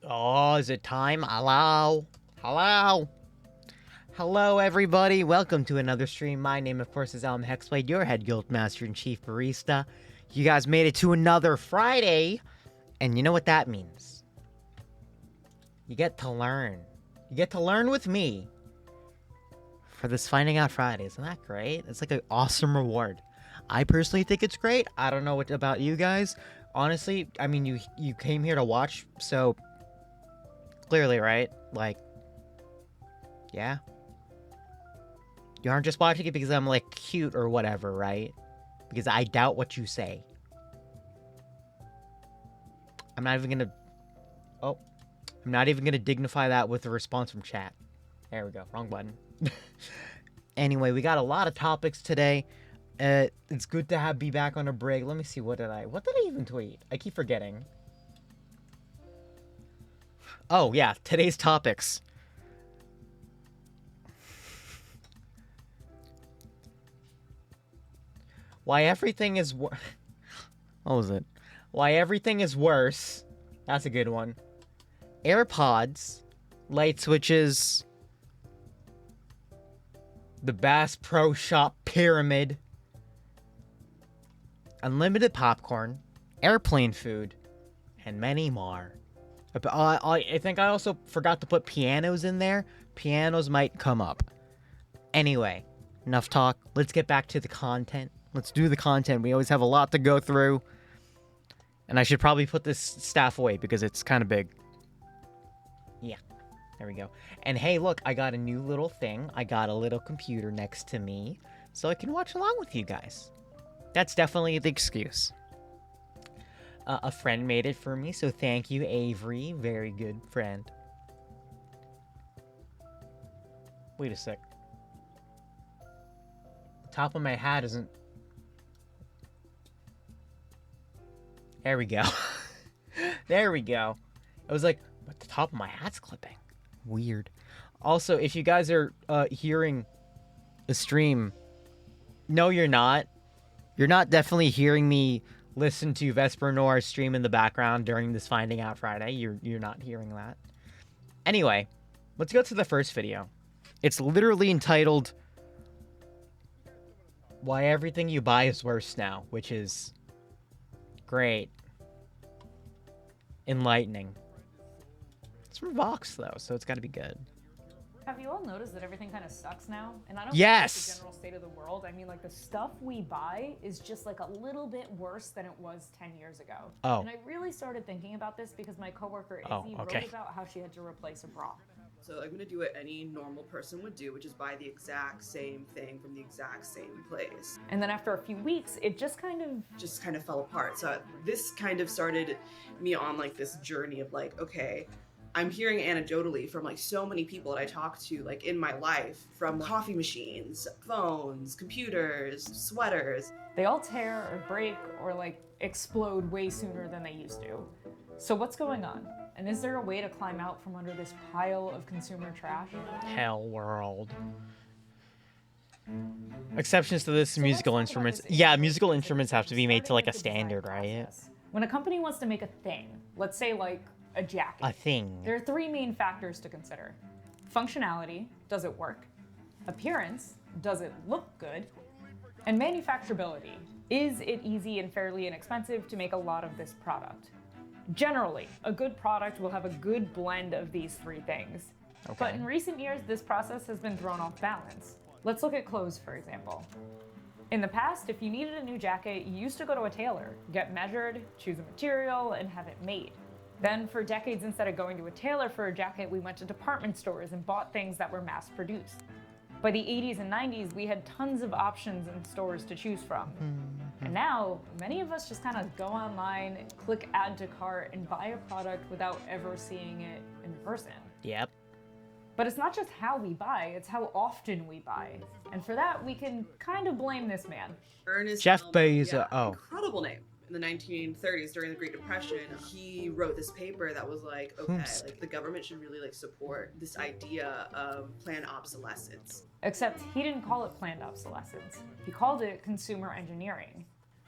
Oh, is it time? Hello? Hello? Hello, everybody. Welcome to another stream. My name, of course, is Hexblade, your head guild master and chief barista. You guys made it to another Friday, and you know what that means. You get to learn. You get to learn with me for this Finding Out Friday. Isn't that great? It's like an awesome reward. I personally think it's great. I don't know what about you guys. Honestly, I mean, you came here to watch, so clearly, right? Like, yeah. You aren't just watching it because I'm, like, cute or whatever, right? Because I doubt what you say. I'm not even gonna... Oh. I'm not even gonna dignify that with a response from chat. There we go. Wrong button. Anyway, we got a lot of topics today. It's good to be back on a break. Let me see, what did I even tweet? I keep forgetting. Oh, yeah, today's topics. Why everything is what was it? Why everything is worse. That's a good one. AirPods, light switches, the Bass Pro Shop pyramid, unlimited popcorn, airplane food, and many more. I think I also forgot to put pianos in there. Pianos might come up. Anyway, enough talk. Let's get back to the content. Let's do the content. We always have a lot to go through. And I should probably put this staff away because it's kind of big. Yeah, there we go. And hey, look, I got a new little thing. I got a little computer next to me so I can watch along with you guys. That's definitely the excuse. A friend made it for me, so thank you, Avery. Very good friend. Wait a sec. The top of my hat isn't... There we go. There we go. I was like, but the top of my hat's clipping. Weird. Also, if you guys are hearing the stream, no, you're not. You're not definitely hearing me listen to Vesper Noir stream in the background during this Finding Out Friday. You're not hearing that. Anyway, let's go to the first video. It's literally entitled Why Everything You Buy Is Worse Now, which is great. Enlightening. It's from Vox, though, so it's got to be good. Have you all noticed that everything kind of sucks now? And I don't Yes! think it's the general state of the world. I mean, like, the stuff we buy is just, like, a little bit worse than it was 10 years ago. Oh. And I really started thinking about this because my coworker, Izzy, wrote about how she had to replace a bra. So I'm gonna do what any normal person would do, which is buy the exact same thing from the exact same place. And then after a few weeks, it just kind of fell apart. So this kind of started me on like this journey of like, okay, I'm hearing anecdotally from like so many people that I talk to like in my life, from coffee machines, phones, computers, sweaters. They all tear or break or like explode way sooner than they used to. So what's going on? And is there a way to climb out from under this pile of consumer trash? Hell world. Exceptions to this, musical instruments. Yeah, musical instruments have to be made to like a standard, right? When a company wants to make a thing, let's say like a jacket. A thing. There are three main factors to consider. Functionality, does it work? Appearance, does it look good? And manufacturability, is it easy and fairly inexpensive to make a lot of this product? Generally, a good product will have a good blend of these three things. Okay. But in recent years, this process has been thrown off balance. Let's look at clothes, for example. In the past, if you needed a new jacket, you used to go to a tailor, get measured, choose a material, and have it made. Then, for decades, instead of going to a tailor for a jacket, we went to department stores and bought things that were mass-produced. By the 80s and 90s, we had tons of options in stores to choose from. And now, many of us just kind of go online, click add to cart, and buy a product without ever seeing it in person. Yep. But it's not just how we buy, it's how often we buy. And for that, we can kind of blame this man. Ernest Jeff Hellman, Bezos. yeah, Oh. Incredible name. In the 1930s, during the Great Depression, he wrote this paper that was like, okay, like the government should really like support this idea of planned obsolescence. Except he didn't call it planned obsolescence. He called it consumer engineering.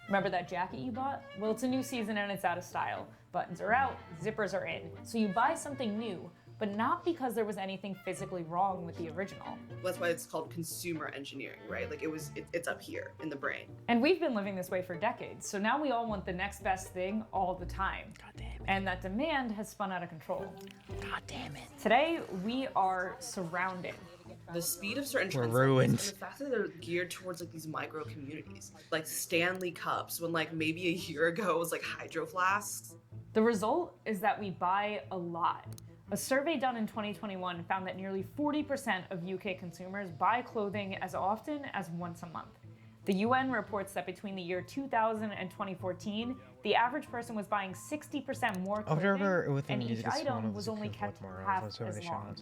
Remember that jacket you bought? Well, it's a new season and it's out of style. Buttons are out, zippers are in. So you buy something new, but not because there was anything physically wrong with the original. That's why it's called consumer engineering, right? Like it's up here in the brain. And we've been living this way for decades, so now we all want the next best thing all the time. God damn it. And that demand has spun out of control. God damn it. Today, we are surrounded. The speed of certain We're trends ruined. and the fact that they're geared towards like these micro communities, like Stanley cups, when like maybe a year ago it was like hydro flasks. The result is that we buy a lot. A survey done in 2021 found that nearly 40% of UK consumers buy clothing as often as once a month. The UN reports that between the year 2000 and 2014, the average person was buying 60% more clothing, and each item was only kept half as long.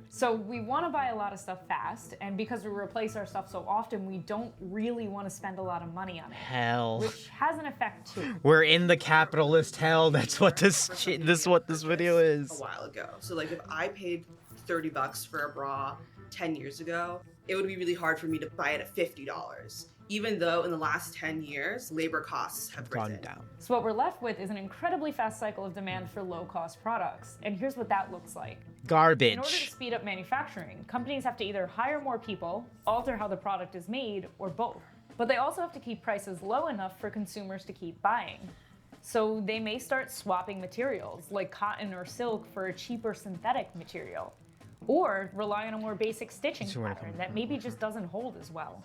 So we want to buy a lot of stuff fast, and because we replace our stuff so often, we don't really want to spend a lot of money on it. Hell. Which has an effect too. We're in the capitalist hell. That's what this video A is. while ago. So like if I paid $30 for a bra 10 years ago, it would be really hard for me to buy it at $50. Even though in the last 10 years, labor costs have Gone risen. down. So what we're left with is an incredibly fast cycle of demand for low-cost products. And here's what that looks like. In order to Garbage. speed up manufacturing, companies have to either hire more people, alter how the product is made, or both. But they also have to keep prices low enough for consumers to keep buying. So they may start swapping materials, like cotton or silk, for a cheaper synthetic material. Or rely on a more basic stitching So where it pattern comes that from. maybe just doesn't hold as well.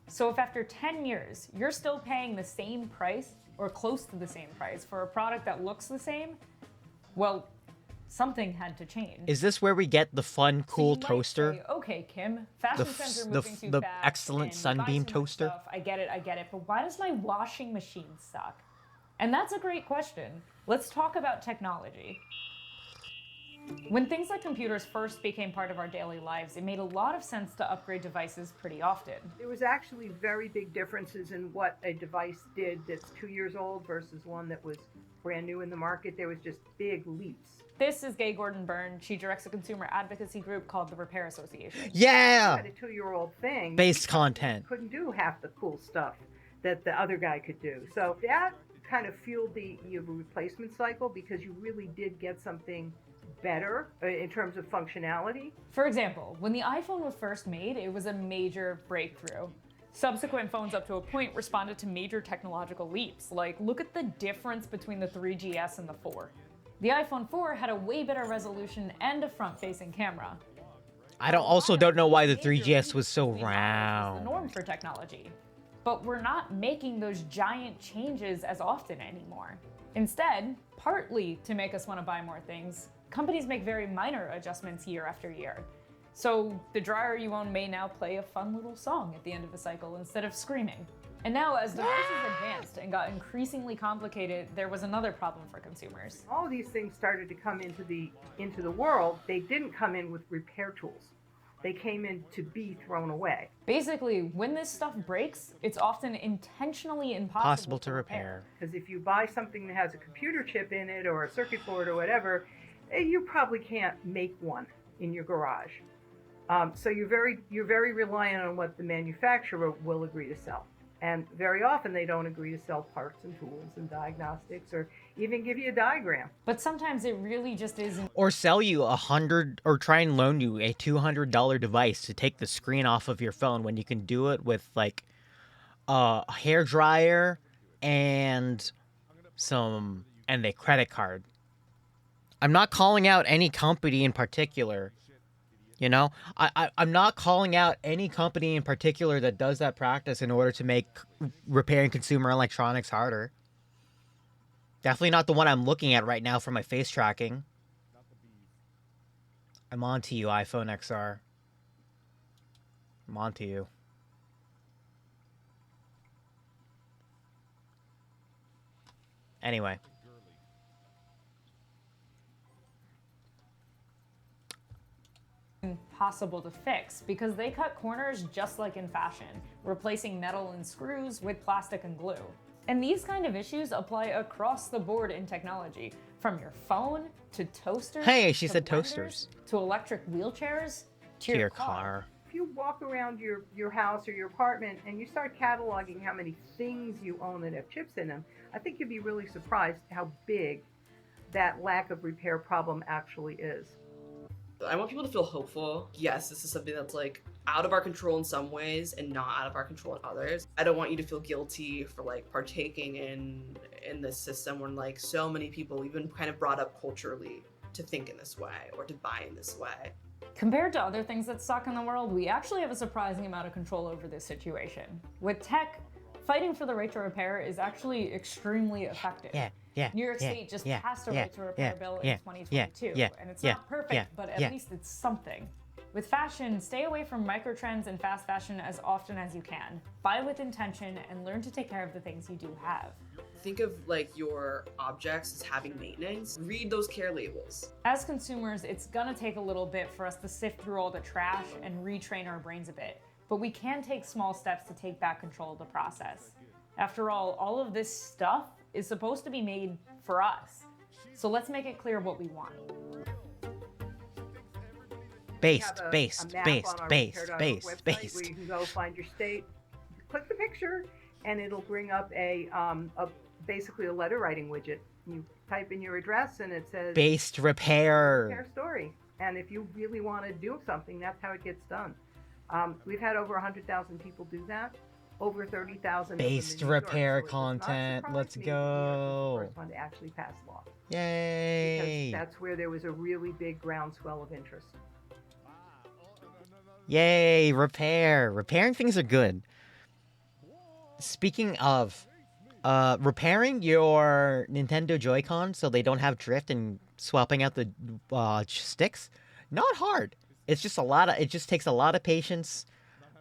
So if after 10 years, you're still paying the same price, or close to the same price, for a product that looks the same, well, something had to change. Is this where we get the fun, So cool you might toaster? say, okay, Kim, fashion trends are moving too the fast. excellent and you buy Sunbeam so much toaster? stuff. I get it, but why does my washing machine suck? And that's a great question. Let's talk about technology. When things like computers first became part of our daily lives, it made a lot of sense to upgrade devices pretty often. There was actually very big differences in what a device did that's 2 years old versus one that was brand new in the market. There was just big leaps. This is Gay Gordon Byrne. She directs a consumer advocacy group called the Repair Association. Yeah! Had a 2-year-old thing. Based content. Couldn't do half the cool stuff that the other guy could do. So that kind of fueled the replacement cycle because you really did get something better in terms of functionality. For example, when the iPhone was first made, it was a major breakthrough. Subsequent phones up to a point responded to major technological leaps, like look at the difference between the 3GS and the 4. The iPhone 4 had a way better resolution and a front-facing camera. Also don't know why the 3GS was so The round. norm for technology. But we're not making those giant changes as often anymore. Instead, partly to make us want to buy more things, companies make very minor adjustments year after year. So the dryer you own may now play a fun little song at the end of the cycle instead of screaming. And now, as devices advanced and got increasingly complicated, there was another problem for consumers. All these things started to come into the world. They didn't come in with repair tools. They came in to be thrown away. Basically, when this stuff breaks, it's often intentionally impossible Possible to repair. Because if you buy something that has a computer chip in it or a circuit board or whatever, you probably can't make one in your garage. So you're very reliant on what the manufacturer will agree to sell. And very often they don't agree to sell parts and tools and diagnostics or even give you a diagram. But sometimes it really just isn't. Or sell you $100 or try and loan you a $200 device to take the screen off of your phone when you can do it with like a hair dryer and a credit card. I'm not calling out any company in particular. You know, I'm not calling out any company in particular that does that practice in order to make repairing consumer electronics harder. Definitely not the one I'm looking at right now for my face tracking. I'm on to you, iPhone XR. I'm on to you. Anyway. Impossible to fix because they cut corners just like in fashion, replacing metal and screws with plastic and glue. And these kind of issues apply across the board in technology, from your phone to toasters. Hey, she to said blenders, toasters. to electric wheelchairs To your car. If you walk around your house or your apartment and you start cataloging how many things you own that have chips in them, I think you'd be really surprised how big that lack of repair problem actually is. I want people to feel hopeful. Yes, this is something that's like out of our control in some ways and not out of our control in others. I don't want you to feel guilty for like partaking in this system when like so many people, we've been kind of brought up culturally to think in this way or to buy in this way. Compared to other things that suck in the world, we actually have a surprising amount of control over this situation. With tech, fighting for the right to repair is actually extremely effective. New York State just passed a right to repair bill in 2022, and it's not perfect, but at least it's something. With fashion, stay away from microtrends and fast fashion as often as you can. Buy with intention and learn to take care of the things you do have. Think of like your objects as having maintenance. Read those care labels. As consumers, it's gonna take a little bit for us to sift through all the trash and retrain our brains a bit, but we can take small steps to take back control of the process. After all of this stuff is supposed to be made for us. So let's make it clear what we want. Based. Where you can go find your state, click the picture, and it'll bring up basically a letter writing widget. You type in your address and it says Based repair. Repair story. And if you really want to do something, that's how it gets done. We've had over 100,000 people do that. Over 30,000 Based repair content. Let's go. The first one to actually pass law. Yay! Because that's where there was a really big groundswell of interest. Yay! Repair. Repairing things are good. Speaking of, repairing your Nintendo Joy-Con so they don't have drift and swapping out the sticks, not hard. It's just it just takes a lot of patience,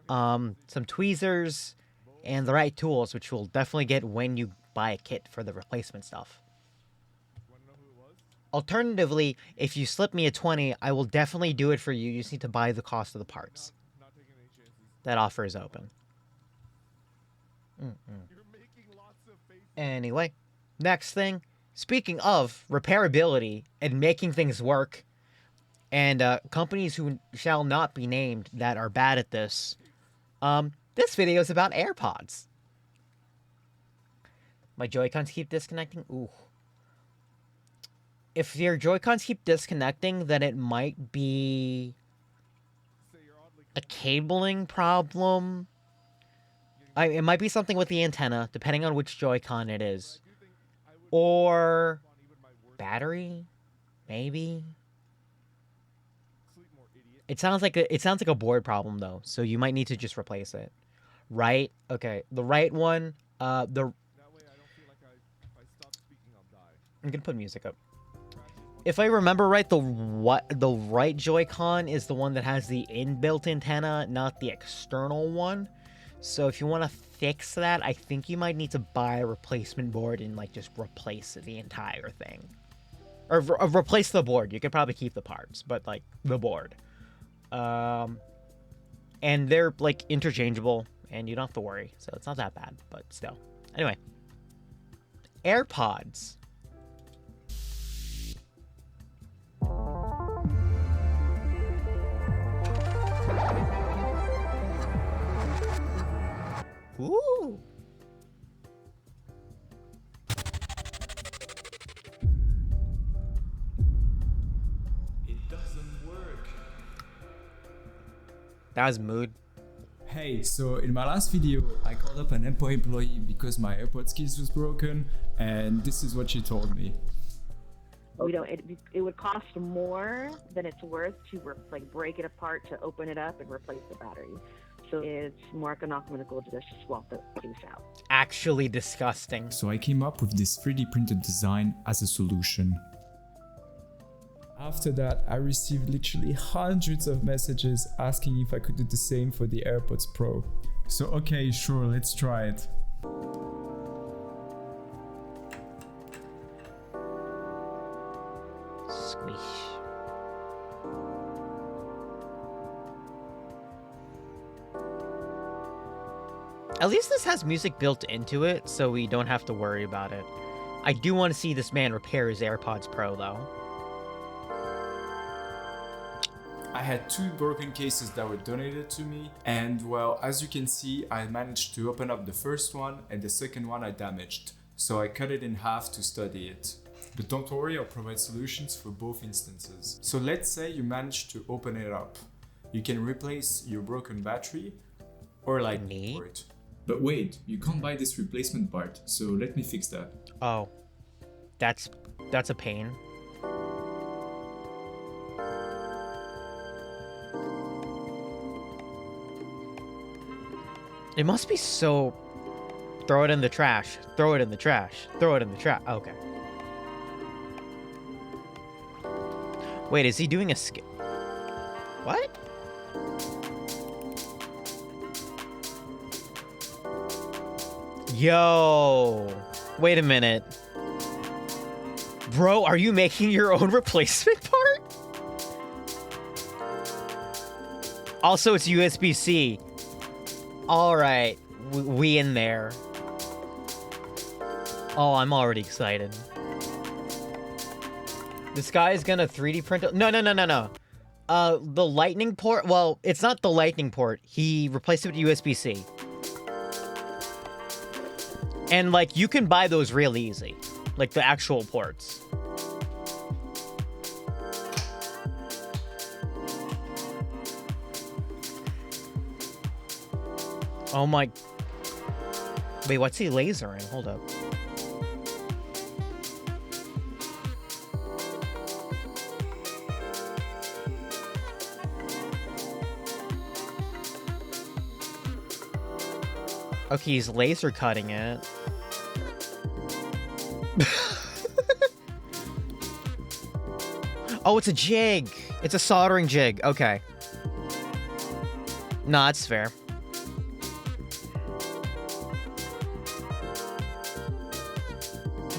some tweezers, and the right tools, which you'll definitely get when you buy a kit for the replacement stuff. Alternatively, if you slip me a 20, I will definitely do it for you. You just need to buy the cost of the parts. That offer is open. Anyway, next thing. Speaking of repairability and making things work, and companies who shall not be named that are bad at this, this video is about AirPods. My Joy-Cons keep disconnecting? Ooh. If your Joy-Cons keep disconnecting, then it might be a cabling problem. It might be something with the antenna, depending on which Joy-Con it is. Or battery, maybe. It sounds like a board problem though, so you might need to just replace it. Right? Okay, the right one. I'm gonna put music up. If I remember right, the right Joy-Con is the one that has the inbuilt antenna, not the external one. So if you want to fix that, I think you might need to buy a replacement board and like just replace the entire thing. Or replace the board. You could probably keep the parts, but like the board. And they're like interchangeable and you don't have to worry. So it's not that bad, but still. Anyway. AirPods. Ooh. It doesn't work. That was mood. Hey, so in my last video, I called up an Apple employee because my AirPods case was broken, and this is what she told me. We don't. It would cost more than it's worth to break it apart to open it up and replace the battery. So it's more economical to just swap the case out. Actually disgusting. So I came up with this 3D printed design as a solution. After that, I received literally hundreds of messages asking if I could do the same for the AirPods Pro. So okay, sure, let's try it. Squish. At least this has music built into it, so we don't have to worry about it. I do want to see this man repair his AirPods Pro, though. I had 2 broken cases that were donated to me, and well, as you can see, I managed to open up the first one and the second one I damaged, so I cut it in half to study it. But don't worry, I'll provide solutions for both instances. So let's say you managed to open it up. You can replace your broken battery or lightning port. But wait, you can't buy this replacement part, so let me fix that. Oh, that's a pain. It must be so... Throw it in the trash. Throw it in the trash. Throw it in the trash. Okay. Wait, is he doing a skip? What? Yo! Wait a minute. Bro, are you making your own replacement part? Also, it's USB-C. Alright, we in there. Oh, I'm already excited. This guy is gonna 3D print... No. The lightning port... Well, it's not the lightning port. He replaced it with USB-C. And, like, you can buy those real easy. Like, the actual ports. Oh my... Wait, what's he lasering? Hold up. Okay, he's laser cutting it. Oh, it's a jig. It's a soldering jig. Okay. Nah, it's fair.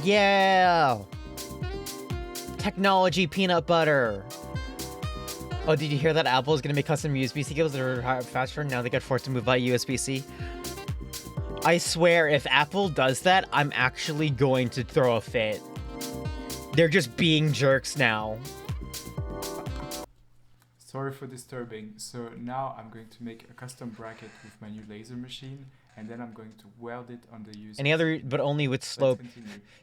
Yeah! Technology peanut butter. Oh, did you hear that Apple is going to make custom USB-C cables that are faster? Now they got forced to move by USB-C. I swear, if Apple does that, I'm actually going to throw a fit. They're just being jerks now. Sorry for disturbing. So now I'm going to make a custom bracket with my new laser machine, and then I'm going to weld it on the user. Any other, but only with slow...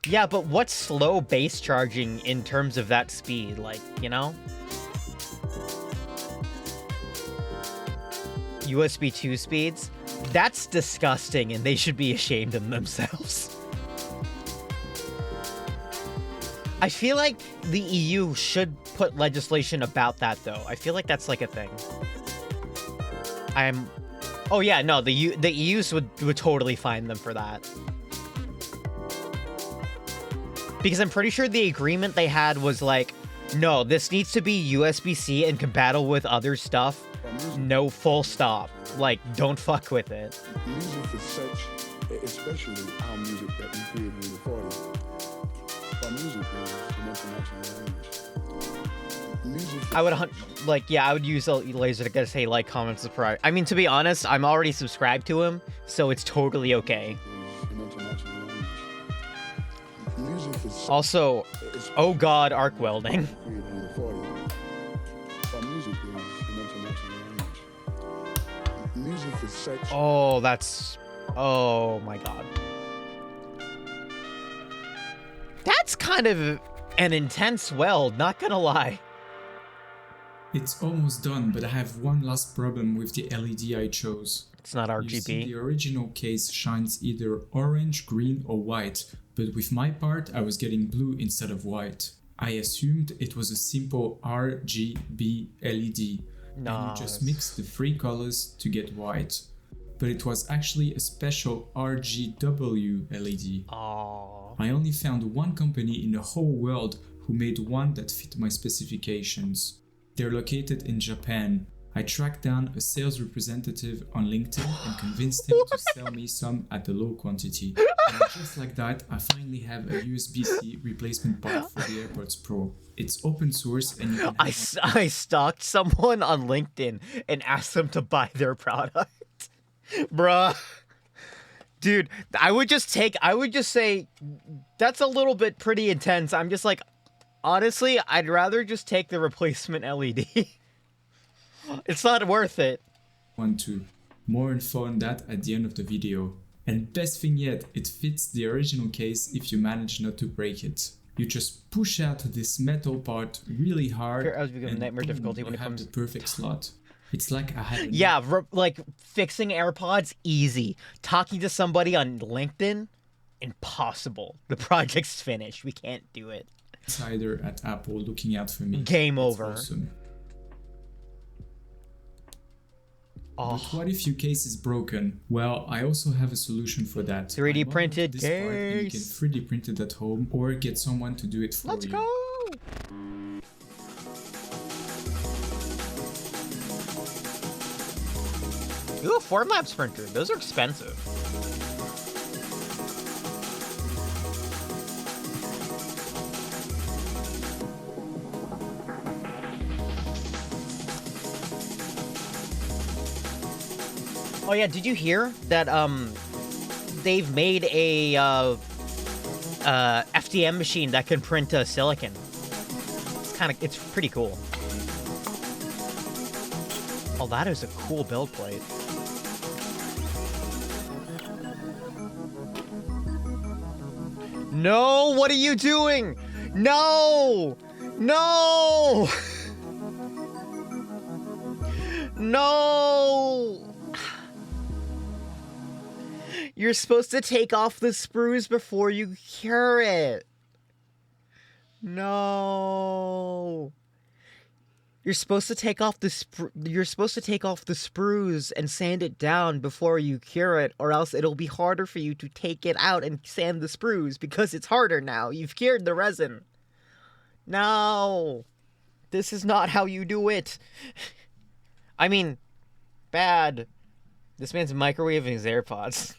Yeah, but what's slow base charging in terms of that speed? Like, you know? USB 2 speeds? That's disgusting, and they should be ashamed of themselves. I feel like the EU should put legislation about that, though. I feel like that's like a thing. Oh yeah, no, the EUs would totally fine them for that. Because I'm pretty sure the agreement they had was like, no, this needs to be USB-C and compatible with other stuff. No, full stop. Like, don't fuck with it. Music is such, especially our music that we created in the 40s. Our music is an international language. Music I would, like, yeah, I would use a laser to get, say, like, comment, subscribe. I mean, to be honest, I'm already subscribed to him, so it's totally okay. An international language. Music is Also, oh god, arc welding. created in the 40s. Our music is an international language. Music is such. Oh, that's... Oh my god. That's kind of an intense weld, not gonna lie. It's almost done, but I have one last problem with the LED I chose. It's not You see, RGB. the original case shines either orange, green or white, but with my part I was getting blue instead of white. I assumed it was a simple RGB LED, and you just mix the 3 colors to get white. But it was actually a special RGW LED. Oh. I only found one company in the whole world who made one that fit my specifications. They're located in Japan. I tracked down a sales representative on LinkedIn and convinced him to sell me some at a low quantity. And just like that, I finally have a USB-C replacement part for the AirPods Pro. It's open source and you can I stalked someone on LinkedIn and asked them to buy their product. Bruh. Dude, I would just say, that's a little bit pretty intense. I'm just like, honestly, I'd rather just take the replacement LED. It's not worth it. Want to. More info on that at the end of the video. And best thing yet, it fits the original case if you manage not to break it. You just push out this metal part really hard, Here, I was becoming and nightmare boom, difficulty when you it have comes- the perfect slot. It's like I had Yeah, like fixing AirPods, easy. Talking to somebody on LinkedIn, impossible. The project's finished. We can't do it. insider at Apple looking out for me. Game It's over. Awesome. Oh, But what if your case is broken? Well, I also have a solution for that. 3D I modeled printed this part and you can case. 3D print it at home or get someone to do it for let's you. go. Ooh, Formlabs printer. Those are expensive. Oh yeah, did you hear that they've made a FDM machine that can print silicon? It's pretty cool. Oh, that is a cool build plate. No, what are you doing? No! No! No! You're supposed to take off the sprues before you cure it. No. You're supposed to take off the sprues and sand it down before you cure it, or else it'll be harder for you to take it out and sand the sprues because it's harder now. You've cured the resin. No. This is not how you do it. I mean, bad. This man's microwaving his AirPods.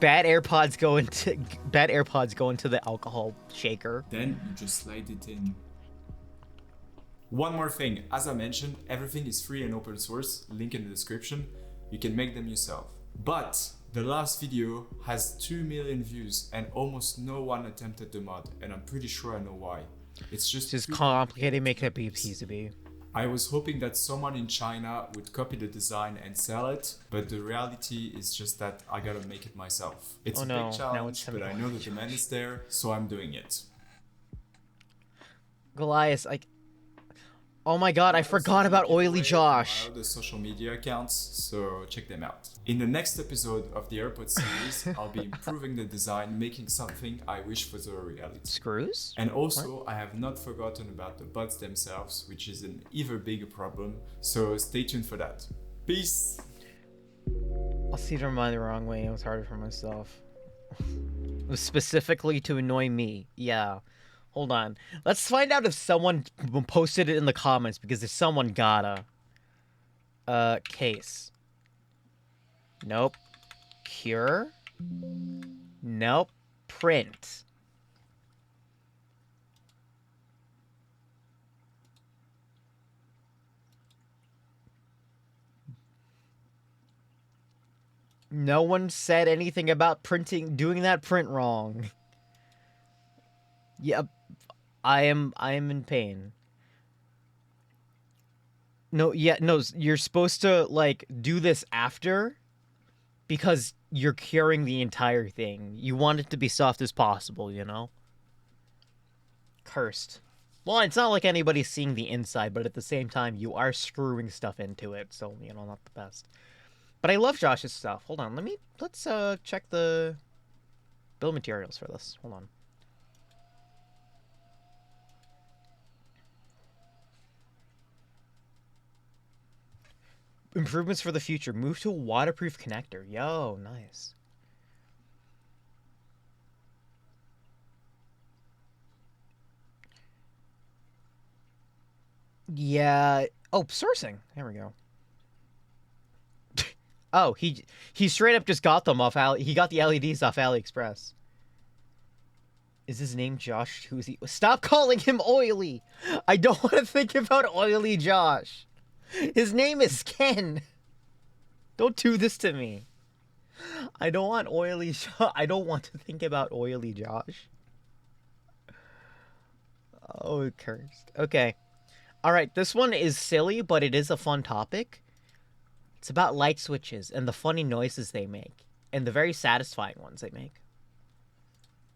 Bad AirPods go into the alcohol shaker. Then you just slide it in. One more thing, as I mentioned, everything is free and open source, link in the description. You can make them yourself. But the last video has 2 million views and almost no one attempted the mod, and I'm pretty sure I know why. It's just too complicated, make it be a PCB. I was hoping that someone in China would copy the design and sell it, but the reality is just that I gotta make it myself. It's Oh a no, big now challenge, it's but I know the demand is there, so I'm doing it. Goliath, oh my god, I forgot about Oily Josh. The social media accounts, so check them out. In the next episode of the AirPods series, I'll be improving the design, making something I wish was a reality. Screws? And also, I have not forgotten about the buds themselves, which is an even bigger problem, so stay tuned for that. Peace! I'll see to remind the wrong way, it was harder for myself. It was specifically to annoy me, yeah. Hold on. Let's find out if someone posted it in the comments, because if someone gotta. Case. Nope. Cure? Nope. Print. No one said anything about doing that print wrong. Yep. I am in pain. No, you're supposed to, do this after, because you're curing the entire thing. You want it to be soft as possible, you know? Cursed. Well, it's not like anybody's seeing the inside, but at the same time, you are screwing stuff into it, so, not the best. But I love Josh's stuff. Hold on, let's check the bill of materials for this. Hold on. Improvements for the future. Move to a waterproof connector. Yo, nice. Yeah. Oh, sourcing. There we go. Oh, he straight up just got them off he got the LEDs off AliExpress. Is his name Josh? Who is he? Stop calling him Oily. I don't want to think about Oily Josh. His name is Ken. Don't do this to me. I don't want I don't want to think about Oily Josh. Oh, cursed. Okay. All right, this one is silly, but it is a fun topic. It's about light switches and the funny noises they make, and the very satisfying ones they make.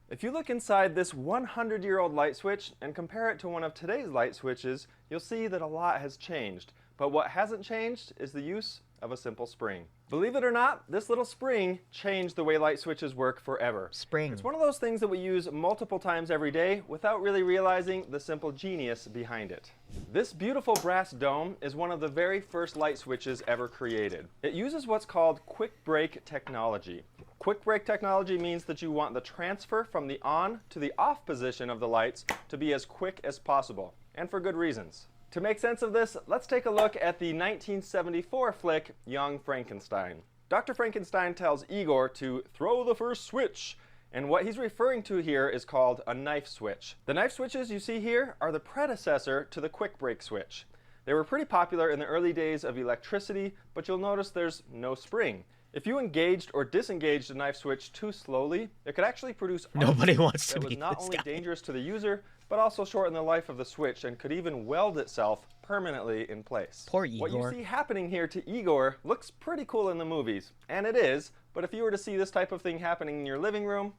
If you look inside this 100-year-old light switch and compare it to one of today's light switches, you'll see that a lot has changed. But what hasn't changed is the use of a simple spring. Believe it or not, this little spring changed the way light switches work forever. Spring. It's one of those things that we use multiple times every day without really realizing the simple genius behind it. This beautiful brass dome is one of the very first light switches ever created. It uses what's called quick break technology. Quick break technology means that you want the transfer from the on to the off position of the lights to be as quick as possible, and for good reasons. To make sense of this, let's take a look at the 1974 flick, Young Frankenstein. Dr. Frankenstein tells Igor to throw the first switch, and what he's referring to here is called a knife switch. The knife switches you see here are the predecessor to the quick break switch. They were pretty popular in the early days of electricity, but you'll notice there's no spring. If you engaged or disengaged a knife switch too slowly, it could actually produce Nobody wants to that be was not this only guy. dangerous to the user, but also shorten the life of the switch and could even weld itself permanently in place. Poor What you Igor. see happening here to Igor looks pretty cool in the movies, and it is, but if you were to see this type of thing happening in your living room,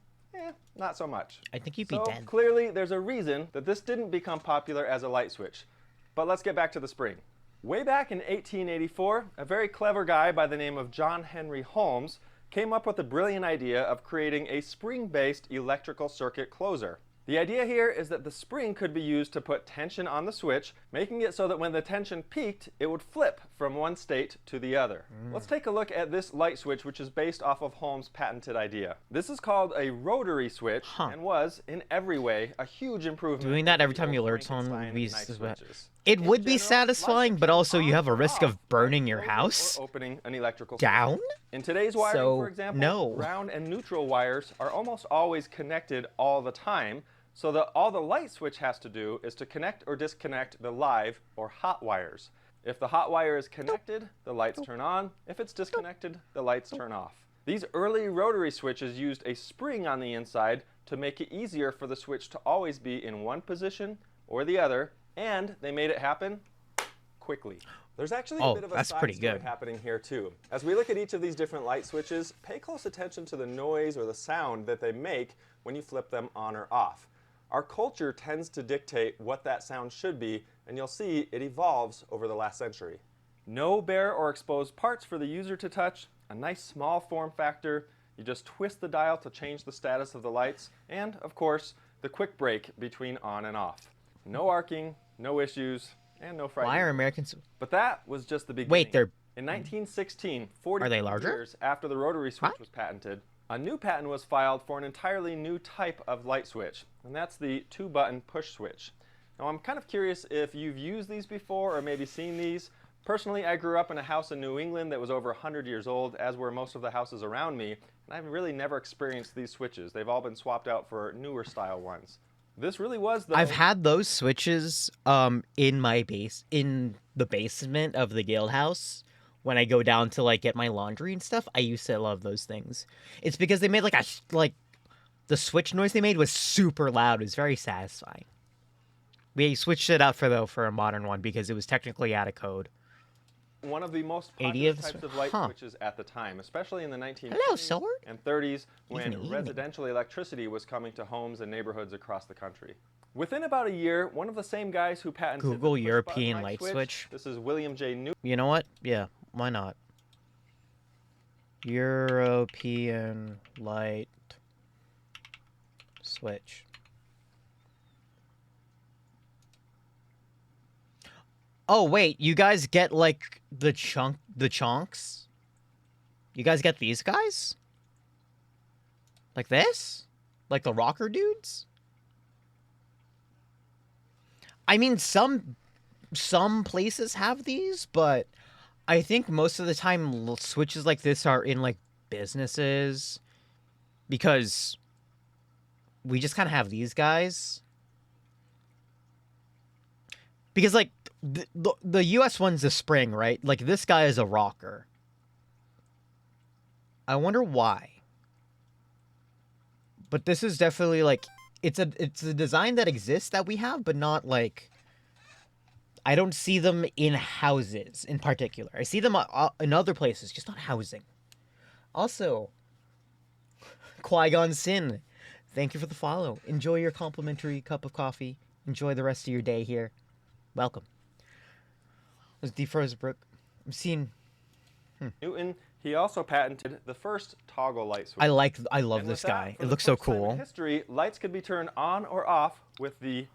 not so much. I think you'd be So dead. clearly there's a reason that this didn't become popular as a light switch. But let's get back to the spring. Way back in 1884, a very clever guy by the name of John Henry Holmes came up with the brilliant idea of creating a spring-based electrical circuit closer. The idea here is that the spring could be used to put tension on the switch, making it so that when the tension peaked, it would flip from one state to the other. Let's take a look at this light switch, which is based off of Holmes' patented idea. This is called a rotary switch and was, in every way, a huge improvement. Doing that over every the time you old learn someone Frankenstein movies knife is bad. switches. It In would be general, satisfying, light but switches also you on have a or risk off of burning by your closing house or opening an electrical down. circuit. In today's wiring, So, for example, no. ground and neutral wires are almost always connected all the time, so that all the light switch has to do is to connect or disconnect the live or hot wires. If the hot wire is connected, the lights turn on. If it's disconnected, the lights turn off. These early rotary switches used a spring on the inside to make it easier for the switch to always be in one position or the other, and they made it happen quickly. There's actually a bit of a that's side pretty story good. happening here too. As we look at each of these different light switches, pay close attention to the noise or the sound that they make when you flip them on or off. Our culture tends to dictate what that sound should be, and you'll see it evolves over the last century. No bare or exposed parts for the user to touch, a nice small form factor, you just twist the dial to change the status of the lights, and, of course, the quick break between on and off. No arcing, no issues, and no frightening. Why are Americans? But that was just the beginning. Wait, they're In 1916, 40 Are they larger? years after the rotary switch What? was patented, a new patent was filed for an entirely new type of light switch, and that's the 2-button push switch. Now, I'm kind of curious if you've used these before or maybe seen these. Personally, I grew up in a house in New England that was over 100 years old, as were most of the houses around me, and I've really never experienced these switches. They've all been swapped out for newer style ones. This really was the I've had those switches in the basement of the guild house when I go down to like get my laundry and stuff. I used to love those things. It's because they made like the switch noise they made was super loud. It was very satisfying. We switched it out for a modern one because it was technically out of code. one of the most popular 80th types of light huh. switches at the time, especially in the 1920s Hello, Sword. and 30s when Evening. residential electricity was coming to homes and neighborhoods across the country. Within about a year, one of the same guys who patented the Google push-button European light switch. This is William J. Newton. You know what? Yeah, why not? European light switch. Oh wait, you guys get like the chunks? You guys get these guys? Like this? Like the rocker dudes? I mean, some places have these, but I think most of the time switches like this are in like businesses because we just kind of have these guys. Because like the US one's a spring, right? Like this guy is a rocker. I wonder why. But this is definitely like it's a design that exists that we have, but not like I don't see them in houses in particular. I see them in other places, just not housing. Also, Qui-Gon Sin, thank you for the follow. Enjoy your complimentary cup of coffee. Enjoy the rest of your day here. Welcome. Let's defroze Brook. I'm seeing... Newton, he also patented the first toggle light switch. I love And this with that, guy. for It the looks so first time in cool. history, lights could be turned on or off with the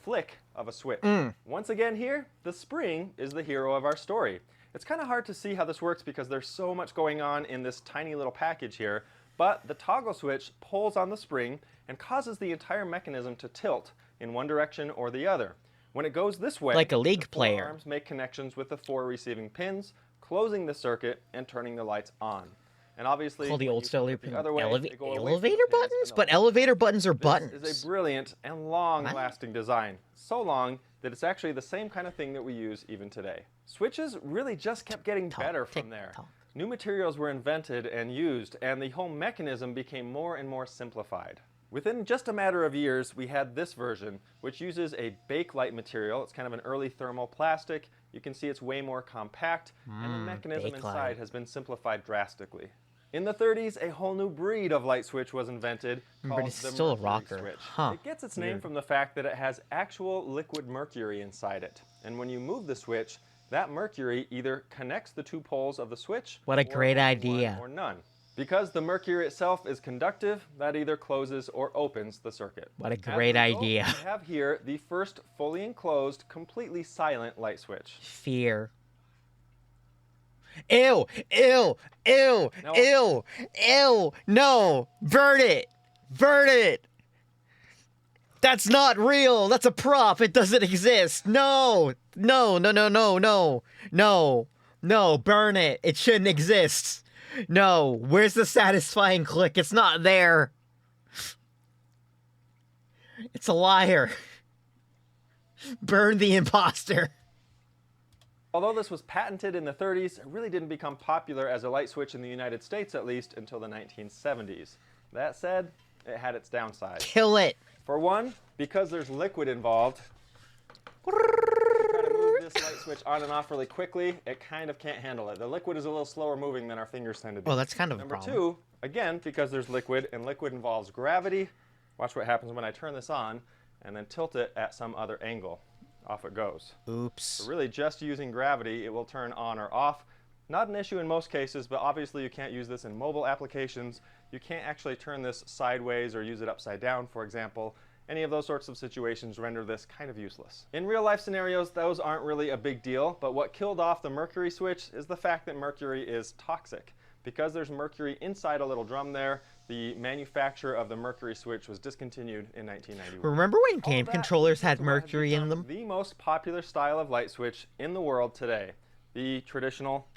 flick of a switch. Once again here, the spring is the hero of our story. It's kind of hard to see how this works because there's so much going on in this tiny little package here, but the toggle switch pulls on the spring and causes the entire mechanism to tilt in one direction or the other. When it goes this way, Like a league the four player. arms make connections with the 4 receiving pins, closing the circuit and turning the lights on. And obviously, Call the when old you style flip it the other way, they go away from the elevator pins and buttons? the But lights. elevator buttons are buttons. This is a brilliant and long-lasting design. So long that it's actually the same kind of thing that we use even today. Switches really just kept getting better from there. New materials were invented and used, and the whole mechanism became more and more simplified. Within just a matter of years, we had this version, which uses a Bakelite material. It's kind of an early thermal plastic. You can see it's way more compact, and the mechanism Bakelite. inside has been simplified drastically. In the 30s, a whole new breed of light switch was invented called it's the still a mercury rocker. switch. Huh. It gets its name from the fact that it has actual liquid mercury inside it. And when you move the switch, that mercury either connects the 2 poles of the switch What a or great one idea. or none. Because the mercury itself is conductive, that either closes or opens the circuit. What a As great result, idea. We have here the first fully enclosed, completely silent light switch. Fear. Ew! Ew! Ew! No. Ew! Ew! No! Burn it! Burn it! That's not real! That's a prop! It doesn't exist! No! No! No! No! No! No! No! No! Burn it! It shouldn't exist! No! Where's the satisfying click? It's not there! It's a liar! Burn the imposter! Although this was patented in the 30s, it really didn't become popular as a light switch in the United States, at least, until the 1970s. That said, it had its downsides. Kill it! For one, because there's liquid involved, try to move this light switch on and off really quickly, it kind of can't handle it. The liquid is a little slower moving than our fingers tend to be. Oh, that's kind of a Number problem. 2, again, because there's liquid, and liquid involves gravity. Watch what happens when I turn this on, and then tilt it at some other angle. Off it goes. Oops. So really just using gravity, it will turn on or off. Not an issue in most cases, but obviously you can't use this in mobile applications. You can't actually turn this sideways or use it upside down, for example. Any of those sorts of situations render this kind of useless. In real life scenarios, those aren't really a big deal, but what killed off the mercury switch is the fact that mercury is toxic. Because there's mercury inside a little drum there, the manufacture of the mercury switch was discontinued in 1991. Remember when game All that controllers had leads to what has mercury in become them? The most popular style of light switch in the world today, the traditional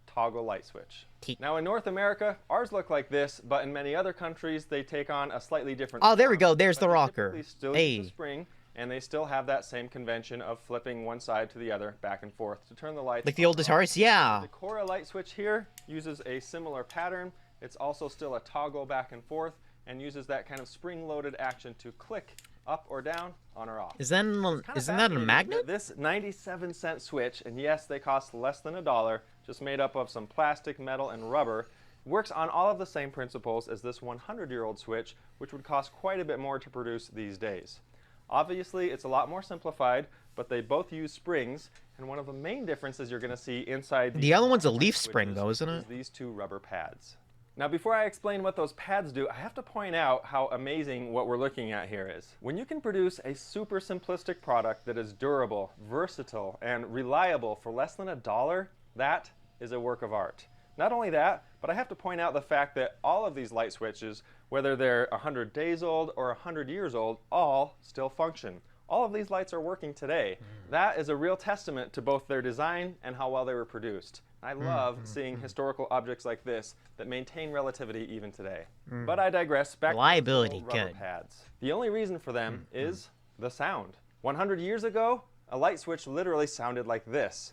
toggle light switch. Now in North America, ours look like this, but in many other countries, they take on a slightly different Oh, there we form, go. There's but the they rocker. typically still Hey. use the spring, and they still have that same convention of flipping one side to the other, back and forth, to turn the lights Like the on old or off. Ataris? Yeah. The Cora light switch here uses a similar pattern. It's also still a toggle back and forth and uses that kind of spring-loaded action to click up or down, on or off. Isn't that a Fascinating magnet? that this 97-cent switch, and yes, they cost less than $1, just made up of some plastic, metal, and rubber, works on all of the same principles as this 100-year-old switch, which would cost quite a bit more to produce these days. Obviously, it's a lot more simplified, but they both use springs, and one of the main differences you're going to see inside The other one's a light leaf switches spring, though, isn't is it? these 2 rubber pads. Now, before I explain what those pads do, I have to point out how amazing what we're looking at here is. When you can produce a super simplistic product that is durable, versatile, and reliable for less than $1, that is a work of art. Not only that, but I have to point out the fact that all of these light switches, whether they're 100 days old or 100 years old, all still function. All of these lights are working today. That is a real testament to both their design and how well they were produced. I love seeing historical objects like this that maintain relativity even today. But I digress. Back Reliability, to the rubber good. pads. The only reason for them is the sound. 100 years ago, a light switch literally sounded like this.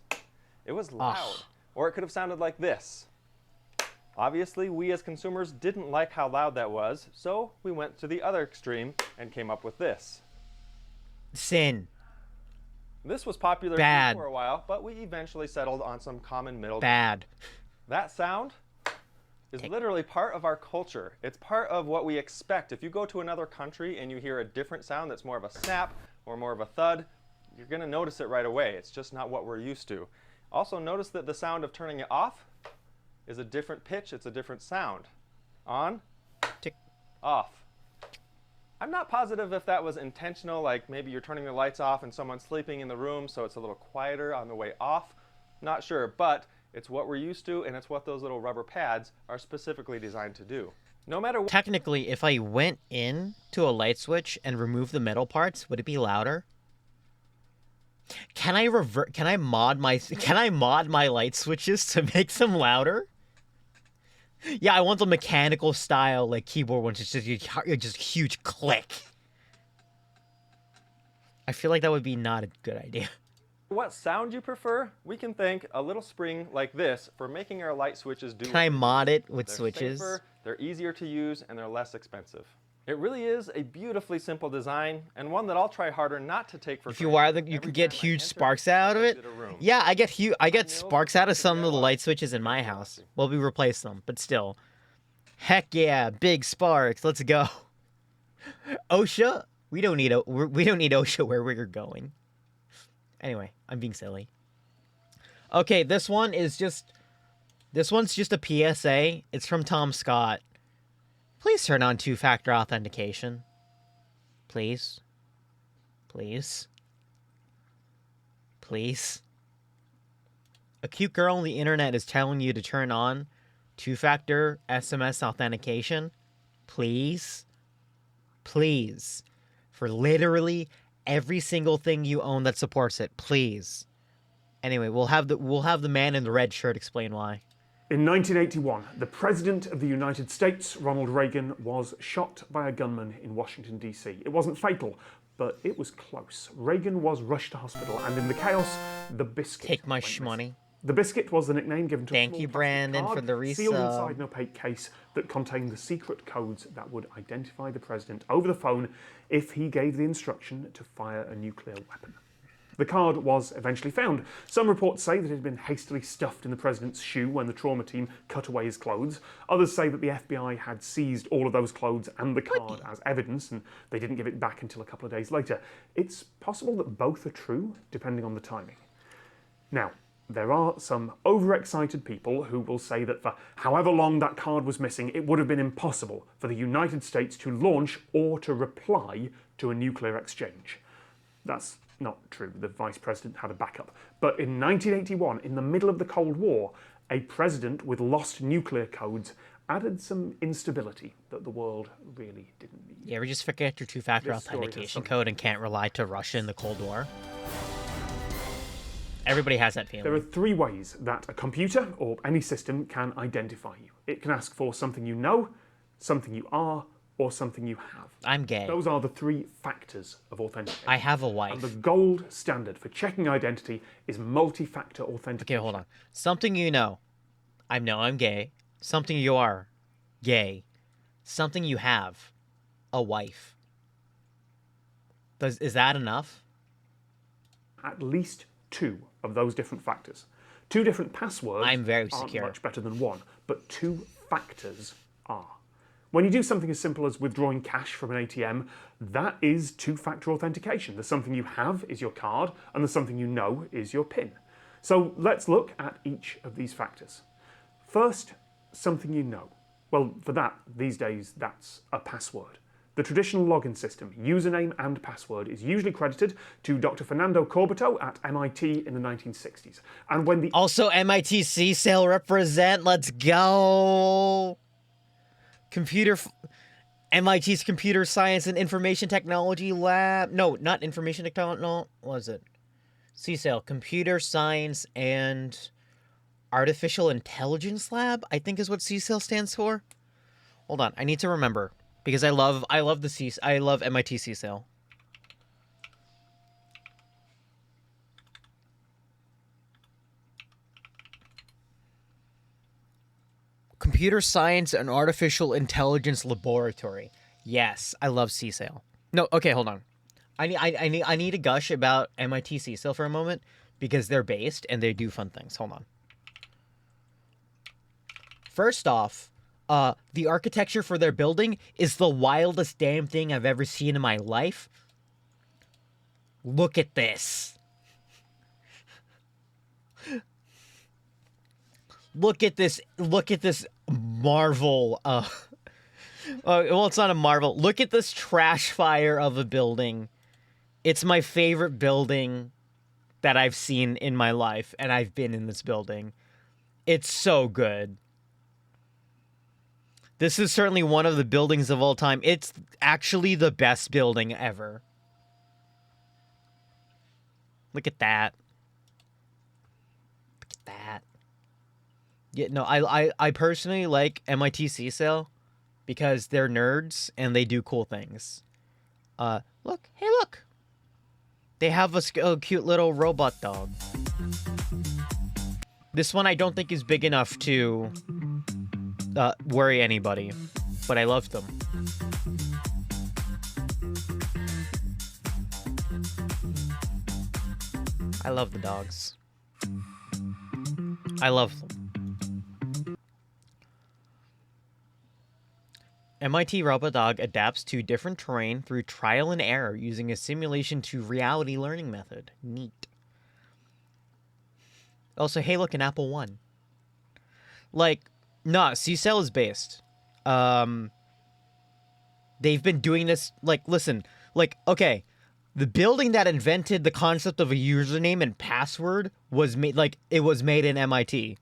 It was loud. Or it could have sounded like this. Obviously, we as consumers didn't like how loud that was, so we went to the other extreme and came up with this. Sin. This was popular Bad. for a while, but we eventually settled on some common middle. Bad. That sound is literally part of our culture. It's part of what we expect. If you go to another country and you hear a different sound that's more of a snap or more of a thud, you're going to notice it right away. It's just not what we're used to. Also, notice that the sound of turning it off is a different pitch. It's a different sound. On, Tick. off. I'm not positive if that was intentional, like maybe you're turning the lights off and someone's sleeping in the room, so it's a little quieter on the way off. Not sure, but it's what we're used to, and it's what those little rubber pads are specifically designed to do. No matter what. Technically, if I went in to a light switch and removed the metal parts, would it be louder? Can I mod my light switches to make them louder? Yeah, I want the mechanical style like keyboard ones. It's just huge click. I feel like that would be not a good idea. What sound you prefer, we can thank a little spring like this for making our light switches do. Can I mod it with They're switches? safer, they're easier to use, and they're less expensive. It really is a beautifully simple design, and one that I'll try harder not to take for If you granted wire them, you every can get time I huge enter sparks or out of it. exit a room. Yeah, I get nails sparks out of some of the together. light switches in my house. Well, we replaced them, but still. Heck yeah, big sparks. Let's go. OSHA? We don't need OSHA where we're going. Anyway, I'm being silly. Okay, this one's just a PSA. It's from Tom Scott. Please turn on two-factor authentication. Please. Please. Please. A cute girl on the internet is telling you to turn on two-factor SMS authentication. Please. Please. For literally every single thing you own that supports it. Please. Anyway, we'll have the man in the red shirt explain why. In 1981, the President of the United States, Ronald Reagan, was shot by a gunman in Washington, D.C. It wasn't fatal, but it was close. Reagan was rushed to hospital, and in the chaos, the biscuit Take my went missing. shmoney. The biscuit was the nickname given to a Thank small you, plastic Brandon, card for the sealed resub. inside an opaque case that contained the secret codes that would identify the president over the phone if he gave the instruction to fire a nuclear weapon. The card was eventually found. Some reports say that it had been hastily stuffed in the president's shoe when the trauma team cut away his clothes. Others say that the FBI had seized all of those clothes and the card as evidence, and they didn't give it back until a couple of days later. It's possible that both are true, depending on the timing. Now, there are some overexcited people who will say that for however long that card was missing, it would have been impossible for the United States to launch or to reply to a nuclear exchange. That's not true. The vice president had a backup. But in 1981, in the middle of the Cold War, a president with lost nuclear codes added some instability that the world really didn't need. You ever just forget your two-factor This story has authentication something- code and can't rely to Russia in the Cold War? Everybody has that feeling. There are three ways that a computer or any system can identify you. It can ask for something you know, something you are, or something you have. I'm gay. Those are the three factors of authentication. I have a And wife. the gold standard for checking identity is multi-factor authentication. Okay, hold on. Something you know. I know I'm gay. Something you are. Gay. Something you have. A wife. Is that enough? At least two of those different factors. Two different passwords I'm very aren't secure. much better than one, but two factors are. When you do something as simple as withdrawing cash from an ATM, that is two-factor authentication. There's something you have is your card, and there's something you know is your PIN. So let's look at each of these factors. First, something you know. Well, for that, these days, that's a password. The traditional login system, username and password, is usually credited to Dr. Fernando Corbato at MIT in the 1960s. And when the Also, MIT CSAIL represent. Let's go. MIT's Computer Science and Information Technology Lab. No, not Information Technology. No, what was it? CSAIL, Computer Science and Artificial Intelligence Lab, I think is what CSAIL stands for. Hold on, I need to remember because I love MIT CSAIL. Computer Science and Artificial Intelligence Laboratory. Yes, I love CSAIL. No, okay, hold on. I need to gush about MIT CSIL for a moment because they're based and they do fun things. Hold on. First off, the architecture for their building is the wildest damn thing I've ever seen in my life. Look at this. Look at this marvel. Well, it's not a marvel. Look at this trash fire of a building. It's my favorite building that I've seen in my life, and I've been in this building. It's so good. This is certainly one of the buildings of all time. It's actually the best building ever. Look at that. Look at that. Yeah, no, I personally like MIT CSIL because they're nerds and they do cool things. Look. Hey, look. They have a cute little robot dog. This one I don't think is big enough to worry anybody, but I love them. I love the dogs. I love them. MIT Robot Dog adapts to different terrain through trial and error using a simulation to reality learning method. Neat. Also, hey, look, an Apple One. Like, nah, CSEL is based. They've been doing this, like, listen, like, okay, the building that invented the concept of a username and password was made, like, it was made in MIT.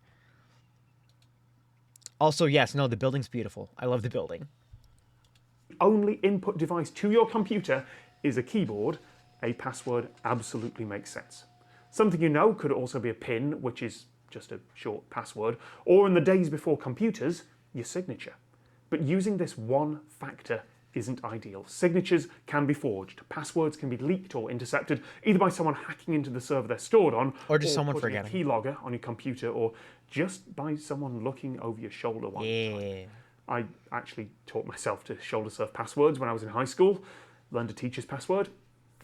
Also, yes, no, the building's beautiful. I love the building. Only input device to your computer is a keyboard, a password absolutely makes sense. Something you know could also be a PIN, which is just a short password, or in the days before computers, your signature. But using this one factor isn't ideal. Signatures can be forged, passwords can be leaked or intercepted, either by someone hacking into the server they're stored on, or just someone putting forgetting a keylogger on your computer, or just by someone looking over your shoulder one time. I actually taught myself to shoulder surf passwords when I was in high school, learned a teacher's password,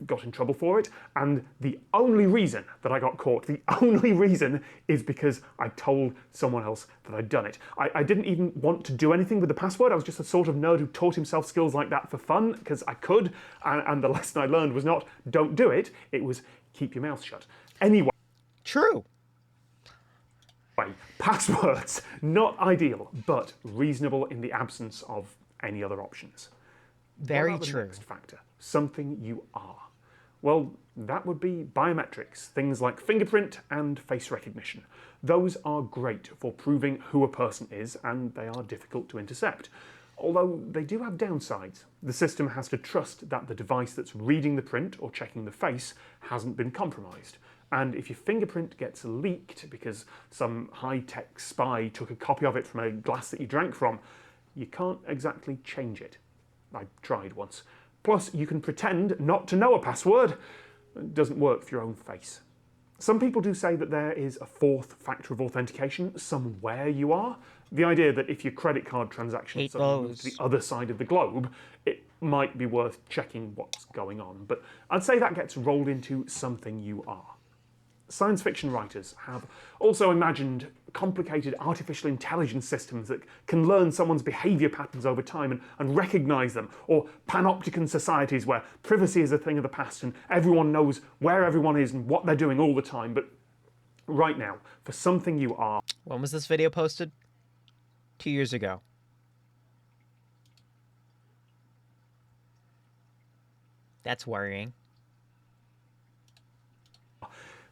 got in trouble for it, and the only reason that I got caught, the only reason is because I told someone else that I'd done it. I didn't even want to do anything with the password. I was just a sort of nerd who taught himself skills like that for fun, because I could, and the lesson I learned was not, don't do it, it was keep your mouth shut. Anyway. True. Passwords, not ideal, but reasonable in the absence of any other options. Very what about true. The next factor, something you are. Well, that would be biometrics, things like fingerprint and face recognition. Those are great for proving who a person is, and they are difficult to intercept. Although they do have downsides. The system has to trust that the device that's reading the print or checking the face hasn't been compromised. And if your fingerprint gets leaked because some high-tech spy took a copy of it from a glass that you drank from, you can't exactly change it. I tried once. Plus, you can pretend not to know a password. It doesn't work for your own face. Some people do say that there is a fourth factor of authentication somewhere you are. The idea that if your credit card transaction suddenly moves to the other side of the globe, it might be worth checking what's going on. But I'd say that gets rolled into something you are. Science fiction writers have also imagined complicated artificial intelligence systems that can learn someone's behaviour patterns over time and recognise them, or panopticon societies where privacy is a thing of the past and everyone knows where everyone is and what they're doing all the time. But right now, for something you are... When was this video posted? 2 years ago. That's worrying.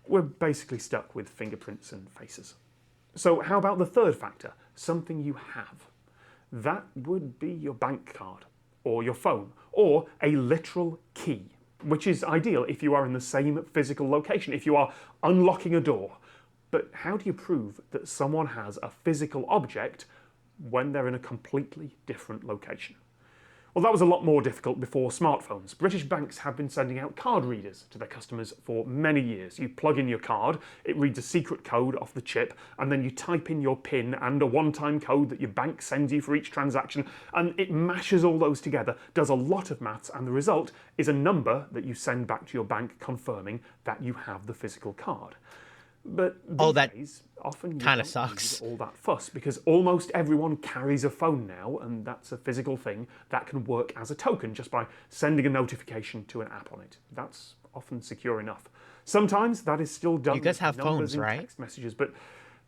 We're basically stuck with fingerprints and faces. So how about the third factor, something you have? That would be your bank card, or your phone, or a literal key, which is ideal if you are in the same physical location, if you are unlocking a door. But how do you prove that someone has a physical object when they're in a completely different location? Well, that was a lot more difficult before smartphones. British banks have been sending out card readers to their customers for many years. You plug in your card, it reads a secret code off the chip, and then you type in your PIN and a one-time code that your bank sends you for each transaction, and it mashes all those together, does a lot of maths, and the result is a number that you send back to your bank confirming that you have the physical card. But these days, often you kinda don't sucks. need all that fuss because almost everyone carries a phone now, and that's a physical thing that can work as a token just by sending a notification to an app on it. That's often secure enough. Sometimes that is still done You guys with have numbers phones, in right? text messages, but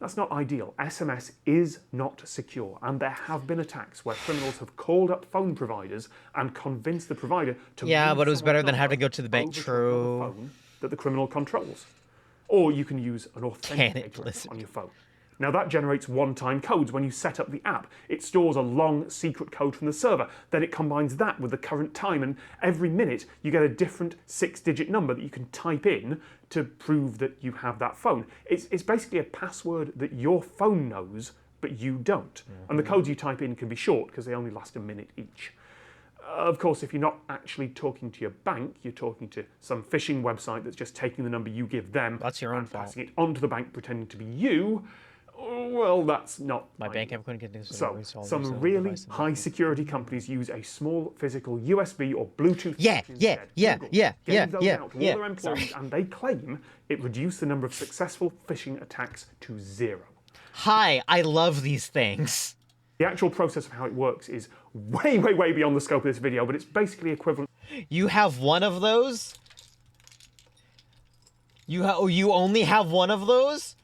that's not ideal. SMS is not secure, and there have been attacks where criminals have called up phone providers and convinced the provider to Yeah, move but it was someone's better than having to number go to the bank. over to another True. phone that the criminal controls. Or you can use an Can it, authenticator Blizzard? on your phone. Now that generates one-time codes when you set up the app. It stores a long secret code from the server. Then it combines that with the current time, and every minute you get a different 6-digit number that you can type in to prove that you have that phone. It's basically a password that your phone knows, but you don't. And the codes you type in can be short because they only last a minute each. Of course, if you're not actually talking to your bank, you're talking to some phishing website that's just taking the number you give them That's your own and fault. passing it on to the bank pretending to be you. Well, that's not My ideal. bank app couldn't get things. So, some really high security companies use a small physical USB or Bluetooth Yeah, switch yeah, instead. yeah, Google yeah, gave yeah, those yeah, out to all yeah. their employees, and they claim it reduced the number of successful phishing attacks to 0. Hi, I love these things. The actual process of how it works is way, way, way beyond the scope of this video, but it's basically equivalent. You have one of those? You only have one of those?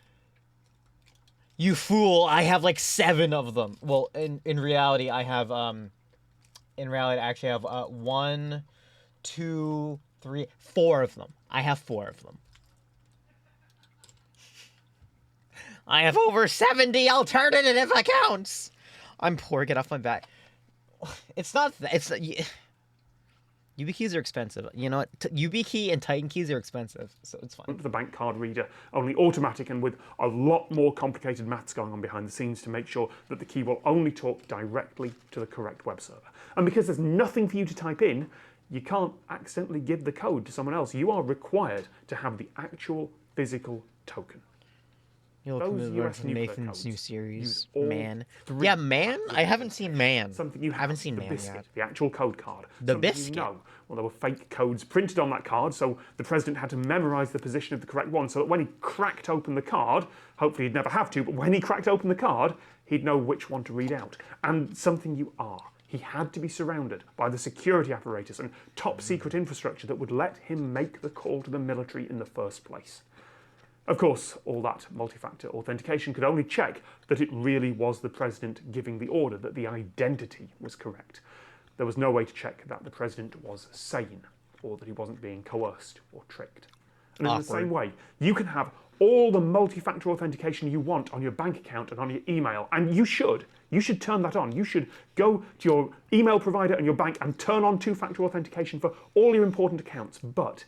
You fool, I have like 7 of them. Well, in reality, I have, in reality, I actually have, 1, 2, 3, 4 of them. I have 4 of them. I have over 70 alternative accounts! I'm poor, get off my back. It's not, YubiKeys are expensive. You know what? YubiKey and Titan keys are expensive, so it's fine. The bank card reader, only automatic and with a lot more complicated maths going on behind the scenes to make sure that the key will only talk directly to the correct web server. And because there's nothing for you to type in, you can't accidentally give the code to someone else. You are required to have the actual physical token. You'll Those come to US from nuclear Nathan's codes new use series, all Man. 3 Yeah, Man? I haven't factors seen Man. Something you I haven't have, seen the Man biscuit, yet. the actual code card. The Something biscuit? You know. Well, there were fake codes printed on that card, so the president had to memorize the position of the correct one so that when he cracked open the card, hopefully he'd never have to, but when he cracked open the card, he'd know which one to read out. And something you are. He had to be surrounded by the security apparatus and top secret infrastructure that would let him make the call to the military in the first place. Of course, all that multi-factor authentication could only check that it really was the president giving the order, that the identity was correct. There was no way to check that the president was sane, or that he wasn't being coerced or tricked. And in the same way, you can have all the multi-factor authentication you want on your bank account and on your email, and you should. You should turn that on. You should go to your email provider and your bank and turn on two-factor authentication for all your important accounts, but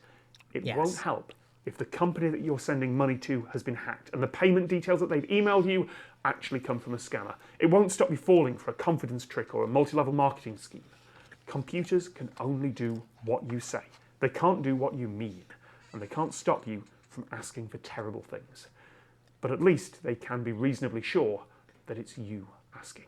it won't help if the company that you're sending money to has been hacked and the payment details that they've emailed you actually come from a scammer. It won't stop you falling for a confidence trick or a multi-level marketing scheme. Computers can only do what you say. They can't do what you mean, and they can't stop you from asking for terrible things. But at least they can be reasonably sure that it's you asking.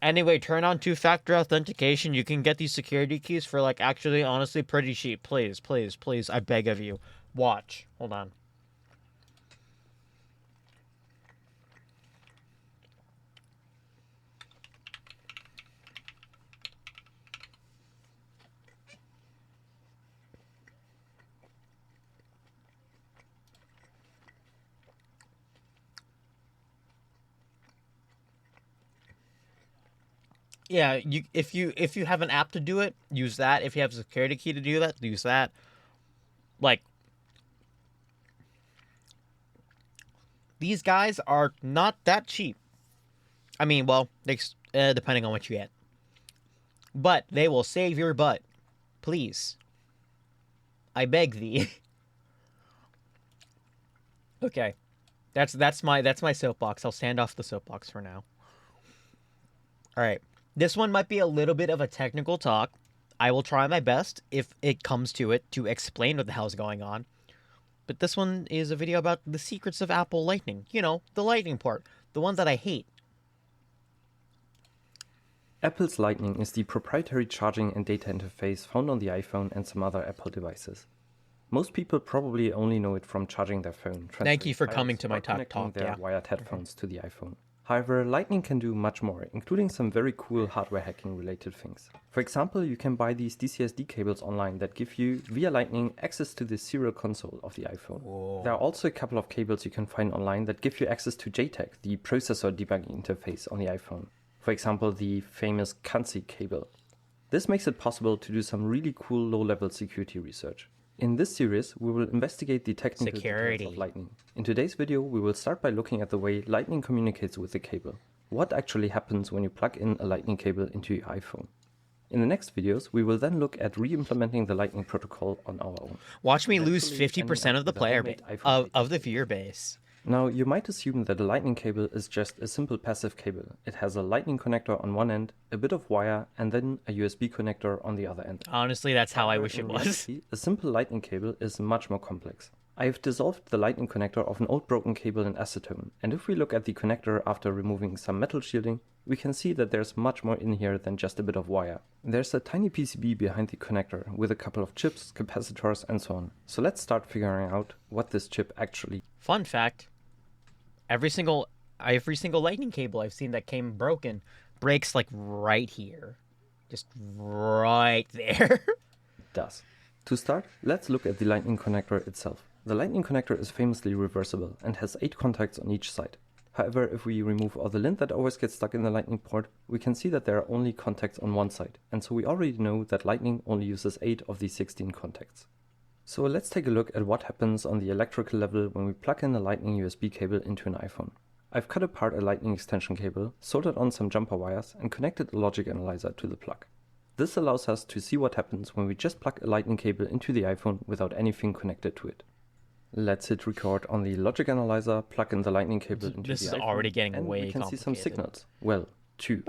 Anyway, turn on two-factor authentication. You can get these security keys for, like, actually, honestly, pretty cheap. Please, please, please, I beg of you. Watch. Hold on. Yeah, if you have an app to do it, use that. If you have a security key to do that, use that. Like, these guys are not that cheap. I mean, well, depending on what you get. But they will save your butt. Please. I beg thee. Okay. That's my soapbox. I'll stand off the soapbox for now. All right. This one might be a little bit of a technical talk. I will try my best, if it comes to it, to explain what the hell's going on. But this one is a video about the secrets of Apple Lightning. You know, the Lightning port. The one that I hate. Apple's Lightning is the proprietary charging and data interface found on the iPhone and some other Apple devices. Most people probably only know it from charging their phone. Thank you for files, coming to my or talk. connecting their Yeah. wired headphones to the iPhone. However, Lightning can do much more, including some very cool hardware hacking related things. For example, you can buy these DCSD cables online that give you, via Lightning, access to the serial console of the iPhone. Whoa. There are also a couple of cables you can find online that give you access to JTAG, the processor debugging interface on the iPhone. For example, the famous CANSI cable. This makes it possible to do some really cool low-level security research. In this series, we will investigate the technical details of Lightning. In today's video, we will start by looking at the way Lightning communicates with the cable. What actually happens when you plug in a Lightning cable into your iPhone. In the next videos, we will then look at re-implementing the Lightning protocol on our own. Watch me lose Eventually 50% of the ending up player with a base, homemade iPhone of the DCSD. viewer base. Now, you might assume that a Lightning cable is just a simple passive cable. It has a Lightning connector on one end, a bit of wire, and then a USB connector on the other end. Honestly, that's how I However, wish it in was. reality, a simple Lightning cable is much more complex. I have dissolved the Lightning connector of an old broken cable in acetone, and if we look at the connector after removing some metal shielding, we can see that there's much more in here than just a bit of wire. There's a tiny PCB behind the connector with a couple of chips, capacitors, and so on. So let's start figuring out what this chip actually. Fun fact: every single Lightning cable I've seen that came broken breaks like right here, just right there. does. To start, let's look at the Lightning connector itself. The Lightning connector is famously reversible and has 8 contacts on each side. However, if we remove all the lint that always gets stuck in the Lightning port, we can see that there are only contacts on one side, and so we already know that Lightning only uses 8 of the 16 contacts. So let's take a look at what happens on the electrical level when we plug in a Lightning USB cable into an iPhone. I've cut apart a Lightning extension cable, soldered on some jumper wires, and connected a logic analyzer to the plug. This allows us to see what happens when we just plug a Lightning cable into the iPhone without anything connected to it. Let's hit record on the logic analyzer, plug in the Lightning cable into This the is iPhone, already getting and way we can see some complicated. signals. Well, 2.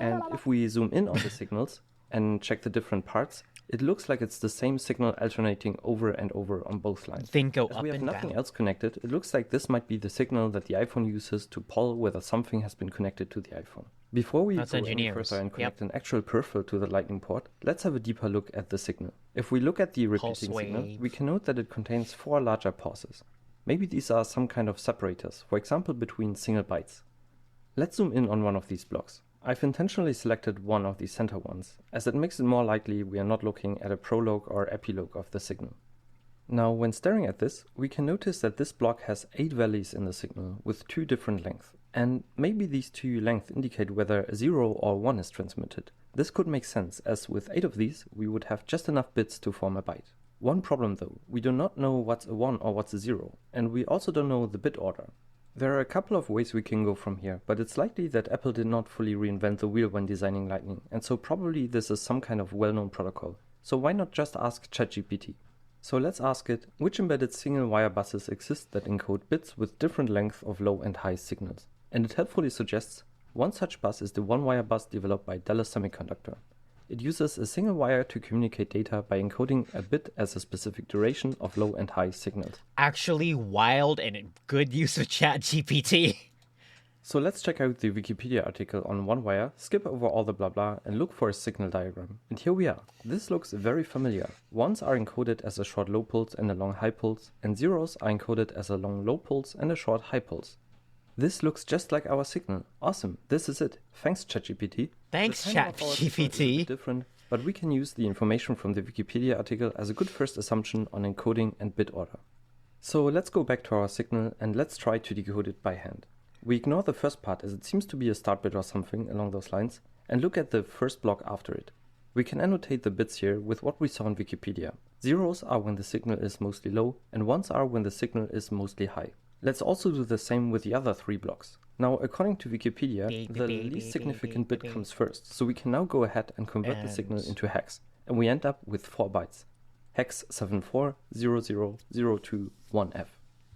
And if we zoom in on the signals and check the different parts, it looks like it's the same signal alternating over and over on both lines. Then go As up we have and nothing down. else connected, it looks like this might be the signal that the iPhone uses to poll whether something has been connected to the iPhone. Before we That's go any engineers. further and Yep. connect an actual peripheral to the Lightning port, let's have a deeper look at the signal. If we look at the Pulse repeating signal, wave. we can note that it contains 4 larger pauses. Maybe these are some kind of separators, for example between single bytes. Let's zoom in on one of these blocks. I've intentionally selected one of the center ones, as it makes it more likely we are not looking at a prologue or epilogue of the signal. Now, when staring at this, we can notice that this block has 8 valleys in the signal with 2 different lengths, and maybe these 2 lengths indicate whether a 0 or 1 is transmitted. This could make sense, as with 8 of these, we would have just enough bits to form a byte. One problem though, we do not know what's a 1 or what's a 0, and we also don't know the bit order. There are a couple of ways we can go from here, but it's likely that Apple did not fully reinvent the wheel when designing Lightning, and so probably this is some kind of well-known protocol. So why not just ask ChatGPT? So let's ask it, which embedded single wire buses exist that encode bits with different lengths of low and high signals? And it helpfully suggests, one such bus is the one-wire bus developed by Dallas Semiconductor. It uses a single wire to communicate data by encoding a bit as a specific duration of low and high signals. Actually wild and a good use of ChatGPT. So let's check out the Wikipedia article on one wire, skip over all the blah blah, and look for a signal diagram. And here we are. This looks very familiar. Ones are encoded as a short low pulse and a long high pulse, and zeros are encoded as a long low pulse and a short high pulse. This looks just like our signal. Awesome, this is it. Thanks ChatGPT. Thanks, The timing of our signal is a bit ChatGPT. different, but we can use the information from the Wikipedia article as a good first assumption on encoding and bit order. So let's go back to our signal and let's try to decode it by hand. We ignore the first part as it seems to be a start bit or something along those lines, and look at the first block after it. We can annotate the bits here with what we saw in Wikipedia. Zeros are when the signal is mostly low, and ones are when the signal is mostly high. Let's also do the same with the other 3 blocks. Now, according to Wikipedia, the least significant bit comes first, so we can now go ahead and convert the signal into hex, and we end up with 4 bytes. Hex 7400021F.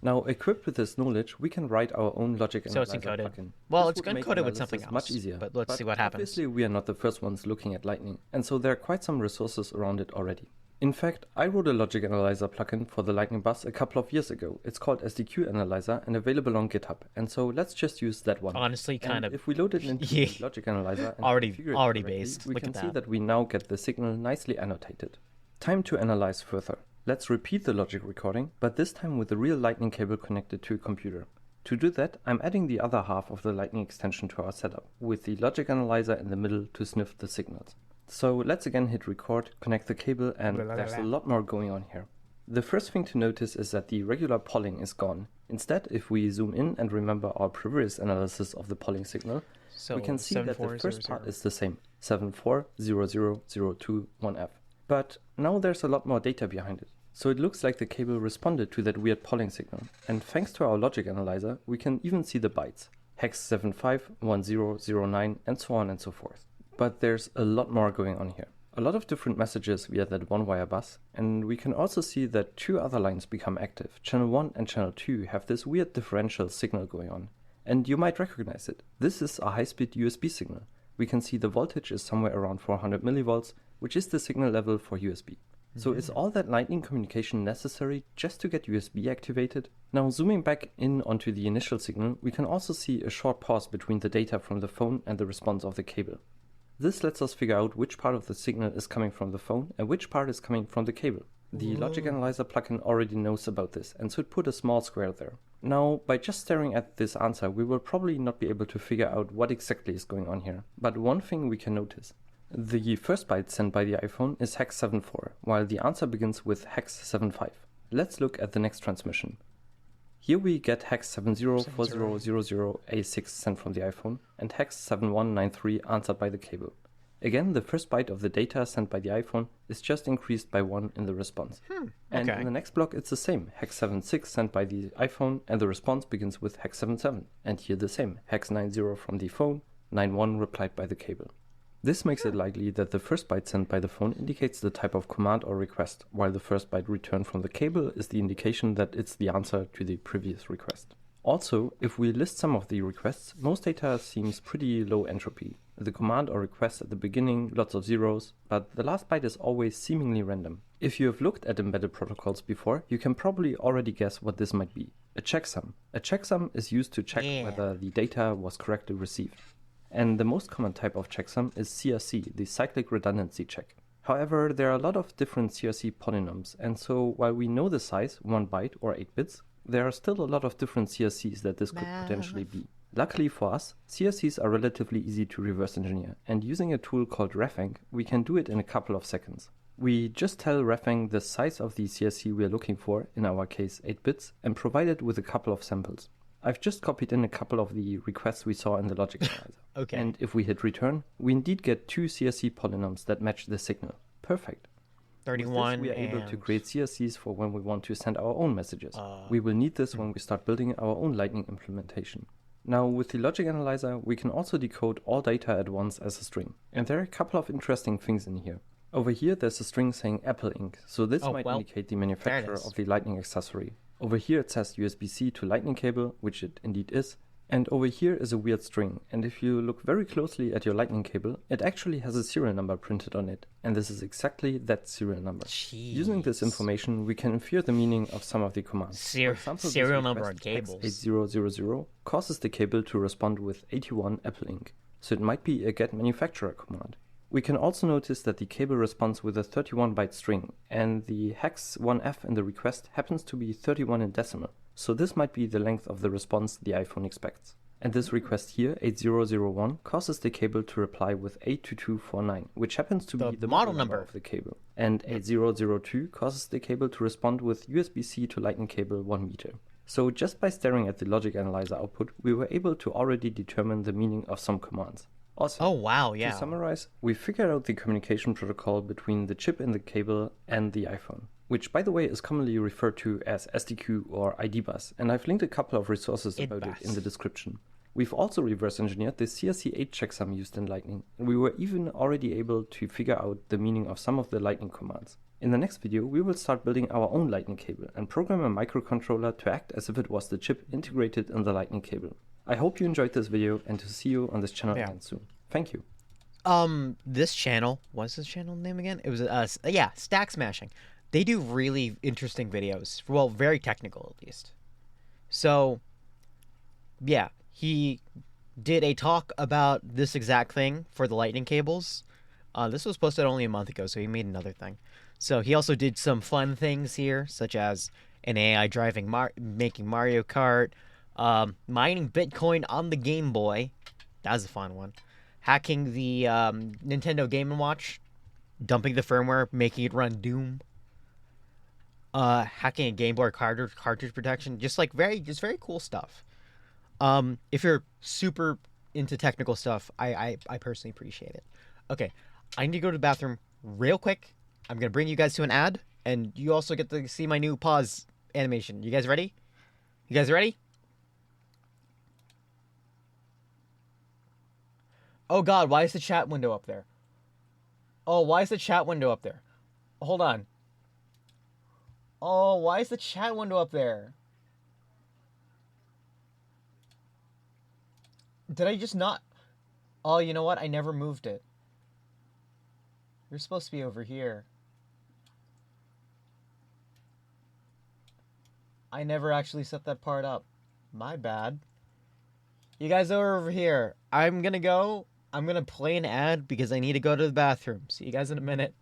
Now, equipped with this knowledge, we can write our own logic So it's analyzer encoded. plugin. Well, This it's would make encoded with something analysis much else, easier. but let's see what happens. Obviously, we are not the first ones looking at Lightning, and so there are quite some resources around it already. In fact, I wrote a logic analyzer plugin for the Lightning bus a couple of years ago. It's called SDQ Analyzer and available on GitHub. And so let's just use that one. Honestly, kind of. If we load it into the logic analyzer and already configure it already correctly, based. we Look can at see that. that we now get the signal nicely annotated. Time to analyze further. Let's repeat the logic recording, but this time with a real Lightning cable connected to a computer. To do that, I'm adding the other half of the Lightning extension to our setup, with the logic analyzer in the middle to sniff the signals. So let's again hit record, connect the cable, and there's a lot more going on here. The first thing to notice is that the regular polling is gone. Instead, if we zoom in and remember our previous analysis of the polling signal, we can see that the first part is the same, 74000221F. But now there's a lot more data behind it. So it looks like the cable responded to that weird polling signal. And thanks to our logic analyzer, we can even see the bytes, hex 751009 and so on and so forth. But there's a lot more going on here. A lot of different messages via that one-wire bus, and we can also see that two other lines become active. Channel 1 and channel 2 have this weird differential signal going on. And you might recognize it. This is a high-speed USB signal. We can see the voltage is somewhere around 400 millivolts, which is the signal level for USB. So is all that Lightning communication necessary just to get USB activated? Now zooming back in onto the initial signal, we can also see a short pause between the data from the phone and the response of the cable. This lets us figure out which part of the signal is coming from the phone and which part is coming from the cable. The Logic Analyzer plugin already knows about this, and so it put a small square there. Now, by just staring at this answer, we will probably not be able to figure out what exactly is going on here. But one thing we can notice. The first byte sent by the iPhone is hex 74, while the answer begins with hex 75. Let's look at the next transmission. Here we get hex 704000A6 sent from the iPhone and hex 7193 answered by the cable. Again, the first byte of the data sent by the iPhone is just increased by 1 in the response. And in the next block it's the same, hex 76 sent by the iPhone and the response begins with hex 77. And here the same, hex 90 from the phone, 91 replied by the cable. This makes it likely that the first byte sent by the phone indicates the type of command or request, while the first byte returned from the cable is the indication that it's the answer to the previous request. Also, if we list some of the requests, most data seems pretty low entropy. The command or request at the beginning, lots of zeros, but the last byte is always seemingly random. If you have looked at embedded protocols before, you can probably already guess what this might be. A checksum. A checksum is used to check whether the data was correctly received. And the most common type of checksum is CRC, the cyclic redundancy check. However, there are a lot of different CRC polynomials, and so while we know the size, 1 byte or 8 bits, there are still a lot of different CRCs that this could potentially be. Luckily for us, CRCs are relatively easy to reverse engineer, and using a tool called refang, we can do it in a couple of seconds. We just tell refang the size of the CRC we are looking for, in our case 8 bits, and provide it with a couple of samples. I've just copied in a couple of the requests we saw in the logic analyzer. Okay. And if we hit return, we indeed get 2 CRC polynomials that match the signal. Perfect. 31 With this, we are able to create CRCs for when we want to send our own messages. We will need this when we start building our own Lightning implementation. Now, with the logic analyzer, we can also decode all data at once as a string. And there are a couple of interesting things in here. Over here, there's a string saying Apple Inc., so this might indicate the manufacturer of the Lightning accessory. Over here it says USB-C to Lightning cable, which it indeed is. And over here is a weird string, and if you look very closely at your Lightning cable, it actually has a serial number printed on it, and this is exactly that serial number. Using this information, we can infer the meaning of some of the commands. Serial number on cables. 8000 causes the cable to respond with 81 Apple Inc., so it might be a get manufacturer command. We can also notice that the cable responds with a 31-byte string, and the hex 1F in the request happens to be 31 in decimal, so this might be the length of the response the iPhone expects. And this request here, 8001, causes the cable to reply with 82249, which happens to be the model number of the cable. And 8002 causes the cable to respond with USB-C to Lightning cable 1 meter. So just by staring at the logic analyzer output, we were able to already determine the meaning of some commands. Awesome. Oh wow, yeah. To summarize, we figured out the communication protocol between the chip in the cable and the iPhone, which by the way is commonly referred to as SDQ or ID bus, and I've linked a couple of resources about it in the description. We've also reverse engineered the CRC8 checksum used in Lightning, and we were even already able to figure out the meaning of some of the Lightning commands. In the next video, we will start building our own lightning cable and program a microcontroller to act as if it was the chip integrated in the lightning cable. I hope you enjoyed this video and to see you on this channel again soon. Thank you. This channel, what's this channel name again? It was, Stack Smashing. They do really interesting videos. Well, very technical at least. So, yeah, he did a talk about this exact thing for the lightning cables. This was posted only a month ago, so he made another thing. So he also did some fun things here, such as an AI driving, making Mario Kart, mining Bitcoin on the Game Boy. That was a fun one. Hacking the Nintendo Game & Watch, dumping the firmware, making it run Doom. Hacking a Game Boy cartridge protection, just very cool stuff. If you're super into technical stuff, I personally appreciate it. Okay, I need to go to the bathroom real quick. I'm gonna bring you guys to an ad, and you also get to see my new pause animation. You guys ready? You guys ready? Oh God, why is the chat window up there? Oh, why is the chat window up there? Hold on. Oh, why is the chat window up there? Did I just not? Oh, you know what? I never moved it. You're supposed to be over here. I never actually set that part up. My bad. You guys are over here. I'm gonna go. I'm gonna play an ad because I need to go to the bathroom. See you guys in a minute.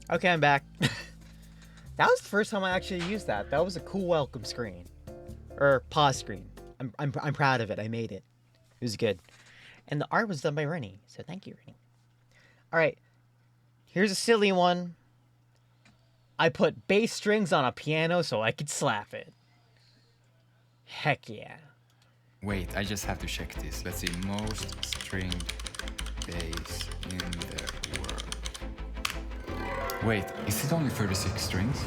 Okay, I'm back. That was the first time I actually used that. That was a cool welcome screen. Or pause screen. I'm proud of it. I made it. It was good. And the art was done by Rennie. So thank you, Rennie. Alright. Here's a silly one. I put bass strings on a piano so I could slap it. Heck yeah. Wait, I just have to check this. Let's see. Most stringed bass in the world. Wait, is it only 36 strings?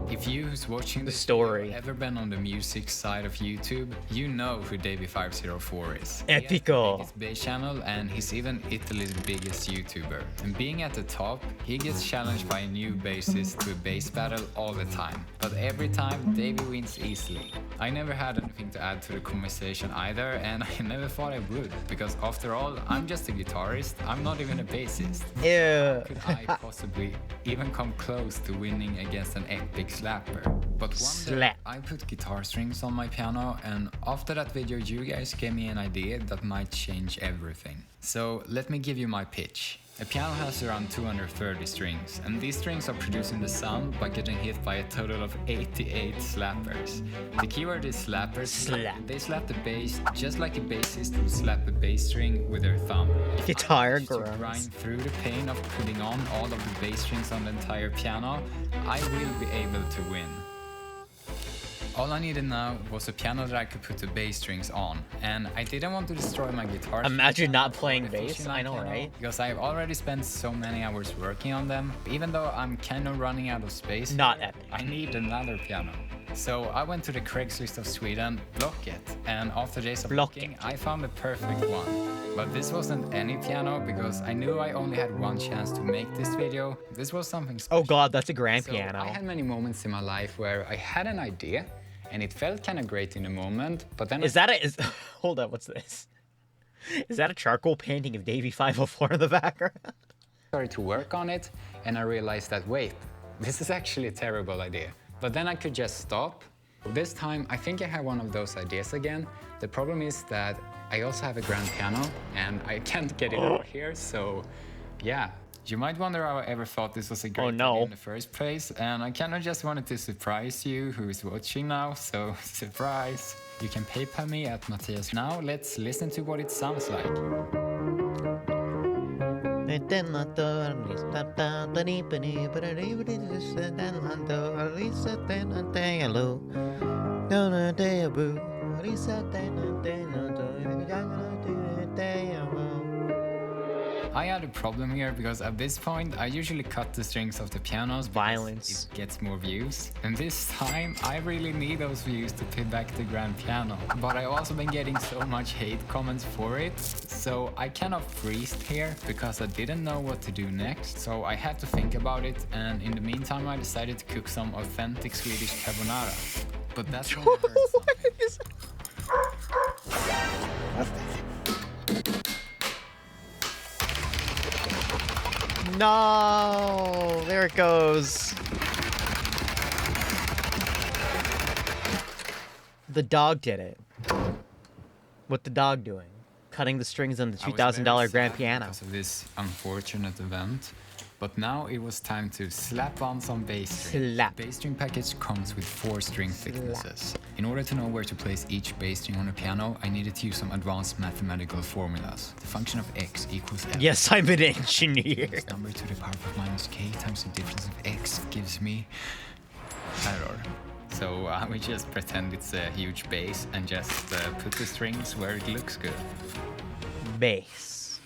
If you who's watching the story ever been on the music side of YouTube, you know who Davey504 is. Epico. He has the biggest bass channel and he's even Italy's biggest YouTuber. And being at the top, he gets challenged by a new bassist to a bass battle all the time. But every time, Davey wins easily. I never had anything to add to the conversation either, and I never thought I would, because after all, I'm just a guitarist, I'm not even a bassist. Ew. Could I possibly even come close to winning against an epic slapper? But one day, I put guitar strings on my piano, and after that video you guys gave me an idea that might change everything. So let me give you my pitch. A piano has around 230 strings, and these strings are producing the sound by getting hit by a total of 88 slappers. The keyword is slappers. Slap. They slap the bass just like a bassist would slap a bass string with their thumb. Guitar If I manage to grunts. grind through the pain of putting on all of the bass strings on the entire piano, I will be able to win. All I needed now was a piano that I could put the bass strings on, and I didn't want to destroy my guitar. Imagine not strings playing on the bass, I know, piano, right? Because I've already spent so many hours working on them, even though I'm kind of running out of space. Not here, epic. I need another piano. So I went to the Craigslist of Sweden, Blocket, and after days of looking, I found the perfect one. But this wasn't any piano because I knew I only had one chance to make this video. This was something special. Oh god, that's a grand So piano. I had many moments in my life where I had an idea and it felt kind of great in the moment, but then Is that a... Hold up, what's this? Is that a charcoal painting of Davey 504 in the background? started to work on it and I realized that, wait, this is actually a terrible idea. But then I could just stop. This time, I think I have one of those ideas again. The problem is that I also have a grand piano and I can't get it out here, so yeah. You might wonder how I ever thought this was a great idea in the first place, and I kind of just wanted to surprise you who is watching now, so surprise. You can PayPal me at Matthias. Now let's listen to what it sounds like. I had a problem here because at this point I usually cut the strings of the pianos. Violence. It gets more views. And this time I really need those views to pay back the grand piano. But I've also been getting so much hate comments for it. So I kind of freezed here because I didn't know what to do next. So I had to think about it, and in the meantime I decided to cook some authentic Swedish carbonara. But that's when I heard something. No, there it goes. The dog did it. What the dog doing? Cutting the strings on the $2,000 grand piano. Because of this unfortunate event. But now it was time to slap on some bass string. Slap. The bass string package comes with 4 string thicknesses. In order to know where to place each bass string on a piano, I needed to use some advanced mathematical formulas. The function of x equals F. Yes, I'm an engineer. This number to the power of minus k times the difference of x gives me error. So we just pretend it's a huge bass and just put the strings where it looks good. Bass.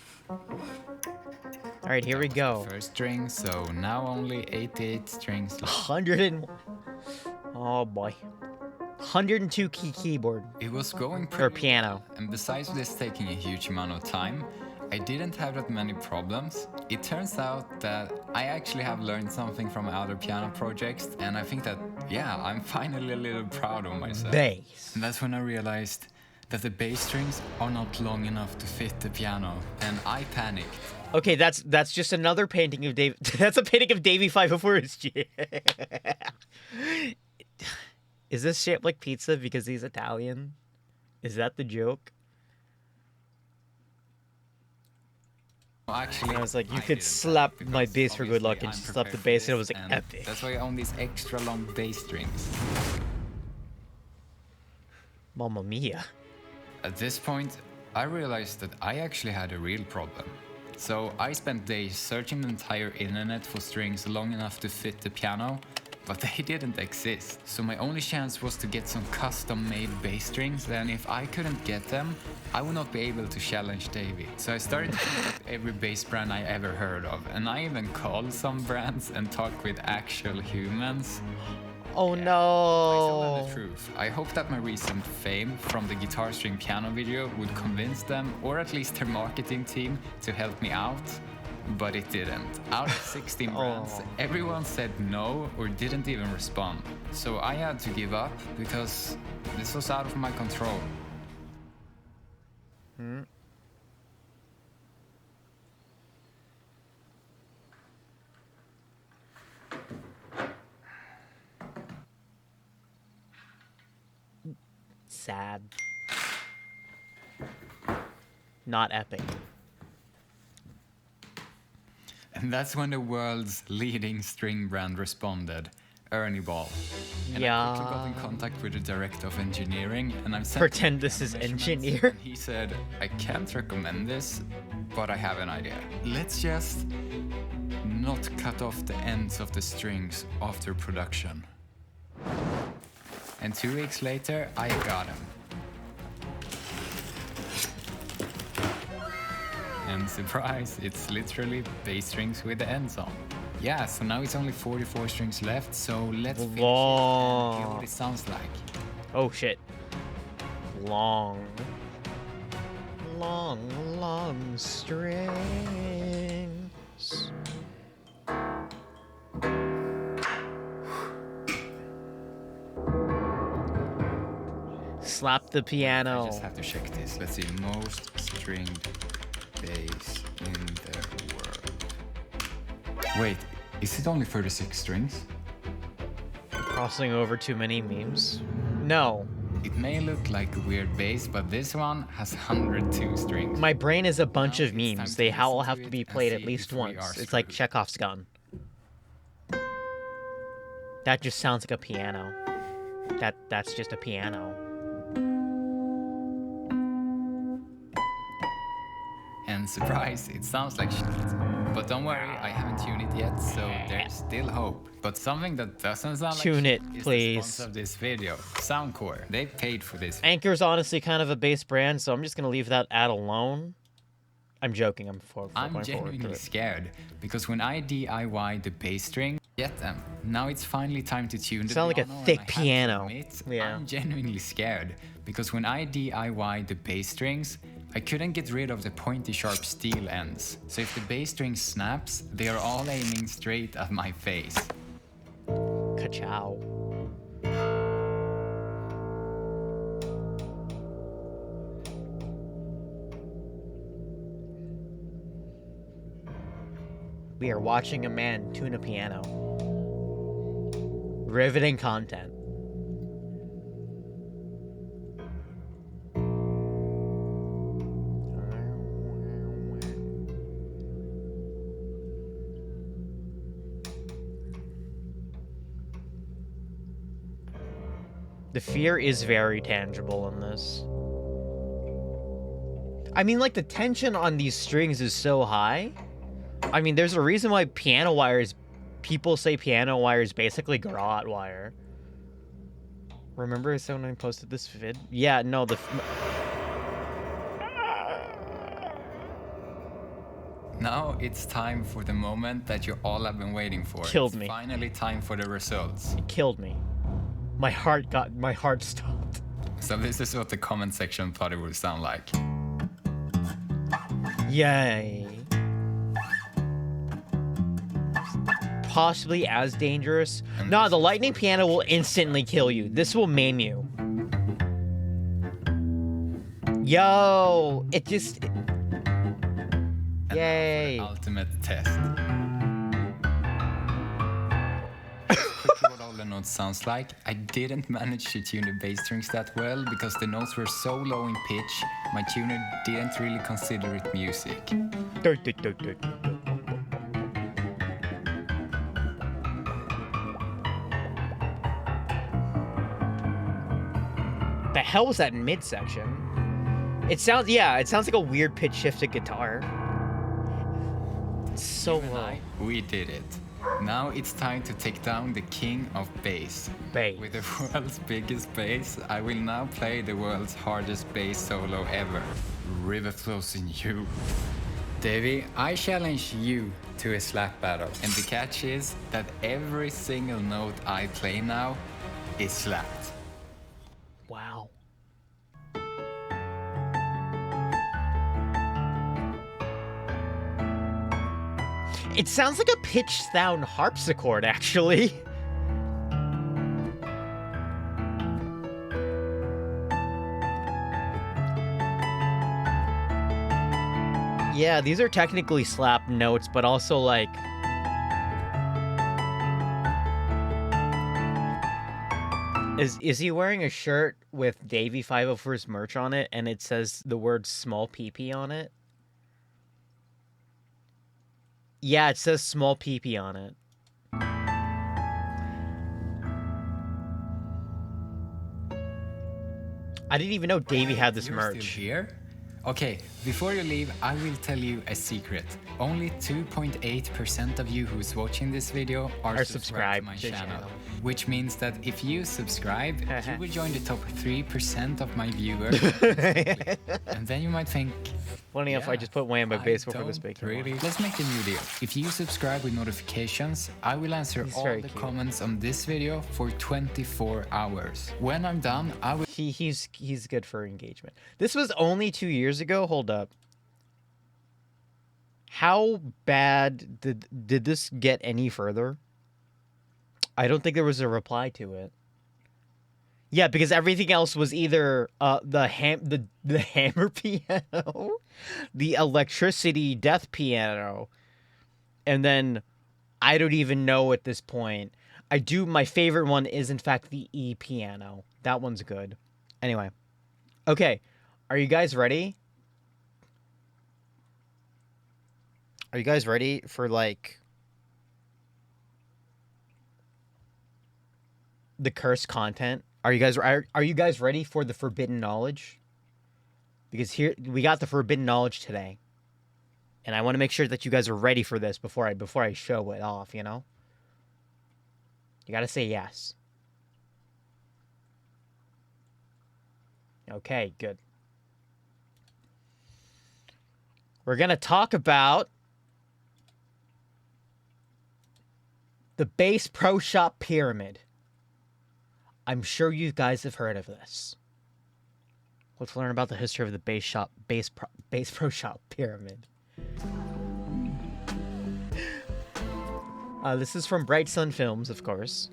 All right, here we go. First string, so now only 88 strings. 100 and... Oh boy. 102 key keyboard. It was going or piano. well, and besides this taking a huge amount of time, I didn't have that many problems. It turns out that I actually have learned something from other piano projects, and I think that, yeah, I'm finally a little proud of myself. Bass. And that's when I realized that the bass strings are not long enough to fit the piano, and I panicked. Okay, that's just another painting of Dave. That's a painting of Davey 504. Is this shaped like pizza because he's Italian? Is that the joke? Well, actually, I was like, you I could didn't, slap my because bass for good luck and obviously I'm slap the prepared bass, for and it was this, like and epic. That's why I own these extra long bass strings. Mamma mia. At this point, I realized that I actually had a real problem. So I spent days searching the entire internet for strings long enough to fit the piano, but they didn't exist. So my only chance was to get some custom-made bass strings, and if I couldn't get them, I would not be able to challenge Davey. So I started to contact every bass brand I ever heard of, and I even called some brands and talked with actual humans. Oh I told no. them the truth. I hope that my recent fame from the guitar string piano video would convince them, or at least their marketing team, to help me out. But it didn't. Out of 16 brands, everyone said no or didn't even respond. So I had to give up because this was out of my control. Sad. Not epic. And that's when the world's leading string brand responded, Ernie Ball. And I quickly got in contact with the director of engineering, and I'm Pretend this is engineer. And he said, I can't recommend this, but I have an idea. Let's just not cut off the ends of the strings after production. And 2 weeks later, I got him. And surprise, it's literally bass strings with the ends on. Yeah, so now it's only 44 strings left, so let's finish it and hear what it sounds like. Oh shit. Long strings. Slap the I piano. just have to check this. Let's see, most stringed bass in the world. Wait, is it only 36 strings? Crossing over too many memes. No. It may look like a weird bass, but this one has 102 strings. My brain is a bunch Now of it's time memes. to They all listen have to to it be and played see at least if we once. are It's like screwed. Chekhov's gun. That just sounds like a piano. That's just a piano. And surprise, it sounds like shit. But don't worry, I haven't tuned it yet, so there's still hope. But something that doesn't sound like Tune shit it, is please. the sponsor of this video, Soundcore. They paid for this. Anchor's honestly kind of a bass brand, so I'm just gonna leave that ad alone. I'm joking. I'm I'm going forward genuinely to it. scared, because when I DIY the bass string, get them. Now it's finally time to tune the Sound like a piano, and thick I have to piano. admit, Yeah. I'm genuinely scared, because when I DIY the bass strings, I couldn't get rid of the pointy sharp steel ends. So if the bass string snaps, they are all aiming straight at my face. Ka-chow. We are watching a man tune a piano. Riveting content. The fear is very tangible in this. I mean, like, the tension on these strings is so high. I mean, there's a reason why piano wires, people say piano wire is basically garrote wire. Remember someone posted this vid? Yeah, no, Now it's time for the moment that you all have been waiting for. Killed It's me. Finally time for the results. it killed me. My heart stopped. So this is what the comment section thought it would sound like. Yay. Possibly as dangerous. No, the lightning piano will instantly kill you. This will maim you. Yo, it just... And Yay. now for the ultimate test. Quickly what all the notes sounds like. I didn't manage to tune the bass strings that well because the notes were so low in pitch, my tuner didn't really consider it music. The hell was that midsection? It sounds like a weird pitch shifted guitar. It's so low. We did it. Now it's time to take down the king of bass. Bass. With the world's biggest bass, I will now play the world's hardest bass solo ever. River flows in you. Davey, I challenge you to a slap battle. And the catch is that every single note I play now is slapped. Wow. It sounds like a pitched down harpsichord, actually. Yeah, these are technically slap notes, but also like... Is he wearing a shirt with Davey 504's merch on it, and it says the word small PP on it? Yeah, it says small PP on it. I didn't even know Davey had this You're merch. Still here? Okay, before you leave, I will tell you a secret. Only 2.8% of you who's watching this video are subscribed to my channel. Which means that if you subscribe, you will join the top 3% of my viewers. And then you might think, funny enough, I just put Wham by Baseball for this big really. Let's make a new deal. If you subscribe with notifications, I will answer all the comments on this video for 24 hours. When I'm done, I will... He's good for engagement. This was only 2 years ago. Hold up. How bad did this get any further? I don't think there was a reply to it. Yeah, because everything else was either the hammer piano, the electricity death piano, and then I don't even know at this point. My favorite one is in fact the E piano. That one's good. Anyway. Okay. Are you guys ready? Are you guys ready for like the cursed content? Are you guys ready for the forbidden knowledge? Because here we got the forbidden knowledge today. And I want to make sure that you guys are ready for this before I show it off, you know? You got to say yes. Okay, good. We're going to talk about the Bass Pro Shop Pyramid. I'm sure you guys have heard of this. Let's learn about the history of the Bass Pro Shop Pyramid. This is from Bright Sun Films, of course.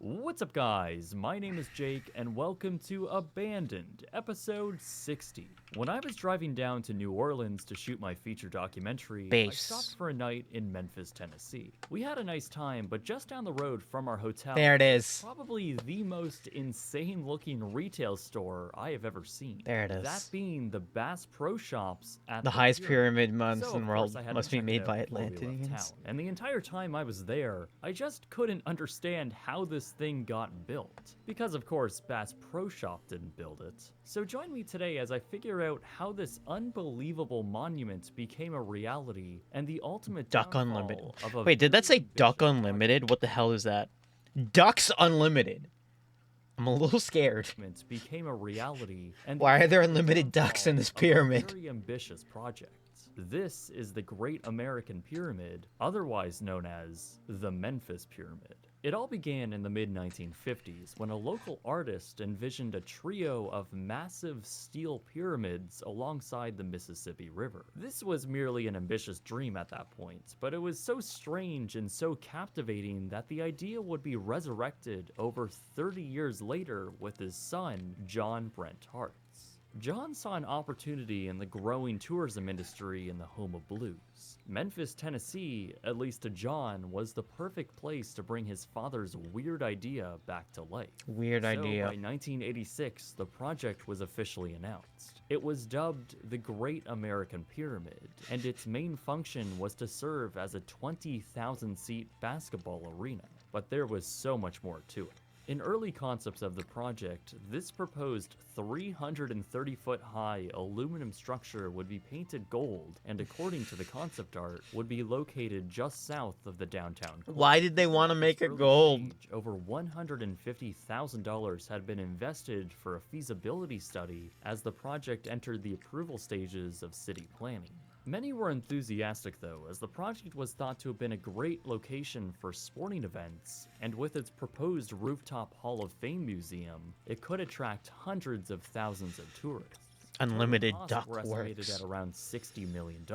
What's up, guys? My name is Jake, and welcome to Abandoned, episode 60. When I was driving down to New Orleans to shoot my feature documentary, I stopped for a night in Memphis, Tennessee. We had a nice time, but just down the road from our hotel, there it is. Probably the most insane-looking retail store I have ever seen. There it is. That being the Bass Pro Shops at the highest pyramid months in the world must be made by Atlanteans. And the entire time I was there, I just couldn't understand how this thing got built. Because of course, Bass Pro Shop didn't build it. So join me today as I figure out how this unbelievable monument became a reality and the ultimate Duck Unlimited. Wait, did that say Duck Unlimited? What the hell is that? Ducks Unlimited. I'm a little scared. Became a reality. And why are there unlimited ducks in this pyramid? Very ambitious project. This is the Great American Pyramid, otherwise known as the Memphis Pyramid. It all began in the mid-1950s when a local artist envisioned a trio of massive steel pyramids alongside the Mississippi River. This was merely an ambitious dream at that point, but it was so strange and so captivating that the idea would be resurrected over 30 years later with his son, John Brent Hart. John saw an opportunity in the growing tourism industry in the home of blues. Memphis, Tennessee, at least to John, was the perfect place to bring his father's weird idea back to life. Weird idea. By 1986, the project was officially announced. It was dubbed the Great American Pyramid, and its main function was to serve as a 20,000-seat basketball arena. But there was so much more to it. In early concepts of the project, this proposed 330-foot-high aluminum structure would be painted gold, and according to the concept art, would be located just south of the downtown core. Why did they want to make it gold? Over $150,000 had been invested for a feasibility study as the project entered the approval stages of city planning. Many were enthusiastic though, as the project was thought to have been a great location for sporting events, and with its proposed rooftop Hall of Fame museum, it could attract hundreds of thousands of tourists. Unlimited duck were estimated at around $60 million,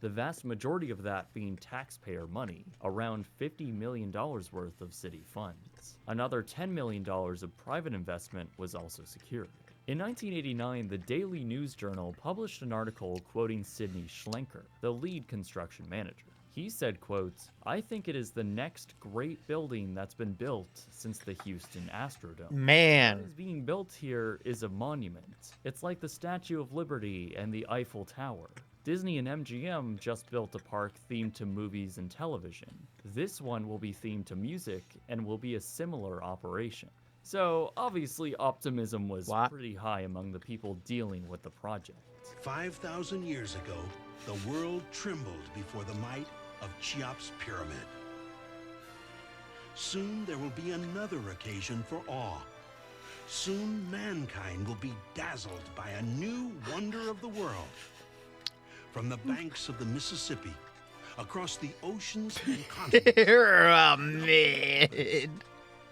the vast majority of that being taxpayer money, around $50 million worth of city funds. Another $10 million of private investment was also secured. In 1989, the Daily News Journal published an article quoting Sidney Schlenker, the lead construction manager. He said, quote, "I think it is the next great building that's been built since the Houston Astrodome. Man. What is being built here is a monument. It's like the Statue of Liberty and the Eiffel Tower. Disney and MGM just built a park themed to movies and television. This one will be themed to music and will be a similar operation." So, obviously, optimism was pretty high among the people dealing with the project. 5,000 years ago, the world trembled before the might of Cheops' pyramid. Soon there will be another occasion for awe. Soon mankind will be dazzled by a new wonder of the world. From the banks of the Mississippi, across the oceans and continents, Pyramid.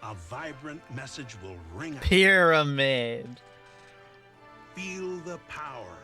a vibrant message will ring out. Pyramid. Feel the power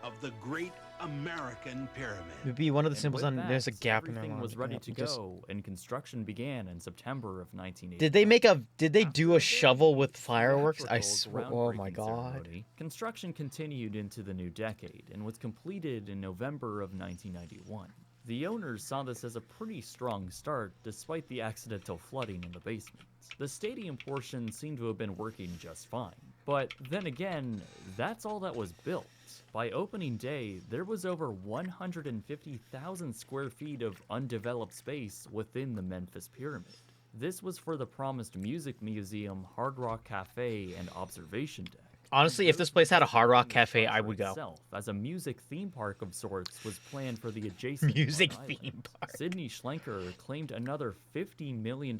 of the great American pyramid. It would be one of the And symbols with on. There's a that, gap in their everything line. was ready Yeah, to just- go, and construction began in September of 1980. Did they make a? Did they do a shovel with fireworks? I theatrical swear. Oh my groundbreaking god. ceremony. Construction continued into the new decade and was completed in November of 1991. The owners saw this as a pretty strong start, despite the accidental flooding in the basement. The stadium portion seemed to have been working just fine. But then again, that's all that was built. By opening day, there was over 150,000 square feet of undeveloped space within the Memphis Pyramid. This was for the promised music museum, Hard Rock Cafe, and observation deck. Honestly, if this place had a Hard Rock Cafe, I would go. Itself, as a music theme park of sorts, was planned for the adjacent Music Long theme Island. park. Sidney Schlenker claimed another $50 million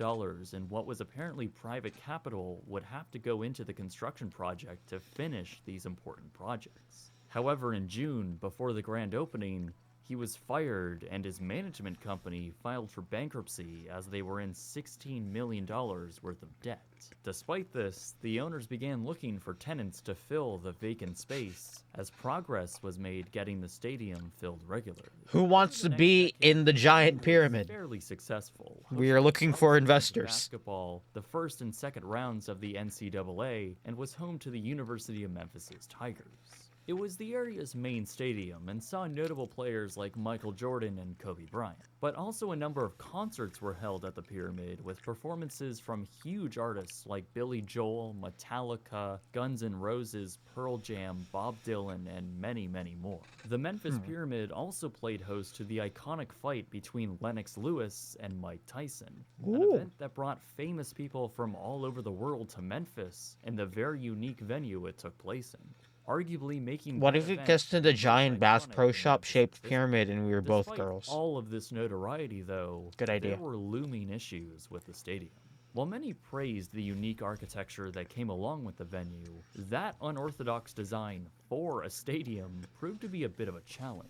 in what was apparently private capital would have to go into the construction project to finish these important projects. However, in June, before the grand opening, he was fired and his management company filed for bankruptcy as they were in $16 million worth of debt. Despite this, the owners began looking for tenants to fill the vacant space as progress was made getting the stadium filled regularly. Who wants to be in the giant pyramid? Fairly successful. We are looking for Hosted investors. Basketball, the first and second rounds of the NCAA, and was home to the University of Memphis's Tigers. It was the area's main stadium and saw notable players like Michael Jordan and Kobe Bryant. But also a number of concerts were held at the Pyramid with performances from huge artists like Billy Joel, Metallica, Guns N' Roses, Pearl Jam, Bob Dylan, and many, many more. The Memphis Pyramid also played host to the iconic fight between Lennox Lewis and Mike Tyson, an event that brought famous people from all over the world to Memphis and the very unique venue it took place in. Arguably making What that if it event gets to the giant Bass iconic Pro in Shop Memphis shaped history. pyramid and we were both Despite girls? all of this notoriety, though, Good idea. there were looming issues with the stadium. While many praised the unique architecture that came along with the venue, that unorthodox design for a stadium proved to be a bit of a challenge.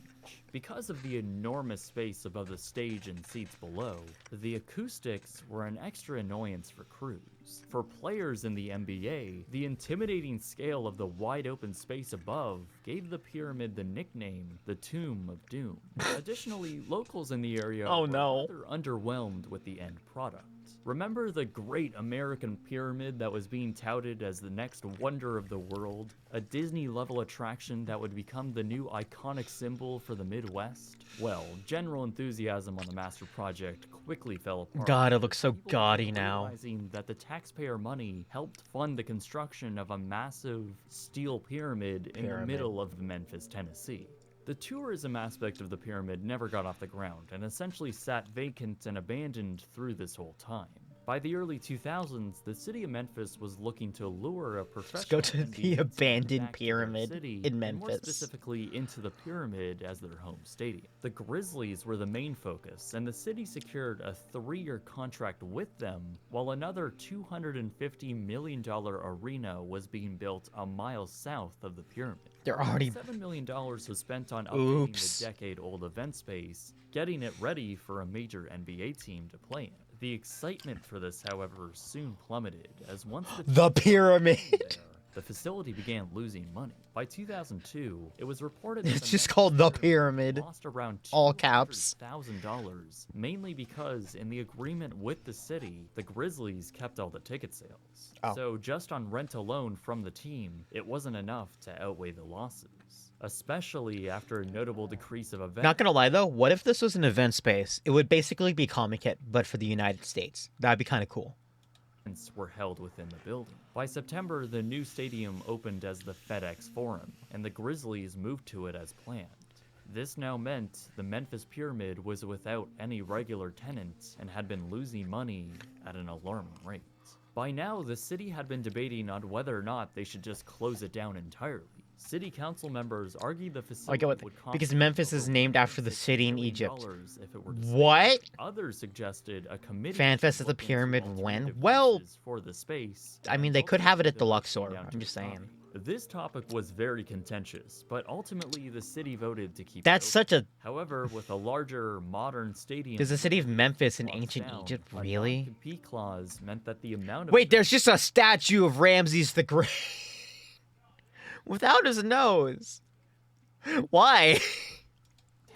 Because of the enormous space above the stage and seats below, the acoustics were an extra annoyance for crews. For players in the NBA, the intimidating scale of the wide open space above gave the pyramid the nickname the Tomb of Doom. Additionally, locals in the area were rather underwhelmed with the end product. Remember the great American pyramid that was being touted as the next wonder of the world? A Disney-level attraction that would become the new iconic symbol for the Midwest? Well, general enthusiasm on the master project quickly fell apart. God, it looks so People gaudy began now. realizing that the taxpayer money helped fund the construction of a massive steel pyramid in the middle of Memphis, Tennessee. The tourism aspect of the pyramid never got off the ground and essentially sat vacant and abandoned through this whole time. By the early 2000s, the city of Memphis was looking to lure a professional to NBA the team abandoned back to their pyramid city, in and more Memphis. specifically into the pyramid as their home stadium. The Grizzlies were the main focus, and the city secured a 3-year contract with them, while another $250 million arena was being built a mile south of the pyramid. They're already- $7 million was spent on updating Oops. the decade-old event space, getting it ready for a major NBA team to play in. The excitement for this, however, soon plummeted, as once The pyramid. the facility began losing money. By 2002, it was reported that It's just called the Pyramid. lost around All caps. $200,000, mainly because in the agreement with the city, the Grizzlies kept all the ticket sales. Oh. So just on rent alone from the team, it wasn't enough to outweigh the losses, especially after a notable decrease of events. Not gonna lie though, what if this was an event space? It would basically be Comic Kit, but for the United States. That'd be kind of cool. Were held within the building. By September, the new stadium opened as the FedEx Forum, and the Grizzlies moved to it as planned. This now meant the Memphis Pyramid was without any regular tenants and had been losing money at an alarming rate. By now, the city had been debating on whether or not they should just close it down entirely. City council members argued the facility would cost because Memphis is named after the city in $6 Egypt. billion if it were to stay. What? Others suggested a committee FanFest at the Pyramid when? Well, for the space. I mean, they could have it at the Luxor. I'm just saying. This topic was very contentious, but ultimately the city voted to keep That's it such a... However, with a larger, modern stadium... There's a city of Memphis in ancient Egypt, a really? non-compete clause meant that the amount of... Wait, there's just a statue of Ramses the Great. Without his nose. Why?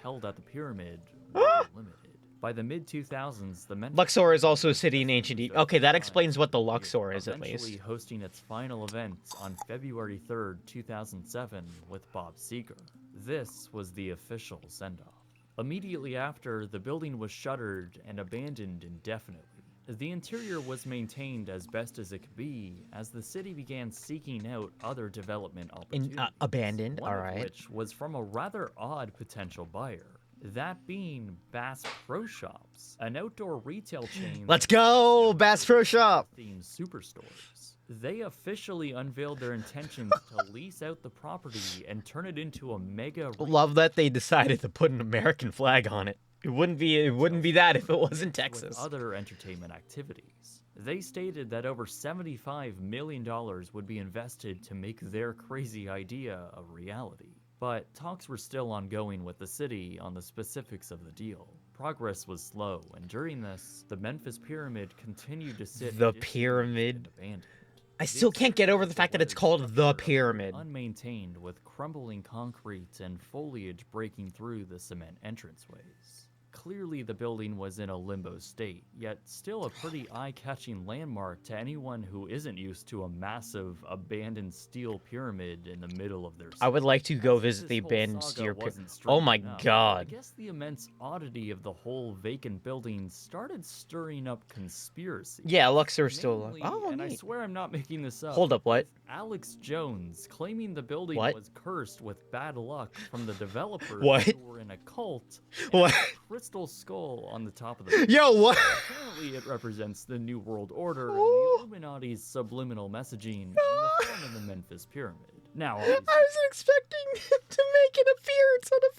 held at the pyramid were limited. By the mid-2000s, the Memphis Luxor is also a city in ancient Egypt. Okay, that explains what the Luxor is, at least. eventually hosting its final event on February 3rd, 2007 with Bob Seger. This was the official send-off. Immediately after, the building was shuttered and abandoned indefinitely. The interior was maintained as best as it could be, as the city began seeking out other development opportunities. Abandoned, one alright. of which was from a rather odd potential buyer. That being Bass Pro Shops, an outdoor retail chain. Let's go, Bass Pro Shop! Themed superstores. They officially unveiled their intentions to lease out the property and turn it into a mega. Love that they decided to put an American flag on it. It wouldn't be that if it wasn't Texas. With other entertainment activities. They stated that over $75 million would be invested to make their crazy idea a reality. But talks were still ongoing with the city on the specifics of the deal. Progress was slow, and during this, the Memphis Pyramid continued to sit The Pyramid. abandoned. I still can't get over the fact that it's called The Pyramid. Unmaintained, with crumbling concrete and foliage breaking through the cement entranceways. Clearly the building was in a limbo state, yet still a pretty eye-catching landmark to anyone who isn't used to a massive, abandoned steel pyramid in the middle of their city. I would like to go visit the abandoned steel pyramid. Oh my god. I guess the immense oddity of the whole vacant building started stirring up conspiracy. Yeah, Luxor's still... Namely, Oh, and I neat. swear I'm not making this up. Hold up, what? Alex Jones claiming the building What? was cursed with bad luck from the developers What? who were in a cult. and What? a crystal skull on the top of the Yo, what? Apparently it represents the New World Order and the Illuminati's subliminal messaging in the form of the Memphis Pyramid. Now, I was expecting him to make an appearance on a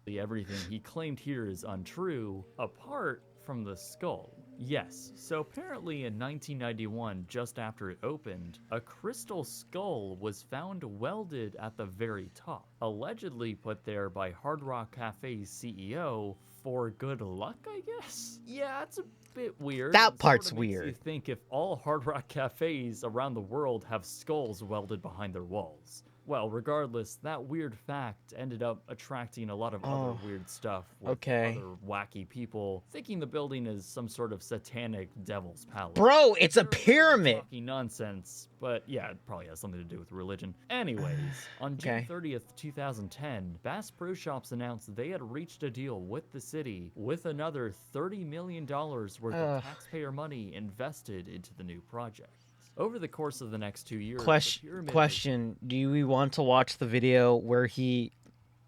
video. everything he claimed here is untrue, apart from the skull. Yes, so apparently in 1991, just after it opened, a crystal skull was found welded at the very top, allegedly put there by Hard Rock Cafe's CEO for good luck, I guess? Yeah, it's a bit weird. That It part's sorta makes you weird. think if all Hard Rock Cafes around the world have skulls welded behind their walls. Well, regardless, that weird fact ended up attracting a lot of other weird stuff with okay. other wacky people thinking the building is some sort of satanic devil's palace. Bro, it's a pyramid. Talking nonsense, but yeah, it probably has something to do with religion. Anyways, on June 30th, 2010, Bass Pro Shops announced they had reached a deal with the city with another $30 million worth of taxpayer money invested into the new project. Over the course of the next 2 years, Question, do we want to watch the video where he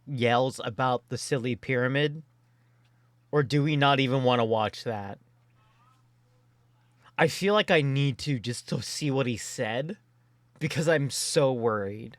yells about the silly pyramid? Or do we not even want to watch that? I feel like I need to just to see what he said, because I'm so worried.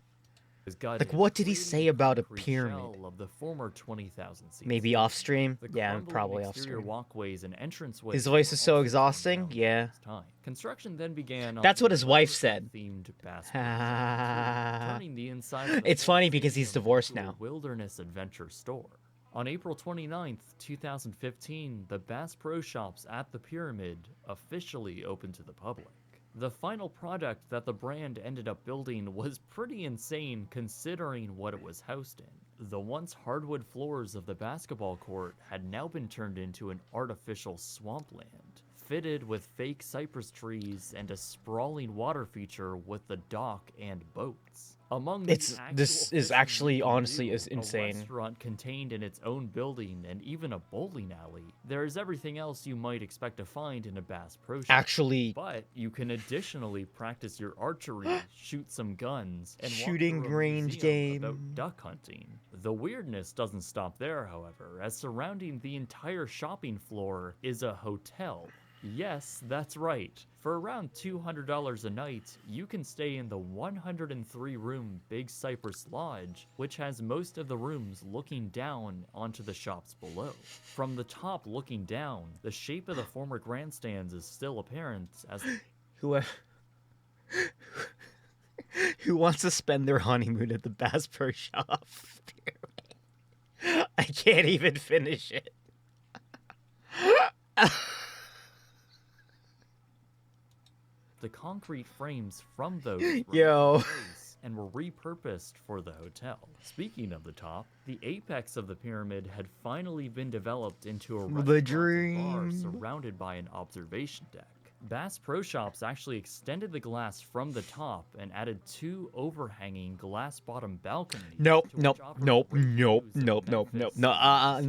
Like, what did he say about a pyramid? Of the former 20,000 seats. Maybe off stream? The Yeah, crumbling probably off exterior stream. walkways and entranceways His voice were is so also exhausting? torn down Yeah. at this time. Construction then began on That's what the his wife elaborate said. themed Bass Pro Shop, turning the inside of the It's funny because he's divorced into a now. wilderness adventure store. On April 29th, 2015, the Bass Pro Shops at the Pyramid officially opened to the public. The final product that the brand ended up building was pretty insane considering what it was housed in. The once hardwood floors of the basketball court had now been turned into an artificial swampland, fitted with fake cypress trees and a sprawling water feature with the dock and boats. Among This is actually honestly is a insane. restaurant contained in its own building and even a bowling alley. There is everything else you might expect to find in a Bass Pro Shop. Actually, But you can additionally practice your archery, shoot some guns, and walk shooting through a range museum game. about duck hunting. The weirdness doesn't stop there, however, as surrounding the entire shopping floor is a hotel. Yes, that's right. For around $200 a night, you can stay in the 103-room Big Cypress Lodge, which has most of the rooms looking down onto the shops below. From the top looking down, the shape of the former grandstands is still apparent as Who wants to spend their honeymoon at the Bass Pro Shop? I can't even finish it. the concrete frames from those remained Yo. in place and were repurposed for the hotel. Speaking of the top, the apex of the pyramid had finally been developed into a restaurant and bar dream. surrounded by an observation deck. Bass Pro Shops actually extended the glass from the top and added 2 overhanging glass-bottom balconies. Nope, to which nope, offered nope, great nope, views of nope, nope, nope, Memphis.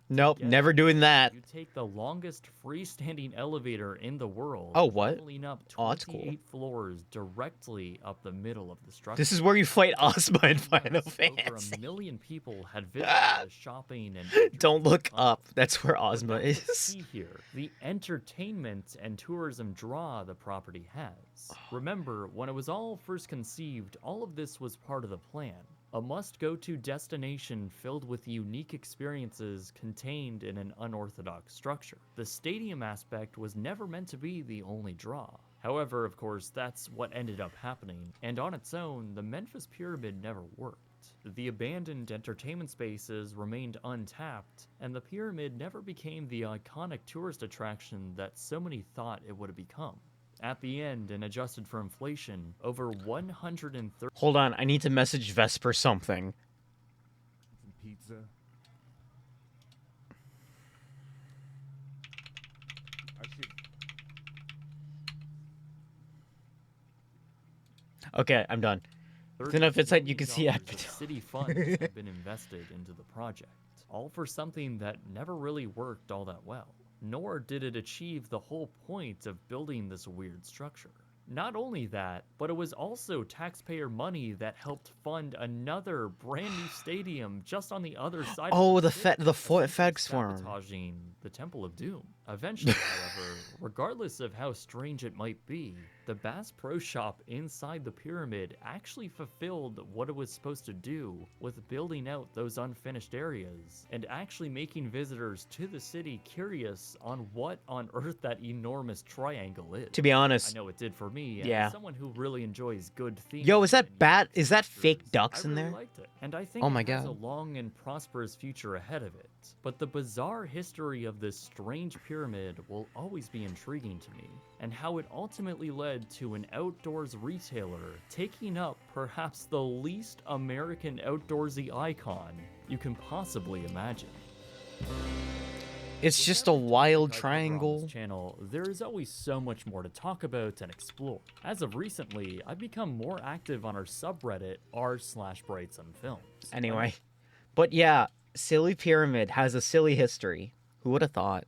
nope, Yes, never doing that. You take the longest freestanding elevator in the world. Oh, what? Traveling up Oh, that's cool. 28 floors directly up the middle of the structure. This is where you fight Ozma in Final Over Fantasy. 1 million people had visited the shopping and Don't look up. That's where But Ozma that's the is. key here. The entertainment and tourism draw the property has. Remember, when it was all first conceived, all of this was part of the plan. A must-go-to destination filled with unique experiences contained in an unorthodox structure. The stadium aspect was never meant to be the only draw. However, of course, that's what ended up happening, and on its own, the Memphis Pyramid never worked. The abandoned entertainment spaces remained untapped, and the pyramid never became the iconic tourist attraction that so many thought it would have become. At the end, and adjusted for inflation, over 130 Hold on, I need to message Vesper something. Pizza. Okay, I'm done. Then if it's like you can see $30 of city funds have been invested into the project, all for something that never really worked all that well. Nor did it achieve the whole point of building this weird structure. Not only that, but it was also taxpayer money that helped fund another brand new stadium just on the other side. Oh, of the city, FedEx farm. sabotaging the Temple of Doom. Eventually, however, regardless of how strange it might be, the Bass Pro Shop inside the pyramid actually fulfilled what it was supposed to do with building out those unfinished areas and actually making visitors to the city curious on what on earth that enormous triangle is. To be honest, I know it did for me, and yeah. as someone who really enjoys good themes. Yo, is that and bat? Is that textures, fake ducks I in really there? liked it, and I think Oh my it has God. a long and prosperous future ahead of it. But the bizarre history of this strange pyramid will always be intriguing to me, and how it ultimately led to an outdoors retailer taking up perhaps the least American outdoorsy icon you can possibly imagine. It's just a wild Like over on triangle. this channel, there is always so much more to talk about and explore. As of recently, I've become more active on our subreddit r/BrightsonFilms. Anyway. But yeah, Silly Pyramid has a silly history. Who would have thought?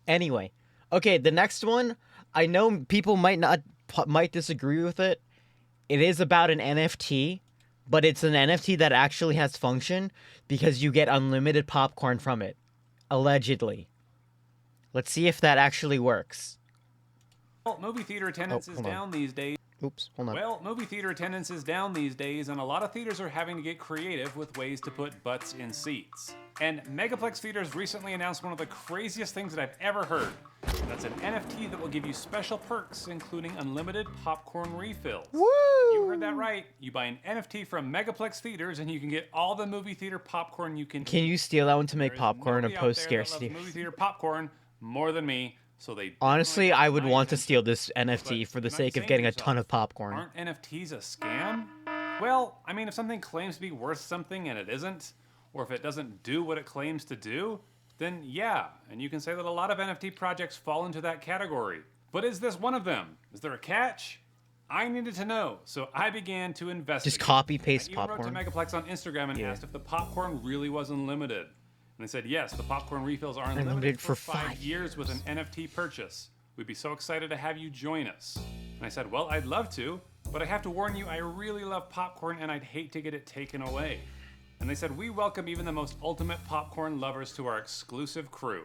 Anyway. Okay, the next one, I know people might disagree with it. It is about an NFT, but it's an NFT that actually has function because you get unlimited popcorn from it. Allegedly. Let's see if that actually works. Well, movie theater attendance is hold on. down these days. Oops, hold on. Well, movie theater attendance is down these days, and a lot of theaters are having to get creative with ways to put butts in seats. And Megaplex Theaters recently announced one of the craziest things that I've ever heard. That's an NFT that will give you special perks, including unlimited popcorn refills. Woo! You heard that right. You buy an NFT from Megaplex Theaters, and you can get all the movie theater popcorn you can. Can you steal that one to make There is popcorn nobody and out post there that loves scarcity? movie theater popcorn more than me, so they Honestly, I would want to attention. steal this NFT But for the you might sake say of to getting a yourself, ton of popcorn. Aren't NFTs a scam? Well, I mean, if something claims to be worth something and it isn't, or if it doesn't do what it claims to do, then yeah, and you can say that a lot of NFT projects fall into that category. But is this one of them? Is there a catch? I needed to know, so I began to investigate. Just copy paste I even popcorn. wrote to Megaplex on Instagram and asked if the popcorn really was unlimited. And they said yes, the popcorn refills are unlimited for 5 years with an NFT purchase. We'd be so excited to have you join us. And I said, well, I'd love to, but I have to warn you, I really love popcorn and I'd hate to get it taken away. And they said, we welcome even the most ultimate popcorn lovers to our exclusive crew.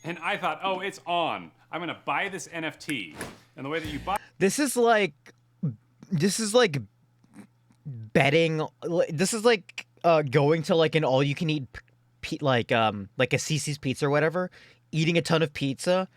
And I thought, oh, it's on. I'm gonna buy this NFT. And the way that you buy This is like betting. This is like going to like an all-you-can-eat, like a CC's Pizza or whatever, eating a ton of pizza,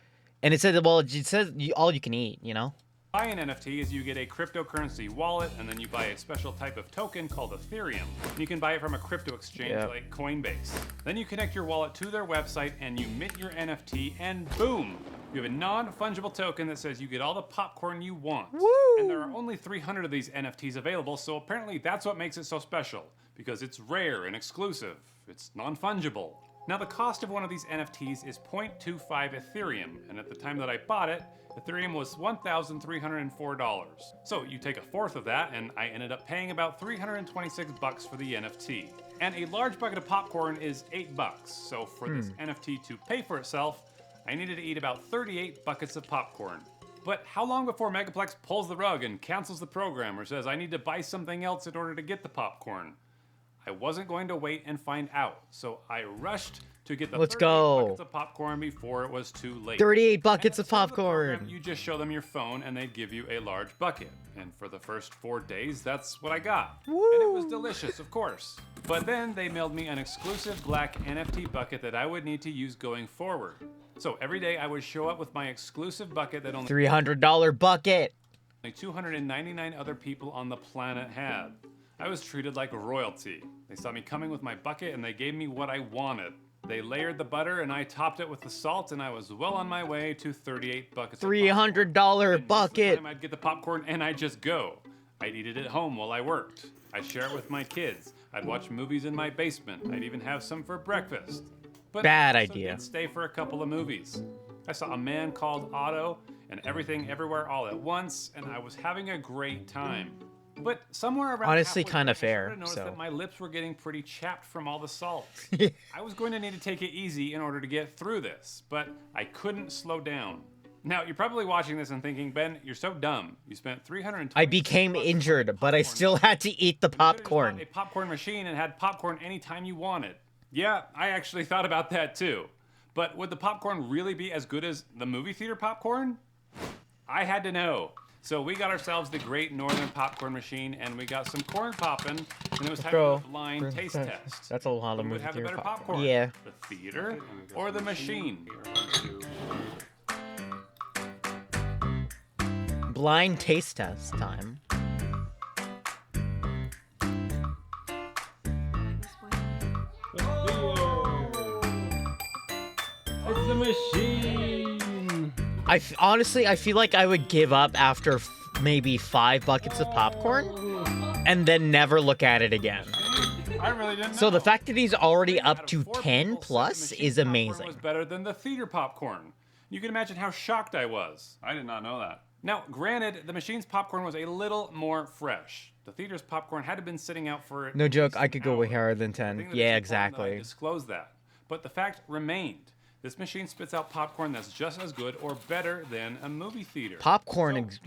and it said, well, it says all you can eat, you know. buy an NFT is you get a cryptocurrency wallet, and then you buy a special type of token called Ethereum. And you can buy it from a crypto exchange like Coinbase. Then you connect your wallet to their website and you mint your NFT, and boom! You have a non-fungible token that says you get all the popcorn you want. Woo! And there are only 300 of these NFTs available, so apparently that's what makes it so special, because it's rare and exclusive. It's non-fungible. Now the cost of one of these NFTs is 0.25 Ethereum, and at the time that I bought it, Ethereum was $1,304. So you take a fourth of that, and I ended up paying about $326 for the NFT. And a large bucket of popcorn is $8. So for this NFT to pay for itself, I needed to eat about 38 buckets of popcorn. But how long before Megaplex pulls the rug and cancels the program or says I need to buy something else in order to get the popcorn? I wasn't going to wait and find out, so I rushed to get the 38 buckets of popcorn before it was too late. 38 buckets of popcorn. You just show them your phone and they'd give you a large bucket. And for the first 4 days, that's what I got. Woo. And it was delicious, of course. But then they mailed me an exclusive black NFT bucket that I would need to use going forward. So every day I would show up with my exclusive bucket that only $300 bucket. 299 other people on the planet had. I was treated like royalty. They saw me coming with my bucket and they gave me what I wanted. They layered the butter and I topped it with the salt, and I was well on my way to 38 buckets of $300 popcorn. bucket. I'd get the popcorn and I'd just go. I'd eat it at home while I worked. I'd share it with my kids. I'd watch movies in my basement. I'd even have some for breakfast. But Bad I also idea. did stay for a couple of movies. I saw A Man Called Otto and Everything Everywhere All at Once, and I was having a great time. But somewhere around Honestly, halfway kinda through, I started fair, to notice so. that my lips were getting pretty chapped from all the salt. I was going to need to take it easy in order to get through this, but I couldn't slow down. Now, you're probably watching this and thinking, Ben, you're so dumb. You spent $320. I became injured, but I still had to eat the popcorn. A popcorn machine and had popcorn anytime you wanted. Yeah, I actually thought about that too. But would the popcorn really be as good as the movie theater popcorn? I had to know. So we got ourselves the Great Northern Popcorn Machine, and we got some corn popping, and it was time for a blind taste test. That's a lot of Who would movie have the theater better popcorn. popcorn? Yeah. The theater or the machine? Blind taste test time. It's the machine. Honestly, I feel like I would give up after maybe 5 buckets of popcorn and then never look at it again. I really didn't know. So the fact that he's already up to 10 plus is Popcorn amazing. was better than the theater popcorn. You can imagine how shocked I was. I did not know that. Now, granted, the machine's popcorn was a little more fresh. The theater's popcorn had been sitting out for No joke, I could go way higher than I 10. think that Yeah, it's important that I exactly. disclose that. But the fact remained. This machine spits out popcorn that's just as good or better than a movie theater. Popcorn Yes,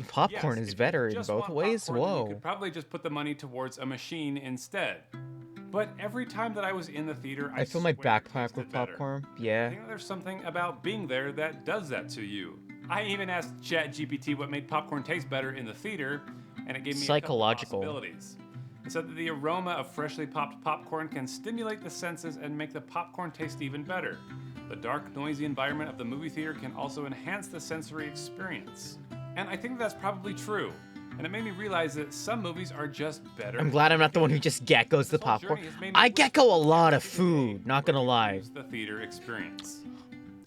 is if better you in just both want ways. popcorn, then Whoa. You could probably just put the money towards a machine instead. But every time that I was in the theater, I fill my swear it backpack tasted with better. popcorn. I Yeah. think there's something about being there that does that to you. I even asked ChatGPT what made popcorn taste better in the theater, and it gave me Psychological. a couple possibilities. It said that the aroma of freshly popped popcorn can stimulate the senses and make the popcorn taste even better. The dark, noisy environment of the movie theater can also enhance the sensory experience. And I think that's probably true. And it made me realize that some movies are just better. I'm glad I'm not the one who just geckos the popcorn. I gecko a lot of food, not gonna lie. The theater experience.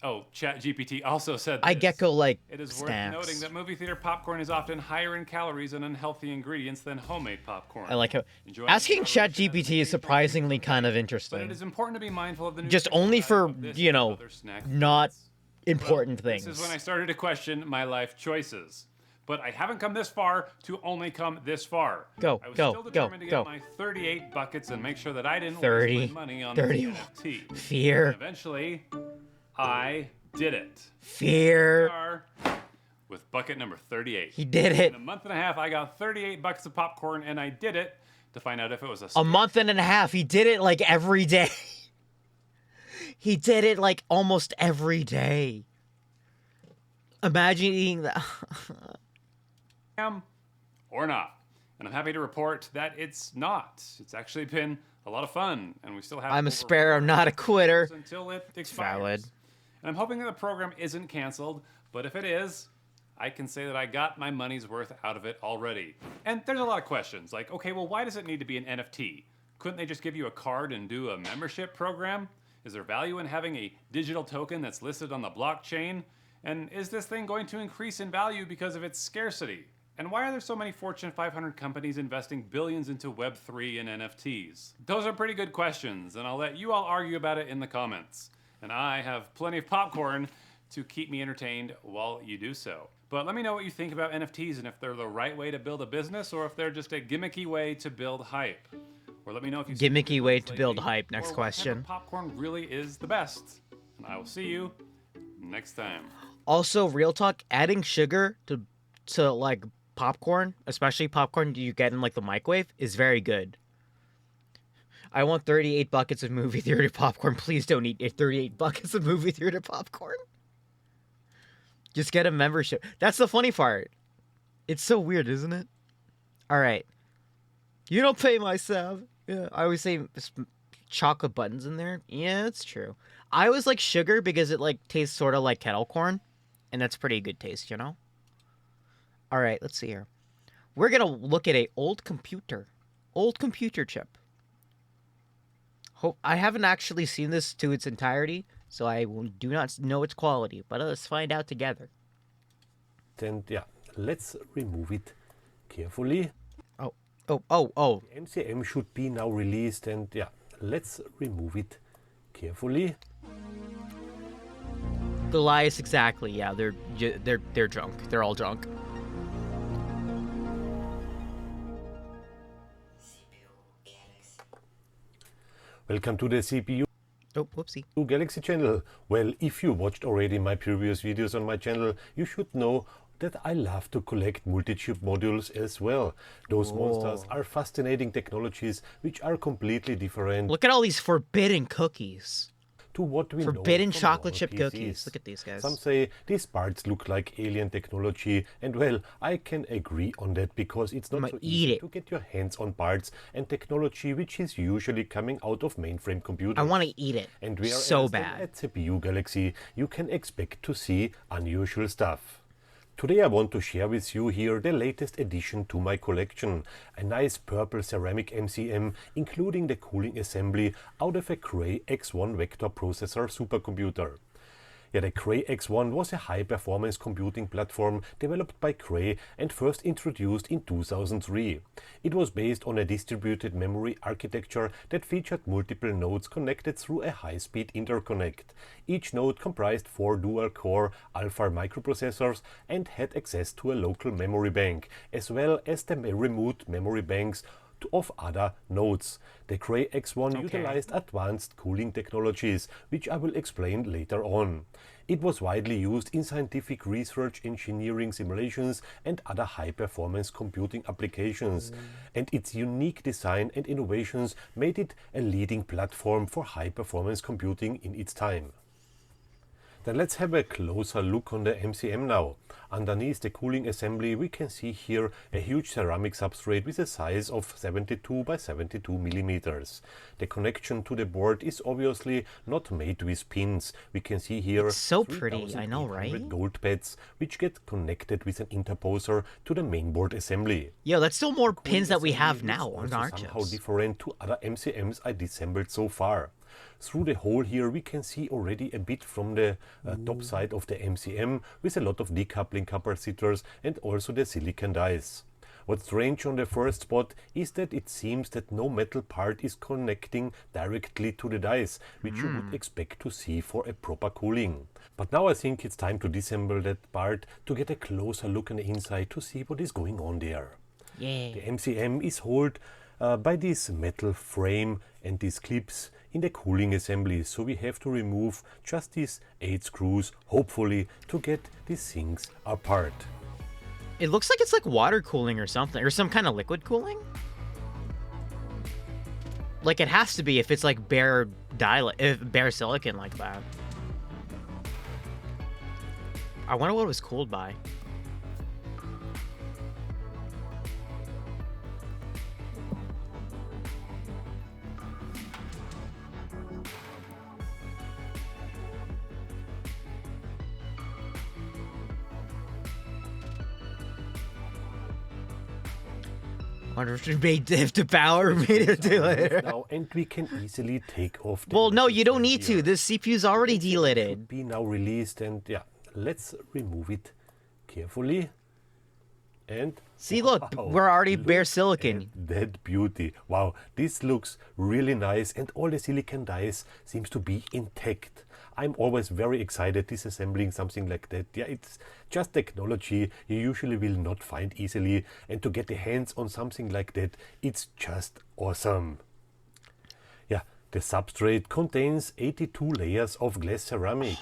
Oh, ChatGPT also said this. I gecko like It is snacks. worth noting that movie theater popcorn is often higher in calories and unhealthy ingredients than homemade popcorn. I like how Enjoying asking moderation and ChatGPT is surprisingly kind of But it interesting. is important to be mindful of the Just nutritional only value for, of this you and know, other snack not foods. important Well, things. This is when I started to question my life choices. But I haven't come this far to only come this far. Go, I was go, still go, determined to go. get my 38 buckets and make sure that I didn't 30, waste my money on 30. this NFT. Fear. And eventually, I did it. Fear. Here we are with bucket number 38. He did it. In a month and a half, I got 38 buckets of popcorn, and I did it to find out if it was A month and a half. He did it like every day. He did it like almost every day. Imagine eating that. Or not. And I'm happy to report that it's not. It's actually been a lot of fun, and we still have. I'm a over sparrow, not a quitter. until it expires. Valid. And I'm hoping that the program isn't canceled, but if it is, I can say that I got my money's worth out of it already. And there's a lot of questions, like, okay, well, why does it need to be an NFT? Couldn't they just give you a card and do a membership program? Is there value in having a digital token that's listed on the blockchain? And is this thing going to increase in value because of its scarcity? And why are there so many Fortune 500 companies investing billions into Web3 and NFTs? Those are pretty good questions, and I'll let you all argue about it in the comments. And I have plenty of popcorn to keep me entertained while you do so. But let me know what you think about NFTs and if they're the right way to build a business or if they're just a gimmicky way to build hype. Or let me know if you Gimmicky way to build hype. Next question. popcorn really is the best. And I will see you next time. Also, real talk, adding sugar to like popcorn, especially popcorn you get in like the microwave, is very good. I want 38 buckets of movie theater popcorn. Please don't eat 38 buckets of movie theater popcorn. Just get a membership. That's the funny part. It's so weird, isn't it? All right. You don't pay my sub. Yeah, I always say chocolate buttons in there. Yeah, it's true. I always like sugar because it like tastes sort of like kettle corn, and that's pretty good taste, you know? All right, let's see here. We're going to look at a old computer chip. I haven't actually seen this to its entirety, so I do not know its quality, but let's find out together. And yeah, let's remove it carefully. Oh. The MCM should be now released, and yeah, let's remove it carefully. Goliath, exactly. Yeah, they're drunk. They're all drunk. Welcome to the CPU whoopsie. Galaxy channel. Well, if you watched already my previous videos on my channel, you should know that I love to collect multi-chip modules as well. Those monsters are fascinating technologies which are completely different. Look at all these forbidden cookies. To what we forbidden know from chocolate normal chip PCs. cookies. Look at these guys. Some say these parts look like alien technology, and well, I can agree on that because it's not so easy to get your hands on parts and technology which is usually coming out of mainframe computers. I want to eat it And whereas so then bad. at CPU Galaxy, you can expect to see unusual stuff. Today I want to share with you here the latest addition to my collection, a nice purple ceramic MCM including the cooling assembly out of a Cray X1 vector processor supercomputer. Yeah, the Cray X1 was a high-performance computing platform developed by Cray and first introduced in 2003. It was based on a distributed memory architecture that featured multiple nodes connected through a high-speed interconnect. Each node comprised 4 dual-core alpha microprocessors and had access to a local memory bank, as well as the remote memory banks of other nodes. The Cray X1 utilized advanced cooling technologies, which I will explain later on. It was widely used in scientific research, engineering simulations and other high-performance computing applications, and its unique design and innovations made it a leading platform for high-performance computing in its time. Then let's have a closer look on the MCM now. Underneath the cooling assembly we can see here a huge ceramic substrate with a size of 72 by 72 millimeters. The connection to the board is obviously not made with pins. We can see here It's so pretty, I know, right? 3,800 gold pads which get connected with an interposer to the mainboard assembly. Yo, that's still more pins that we have now, Also aren't somehow it? different to other MCMs I disassembled so far. Through the hole here we can see already a bit from the top side of the MCM with a lot of decoupling capacitors and also the silicon dies. What's strange on the first spot is that it seems that no metal part is connecting directly to the dies, which you would expect to see for a proper cooling. But now I think it's time to disassemble that part to get a closer look on the inside to see what is going on there. Yeah. The MCM is held by this metal frame and these clips in the cooling assembly, so we have to remove just these 8 screws, hopefully, to get these things apart. It looks like it's like water cooling or something, or some kind of liquid cooling. Like it has to be if it's like bare silicon like that. I wonder what it was cooled by. Wonder if the power made it do it. Now, and we can easily take off the... Well, no, you don't need to. This CPU's already It delated. should be now released, and yeah, let's remove it carefully. And see, look, wow, we're already bare silicon. That beauty. Wow, this looks really nice, and all the silicon dies seems to be intact. I'm always very excited disassembling something like that. Yeah, it's just technology you usually will not find easily, and to get the hands on something like that, it's just awesome. Yeah, the substrate contains 82 layers of glass ceramic.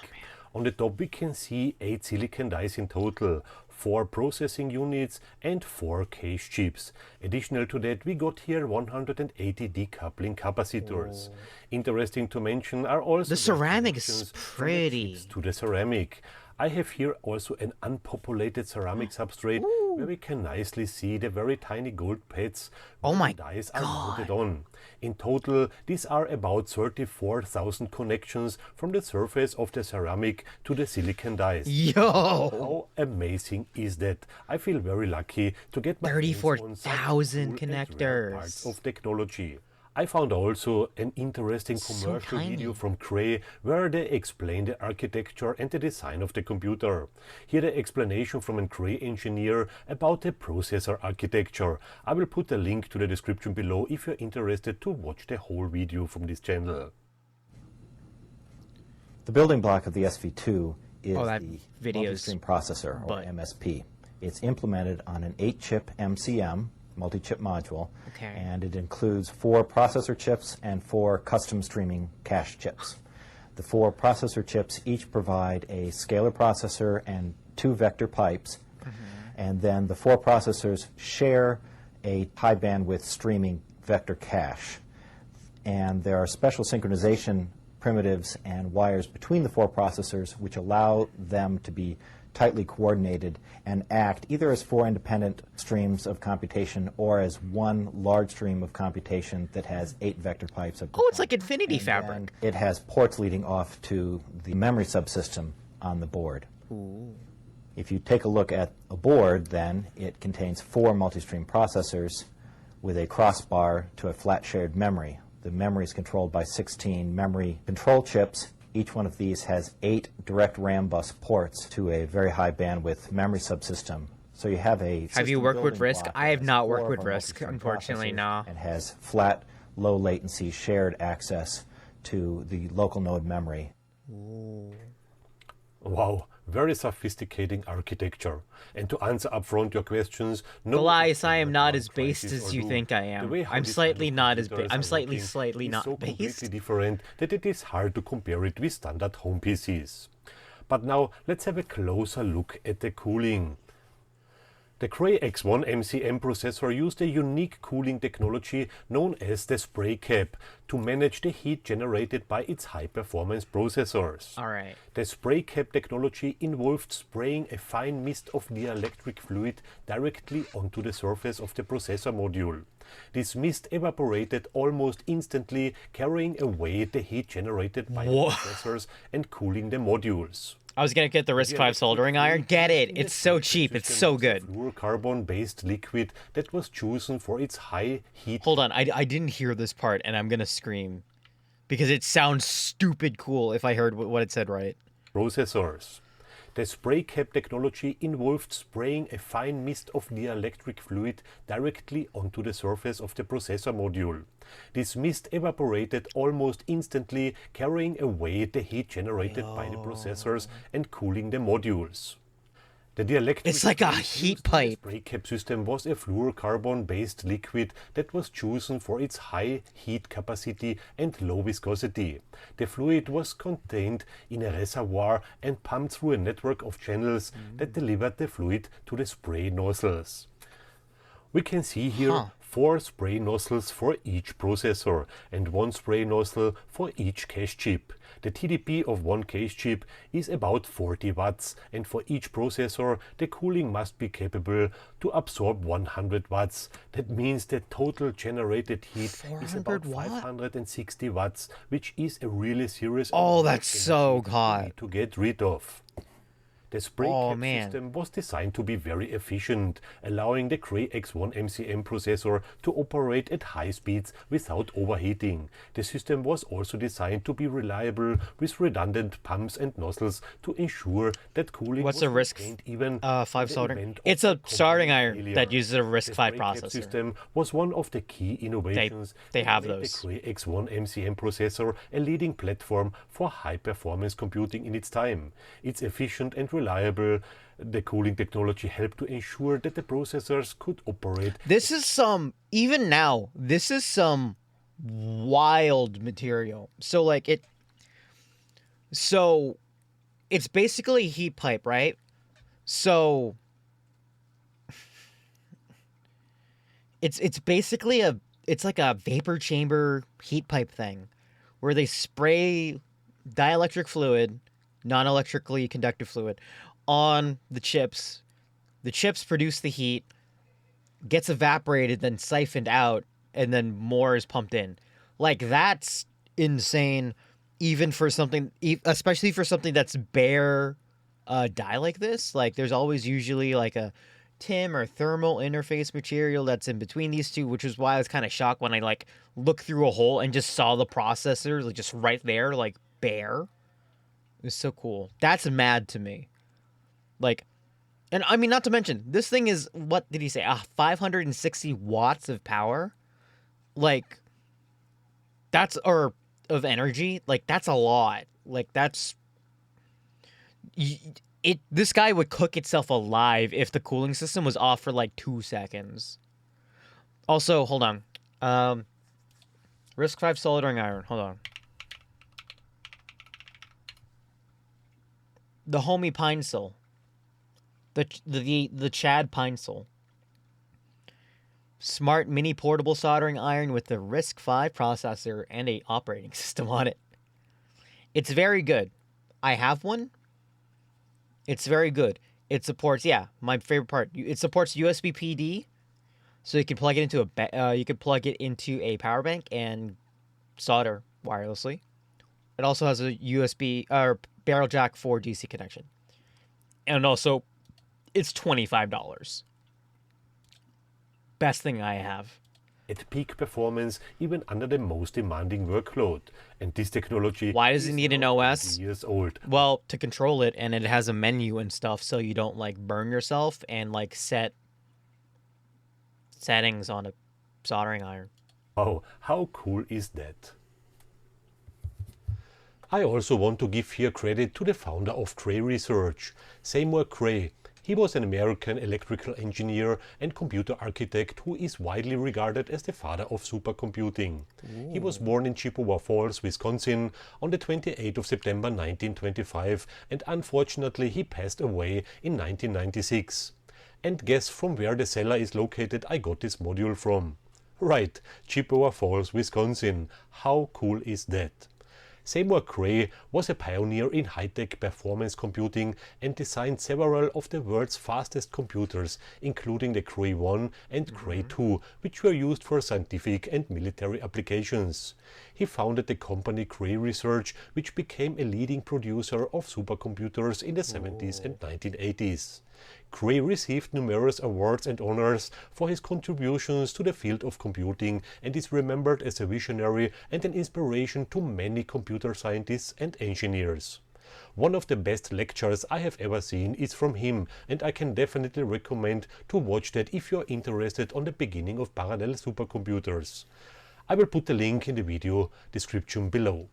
On the top we can see 8 silicon dies in total, 4 processing units and 4 case chips. Additional to that, we got here 180 decoupling capacitors. Interesting to mention are also the ceramic is pretty. To the ceramic. I have here also an unpopulated ceramic substrate where we can nicely see the very tiny gold pads oh my dies are mounted on. In total, these are about 34,000 connections from the surface of the ceramic to the silicon dies. Yo! How amazing is that? I feel very lucky to get my 34,000 connectors. Parts of technology. I found also an interesting commercial video from Cray where they explain the architecture and the design of the computer. Here the explanation from a Cray engineer about the processor architecture. I will put a link to the description below if you're interested to watch the whole video from this channel. The building block of the SV2 is the video's multi-stream processor, or MSP. It's implemented on an 8-chip MCM, multi-chip module, and it includes 4 processor chips and 4 custom streaming cache chips. The 4 processor chips each provide a scalar processor and 2 vector pipes, and then the 4 processors share a high bandwidth streaming vector cache. And there are special synchronization primitives and wires between the 4 processors which allow them to be tightly coordinated and act either as 4 independent streams of computation or as one large stream of computation that has 8 vector pipes. Oh, it's like Infinity Fabric. It has ports leading off to the memory subsystem on the board. Ooh. If you take a look at a board, then it contains 4 multi-stream processors with a crossbar to a flat shared memory. The memory is controlled by 16 memory control chips. Each one of these has 8 direct RAM bus ports to a very high bandwidth memory subsystem. So you have a Have you worked with RISC? I have not worked with RISC, unfortunately, no. And has flat, low latency shared access to the local node memory. Ooh. Wow, very sophisticated architecture. And to answer upfront your questions, no, Elias, I am not as based as you think I am. I'm slightly not as based. I'm slightly not so based. completely different that it is hard to compare it with standard home PCs. But now let's have a closer look at the cooling. The Cray X1 MCM processor used a unique cooling technology known as the spray cap to manage the heat generated by its high-performance processors. All right. The spray cap technology involved spraying a fine mist of dielectric fluid directly onto the surface of the processor module. This mist evaporated almost instantly, carrying away the heat generated by the processors and cooling the modules. I was going to get the RISC-V soldering iron. Get it. It's so cheap. It's so good. Fluorocarbon-based liquid that was chosen for its high heat. Hold on. I didn't hear this part, and I'm going to scream. because it sounds stupid cool if I heard what it said right. Processors. The spray cap technology involved spraying a fine mist of dielectric fluid directly onto the surface of the processor module. This mist evaporated almost instantly, carrying away the heat generated by the processors and cooling the modules. The dielectric It's like a heat pipe. spray cap system was a fluorocarbon-based liquid that was chosen for its high heat capacity and low viscosity. The fluid was contained in a reservoir and pumped through a network of channels that delivered the fluid to the spray nozzles. We can see here 4 spray nozzles for each processor and 1 spray nozzle for each cache chip. The TDP of one cache chip is about 40 watts, and for each processor the cooling must be capable to absorb 100 watts. That means the total generated heat is about 560 watts, which is a really serious that's so hot to get rid of. The spray cap system was designed to be very efficient, allowing the Cray X1 MCM processor to operate at high speeds without overheating. The system was also designed to be reliable with redundant pumps and nozzles to ensure that cooling What's was the RISC maintained even V soldering? It's a soldering iron that uses a RISC V processor. The system was one of the key innovations they have that made those. the Cray X1 MCM processor a leading platform for high-performance computing in its time. It's efficient and reliable. The cooling technology helped to ensure that the processors could operate. This is some, even now, this is some wild material. So it's basically a heat pipe, right? So it's basically it's like a vapor chamber heat pipe thing where they spray dielectric fluid, non-electrically conductive fluid, on the chips. The chips produce the heat, gets evaporated, then siphoned out, and then more is pumped in. Like, that's insane, even for something, especially for something that's bare die like this. Like, there's always usually like a TIM or thermal interface material that's in between these two, which is why I was kind of shocked when I looked through a hole and just saw the processor just right there, bare. It was so cool. That's mad to me. And I mean, not to mention, this thing is, what did he say? 560 watts of power? That's, or of energy? That's a lot. This guy would cook itself alive if the cooling system was off for 2 seconds. Also, hold on. RISC V soldering iron. Hold on. The homie Pine Sol. The Chad Pine Sol. Smart mini portable soldering iron with the RISC V processor and a operating system on it. It's very good. I have one. It's very good. It supports, my favorite part. It supports USB PD, so you can plug it into a power bank and solder wirelessly. It also has a USB or barrel jack for DC connection, and also it's $25. Best thing I have. At peak performance, even under the most demanding workload. And this technology. Why does it need an OS? Years old. Well, to control it, and it has a menu and stuff, so you don't burn yourself and set settings on a soldering iron. Oh, how cool is that? I also want to give here credit to the founder of Cray Research, Seymour Cray. He was an American electrical engineer and computer architect who is widely regarded as the father of supercomputing. He was born in Chippewa Falls, Wisconsin on the 28th of September 1925, and unfortunately he passed away in 1996. And guess from where the cellar is located I got this module from. Right, Chippewa Falls, Wisconsin. How cool is that? Seymour Cray was a pioneer in high-tech performance computing and designed several of the world's fastest computers, including the Cray 1 and Cray 2, which were used for scientific and military applications. He founded the company Cray Research, which became a leading producer of supercomputers in the 70s and 1980s. Gray received numerous awards and honors for his contributions to the field of computing and is remembered as a visionary and an inspiration to many computer scientists and engineers. One of the best lectures I have ever seen is from him, and I can definitely recommend to watch that if you're interested on the beginning of parallel supercomputers. I will put the link in the video description below.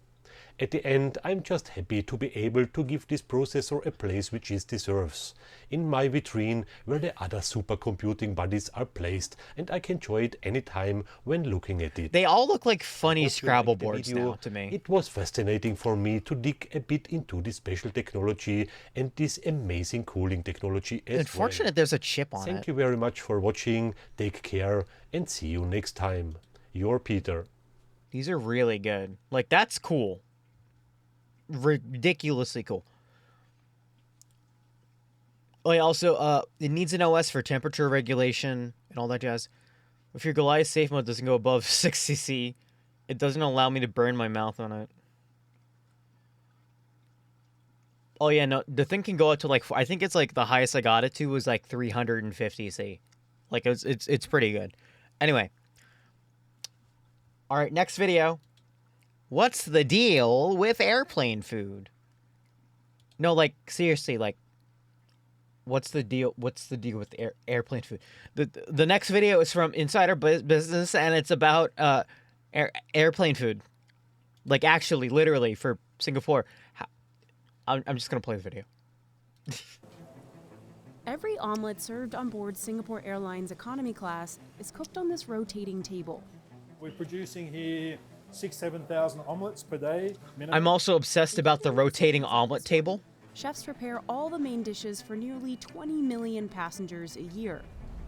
At the end, I'm just happy to be able to give this processor a place which it deserves, in my vitrine where the other supercomputing buddies are placed, and I can enjoy it anytime when looking at it. They all look like funny Hope you Scrabble liked the boards video. now to me. It was fascinating for me to dig a bit into this special technology and this amazing cooling technology as Unfortunate there's a chip on Thank it. you very much for watching, take care, and see you next time. Your Peter. These are really good. Like, that's cool. Ridiculously cool. Oh, yeah, also, it needs an OS for temperature regulation and all that jazz. If your Goliath safe mode doesn't go above 6cc, it doesn't allow me to burn my mouth on it. Oh yeah, no, the thing can go up to like, I think it's like the highest I got it to was like 350C. Like it's pretty good. Anyway. All right, next video. What's the deal with airplane food? No, like seriously, like what's the deal? What's the deal with airplane food? The next video is from Insider Business, and it's about airplane food. Like actually, literally for Singapore. I'm just gonna play the video. Every omelet served on board Singapore Airlines economy class is cooked on this rotating table. We're producing here 6,000-7,000 omelets per day. Minimum. I'm also obsessed about the rotating omelet table. Chefs prepare all the main dishes for nearly 20 million passengers a year.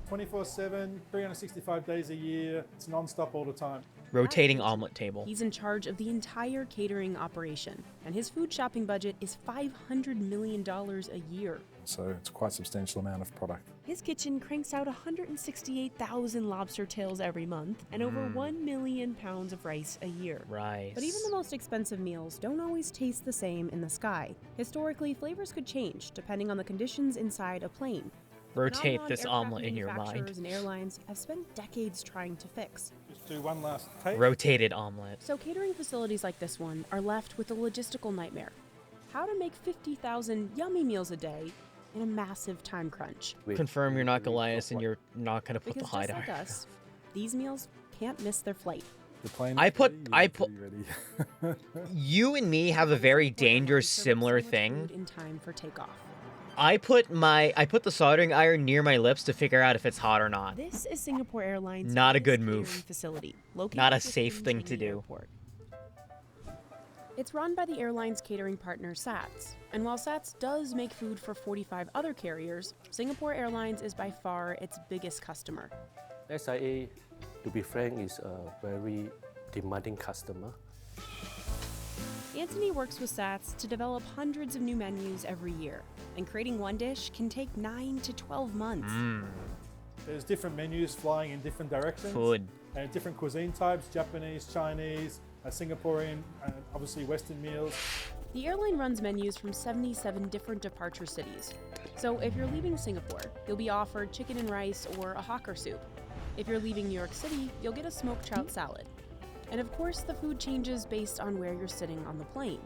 24/7, 365 days a year. It's non-stop all the time. Rotating omelet table. He's in charge of the entire catering operation, and his food shopping budget is $500 million a year. So it's quite a substantial amount of product. His kitchen cranks out 168,000 lobster tails every month and over 1 million pounds of rice a year. Rice. But even the most expensive meals don't always taste the same in the sky. Historically, flavors could change depending on the conditions inside a plane. Rotate this omelet in your Manufacturers mind. and airlines have spent decades trying to fix. Just do one last take. Rotated omelet. So catering facilities like this one are left with a logistical nightmare. How to make 50,000 yummy meals a day in a massive time crunch. Confirm you're not Goliath and you're not gonna put Because the hide just like on. us, these meals can't miss their flight. The plane I put ready. you and me have a very dangerous similar thing. In time for takeoff. I put the soldering iron near my lips to figure out if it's hot or not. This is Singapore Airlines' Not a good catering move. facility, located Not a just safe in thing the to do. airport. It's run by the airline's catering partner SATS, and while SATS does make food for 45 other carriers, Singapore Airlines is by far its biggest customer. SIA, to be frank, is a very demanding customer. Anthony works with SATS to develop hundreds of new menus every year, and creating one dish can take 9 to 12 months. There's different menus flying in different directions. Food. And different cuisine types, Japanese, Chinese, Singaporean, and obviously Western meals. The airline runs menus from 77 different departure cities. So if you're leaving Singapore, you'll be offered chicken and rice or a hawker soup. If you're leaving New York City, you'll get a smoked trout salad. And of course, the food changes based on where you're sitting on the plane.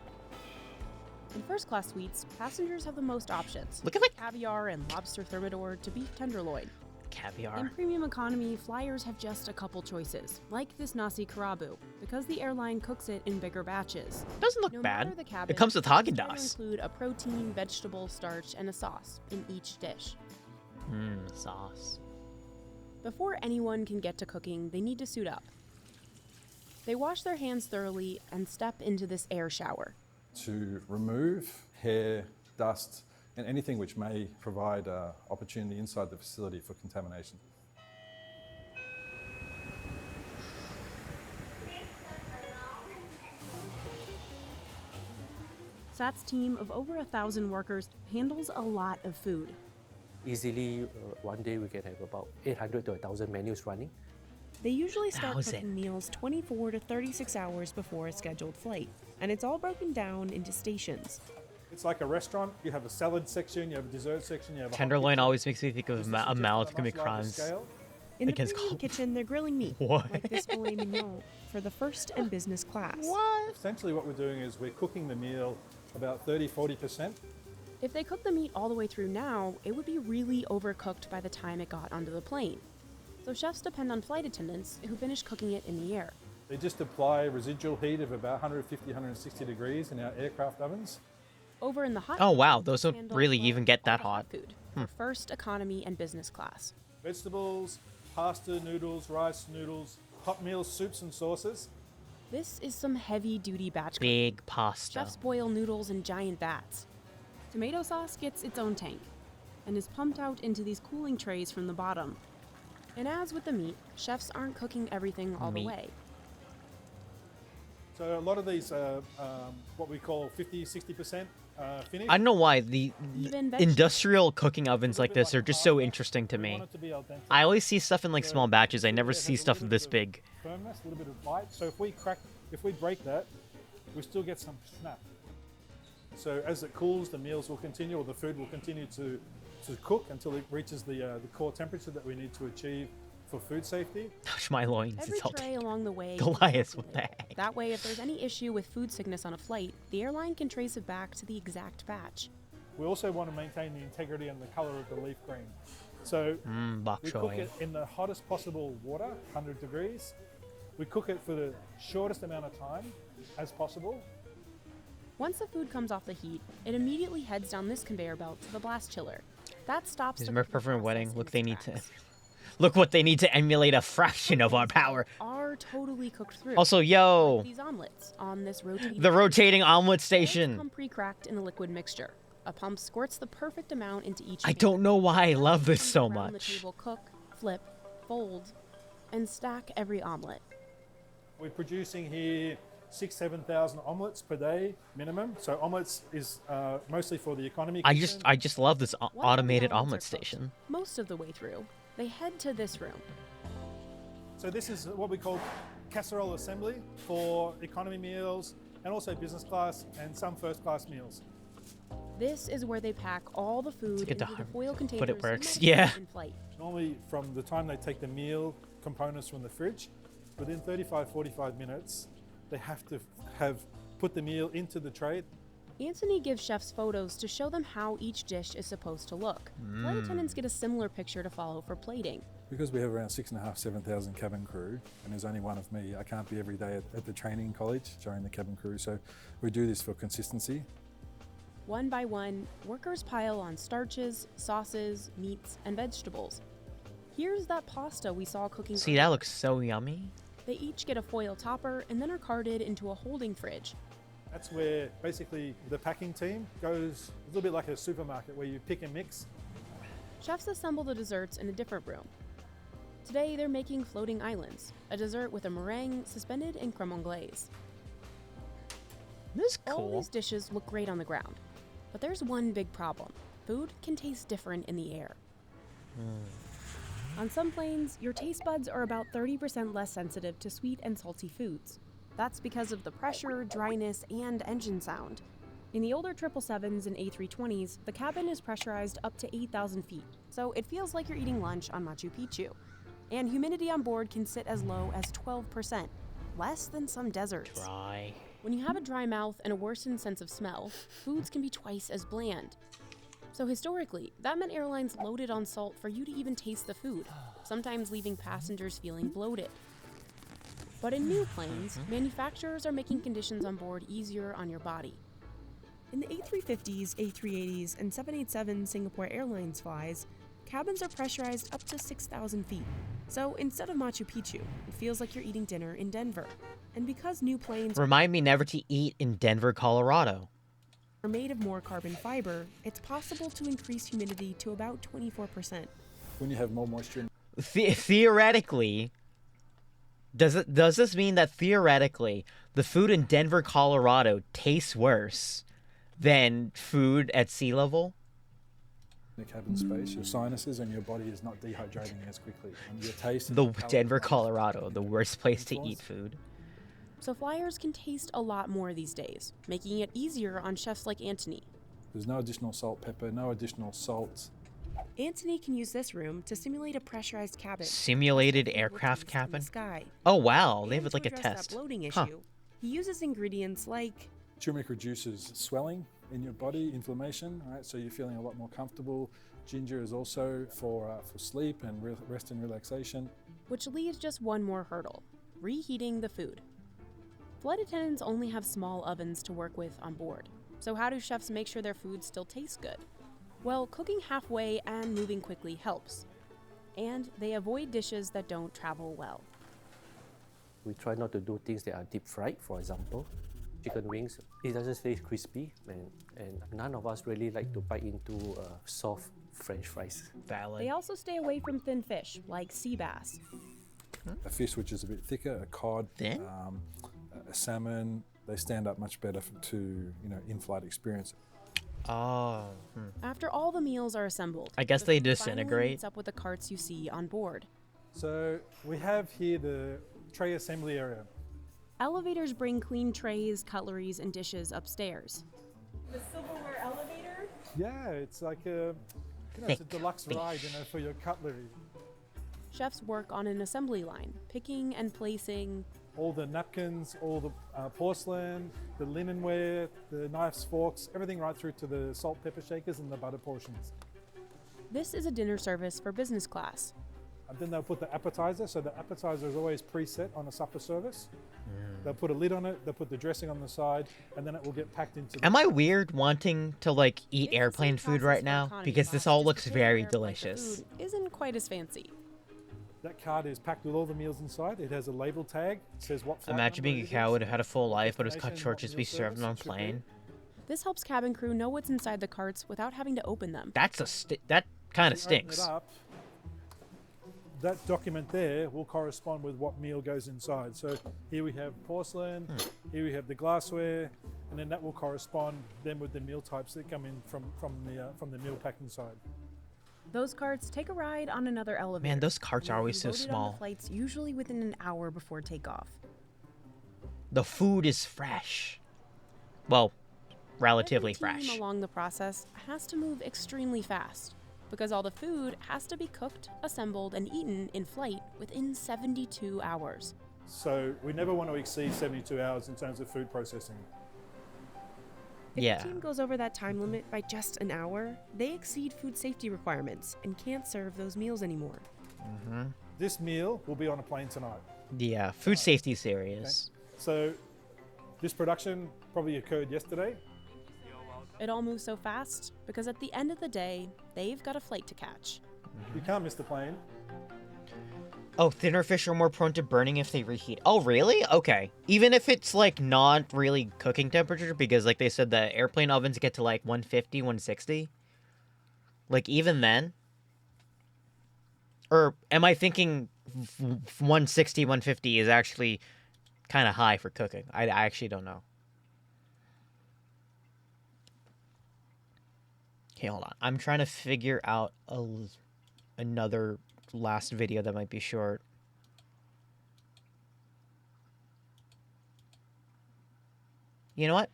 In first-class suites, passengers have the most options. Look at that caviar and lobster thermidor to beef tenderloin. Caviar. In premium economy, flyers have just a couple choices, like this nasi kerabu, because the airline cooks it in bigger batches. Doesn't look No bad. matter the cabin, It comes with they try to Haagen-Dazs. include a protein, vegetable, starch, and a sauce in each dish. Sauce. Before anyone can get to cooking, they need to suit up. They wash their hands thoroughly and step into this air shower. To remove hair, dust, and anything which may provide opportunity inside the facility for contamination. SAT's team of over 1,000 workers handles a lot of food. Easily, one day we can have about 800 to 1,000 menus running. They usually start 1,000. cooking meals 24 to 36 hours before a scheduled flight, and it's all broken down into stations. It's like a restaurant. You have a salad section, you have a dessert section, you have a Tenderloin always makes me think of a mouth commit crimes. In the against premium kitchen, they're grilling meat, What? like this filet mignon, for the first and business class. Essentially what we're doing is we're cooking the meal about 30-40%. If they cook the meat all the way through now, it would be really overcooked by the time it got onto the plane. So chefs depend on flight attendants who finish cooking it in the air. They just apply residual heat of about 150, 160 degrees in our aircraft ovens. Over in the hot Oh wow, kitchen, those don't handle really all even get that the hot. food for first, economy, and business class. Vegetables, pasta, noodles, rice, noodles, hot meals, soups and sauces. This is some heavy-duty batch cooking. Big pasta. Chefs boil noodles in giant vats. Tomato sauce gets its own tank and is pumped out into these cooling trays from the bottom. And as with the meat, chefs aren't cooking everything all the way. So a lot of these what we call 50-60% finished. I don't know why the Even industrial cooking ovens like this are just so interesting to me. I always see stuff in like small batches. I never see stuff this big. Firmness, a little bit of bite. So if we break that, we still get some snap. So as it cools, the meals will continue, or the food will continue to cook until it reaches the core temperature that we need to achieve for food safety. Gosh, my loins. Every It's all tray along the way. Goliath, what the heck? That way, if there's any issue with food sickness on a flight, the airline can trace it back to the exact batch. We also want to maintain the integrity and the color of the leaf green. So bok we cook choy. it in the hottest possible water, 100 degrees. We cook it for the shortest amount of time as possible. Once the food comes off the heat, it immediately heads down this conveyor belt to the blast chiller. That stops Is the my cooking perfect wedding? process Look, in they its need to. tracks. Look what they need to emulate a fraction of our power. Are totally cooked through. Also, yo, Like these omelets on this rotating. the rotating omelet Eggs station. come pre-cracked in a liquid mixture. A pump squirts the perfect amount into each. I pan. don't know why I love this so Around the much. table, cook, flip, fold, and stack every omelet. We're producing here 6,000-7,000 omelets per day minimum. So omelets is mostly for the economy. I kitchen. just love this Once the automated omelets omelet are cooked, station. Most of the way through, they head to this room. So this is what we call casserole assembly for economy meals and also business class and some first class meals. This is where they pack all the food good into to the foil containers. but it you works. might Yeah. find in flight. Normally from the time they take the meal components from the fridge, within 35-45 minutes, they have to have put the meal into the tray. Anthony gives chefs photos to show them how each dish is supposed to look. Flight attendants get a similar picture to follow for plating. Because we have around 6,500-7,000 cabin crew, and there's only one of me, I can't be every day at the training college showing the cabin crew, so we do this for consistency. One by one, workers pile on starches, sauces, meats, and vegetables. Here's that pasta we saw cooking. See, that looks so yummy. They each get a foil topper and then are carted into a holding fridge. That's where basically the packing team goes a little bit like a supermarket where you pick and mix. Chefs assemble the desserts in a different room. Today, they're making floating islands, a dessert with a meringue suspended in creme anglaise. This is All cool. these dishes look great on the ground, but there's one big problem. Food can taste different in the air. On some planes, your taste buds are about 30% less sensitive to sweet and salty foods. That's because of the pressure, dryness, and engine sound. In the older 777s and A320s, the cabin is pressurized up to 8,000 feet, so it feels like you're eating lunch on Machu Picchu. And humidity on board can sit as low as 12%, less than some deserts. Dry. When you have a dry mouth and a worsened sense of smell, foods can be twice as bland. So historically, that meant airlines loaded on salt for you to even taste the food, sometimes leaving passengers feeling bloated. But in new planes, manufacturers are making conditions on board easier on your body. In the A350s, A380s, and 787 Singapore Airlines flies, cabins are pressurized up to 6,000 feet. So instead of Machu Picchu, it feels like you're eating dinner in Denver. And because new planes Remind me never to eat in Denver, Colorado. are made of more carbon fiber, it's possible to increase humidity to about 24%. When you have more moisture, Theoretically, does this mean that theoretically the food in Denver, Colorado tastes worse than food at sea level? in the cabin space, your sinuses and your body is not dehydrating as quickly. And your taste. and The your palate- Denver, Colorado, the worst place to eat food. So flyers can taste a lot more these days, making it easier on chefs like Anthony. There's no additional salt, pepper, no additional salt. Anthony can use this room to simulate a pressurized cabin. Simulated aircraft cabin? Sky. Oh wow, they And have to like a address test. That bloating Huh. issue, he uses ingredients like Turmeric reduces swelling in your body, inflammation, right? So you're feeling a lot more comfortable. Ginger is also for sleep and rest and relaxation. which leaves just one more hurdle: reheating the food. Flight attendants only have small ovens to work with on board. So how do chefs make sure their food still tastes good? Well, cooking halfway and moving quickly helps. And they avoid dishes that don't travel well. We try not to do things that are deep fried, for example. Chicken wings, it doesn't stay crispy, and none of us really like to bite into soft French fries. Valid. They also stay away from thin fish, like sea bass. A fish which is a bit thicker, a cod, a salmon, they stand up much better to in-flight experience. Oh. After all the meals are assembled, I guess the they food finally disintegrate. meets up with the carts you see on board. So we have here the tray assembly area. Elevators bring clean trays, cutleries, and dishes upstairs. the silverware elevator. Yeah, it's like it's a deluxe ride, for your cutlery. Chefs work on an assembly line, picking and placing All the napkins, all the porcelain, the linenware, the knives, forks, everything right through to the salt, pepper shakers and the butter portions. This is a dinner service for business class. And then they'll put the appetizer. So the appetizer is always preset on a supper service. They'll put a lid on it, they'll put the dressing on the side, and then it will get packed into the... Am I weird wanting to like eat airplane food right now? Because this all looks very delicious. Food isn't quite as fancy. That card is packed with all the meals inside. It has a label tag. It says what flight Imagine number being a it cow is, would have had a full life, but it was cut destination, short what just to meal be served service on it should be. plane. This helps cabin crew know what's inside the carts without having to open them. That's that kind of If you open stinks. it up, that document there will correspond with what meal goes inside. So here we have porcelain, here we have the glassware, and then that will correspond then with the meal types that come in from the meal pack inside. Those carts take a ride on another elevator. Man, those carts are always so Loaded on the small. flights usually within an hour before takeoff. The food is fresh. Well, relatively Every team fresh. along the process has to move extremely fast because all the food has to be cooked, assembled, and eaten in flight within 72 hours. So we never want to exceed 72 hours in terms of food processing. If Yeah. the team goes over that time limit by just an hour, they exceed food safety requirements and can't serve those meals anymore. This meal will be on a plane tonight. Yeah, food safety is serious. So this production probably occurred yesterday. It all moves so fast because at the end of the day, they've got a flight to catch. You can't miss the plane. Oh, thinner fish are more prone to burning if they reheat. Oh, really? Okay. Even if it's, like, not really cooking temperature, because, like they said, the airplane ovens get to, like, 150, 160. Like, even then? Or am I thinking 160, 150 is actually kind of high for cooking? I actually don't know. Okay, hold on. I'm trying to figure out another last video that might be short. You know what?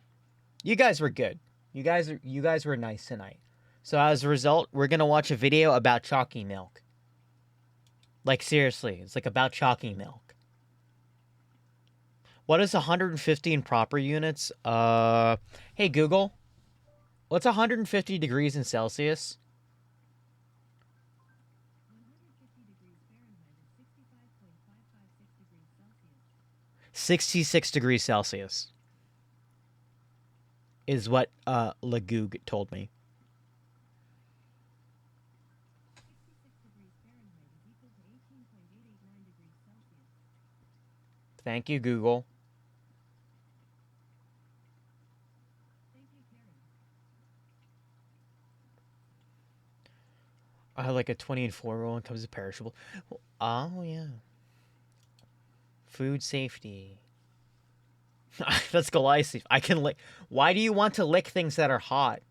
You guys were good. You guys were nice tonight. So as a result, we're gonna watch a video about chalky milk. Like seriously, it's like about chalky milk. What is 150 in proper units? Hey Google, what's 150 degrees in Celsius? 66 degrees Celsius is what Lagoog told me. Thank you, Google. I have like a 20 and 4 rule when it comes to perishable. Oh, yeah. Food safety. Let's go icy. I can lick. Why do you want to lick things that are hot?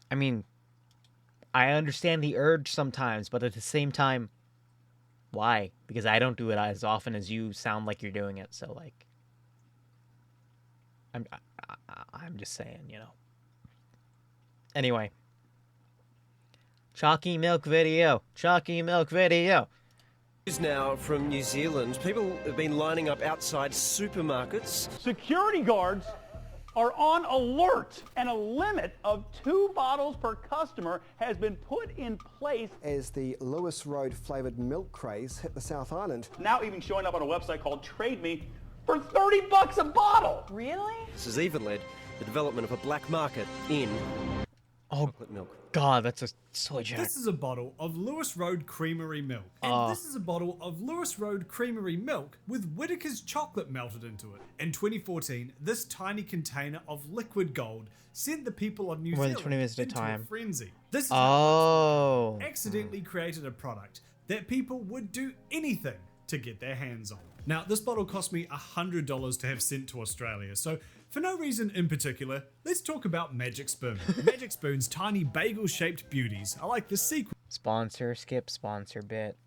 I mean, I understand the urge sometimes, but at the same time, why? Because I don't do it as often as you sound like you're doing it. So like, I'm just saying, you know. Anyway. Chalky milk video. Chalky milk video. Now from New Zealand, people have been lining up outside supermarkets. Security guards are on alert, and a limit of 2 bottles per customer has been put in place. As the Lewis Road flavoured milk craze hit the South Island. Now even showing up on a website called Trade Me for $30 a bottle. Really? This has even led the development of a black market in chocolate milk. God, that's a soy jack. This is a bottle of Lewis Road Creamery milk. And this is a bottle of Lewis Road Creamery milk with Whittaker's chocolate melted into it. In 2014, this tiny container of liquid gold sent the people of New More than Zealand 20 minutes at a into time. a frenzy. This is Oh. accidentally created a product that people would do anything to get their hands on. Now, this bottle cost me $100 to have sent to Australia, so for no reason in particular, let's talk about Magic Spoon. Magic Spoon's tiny bagel-shaped beauties are like the sequel. Sponsor, skip sponsor bit.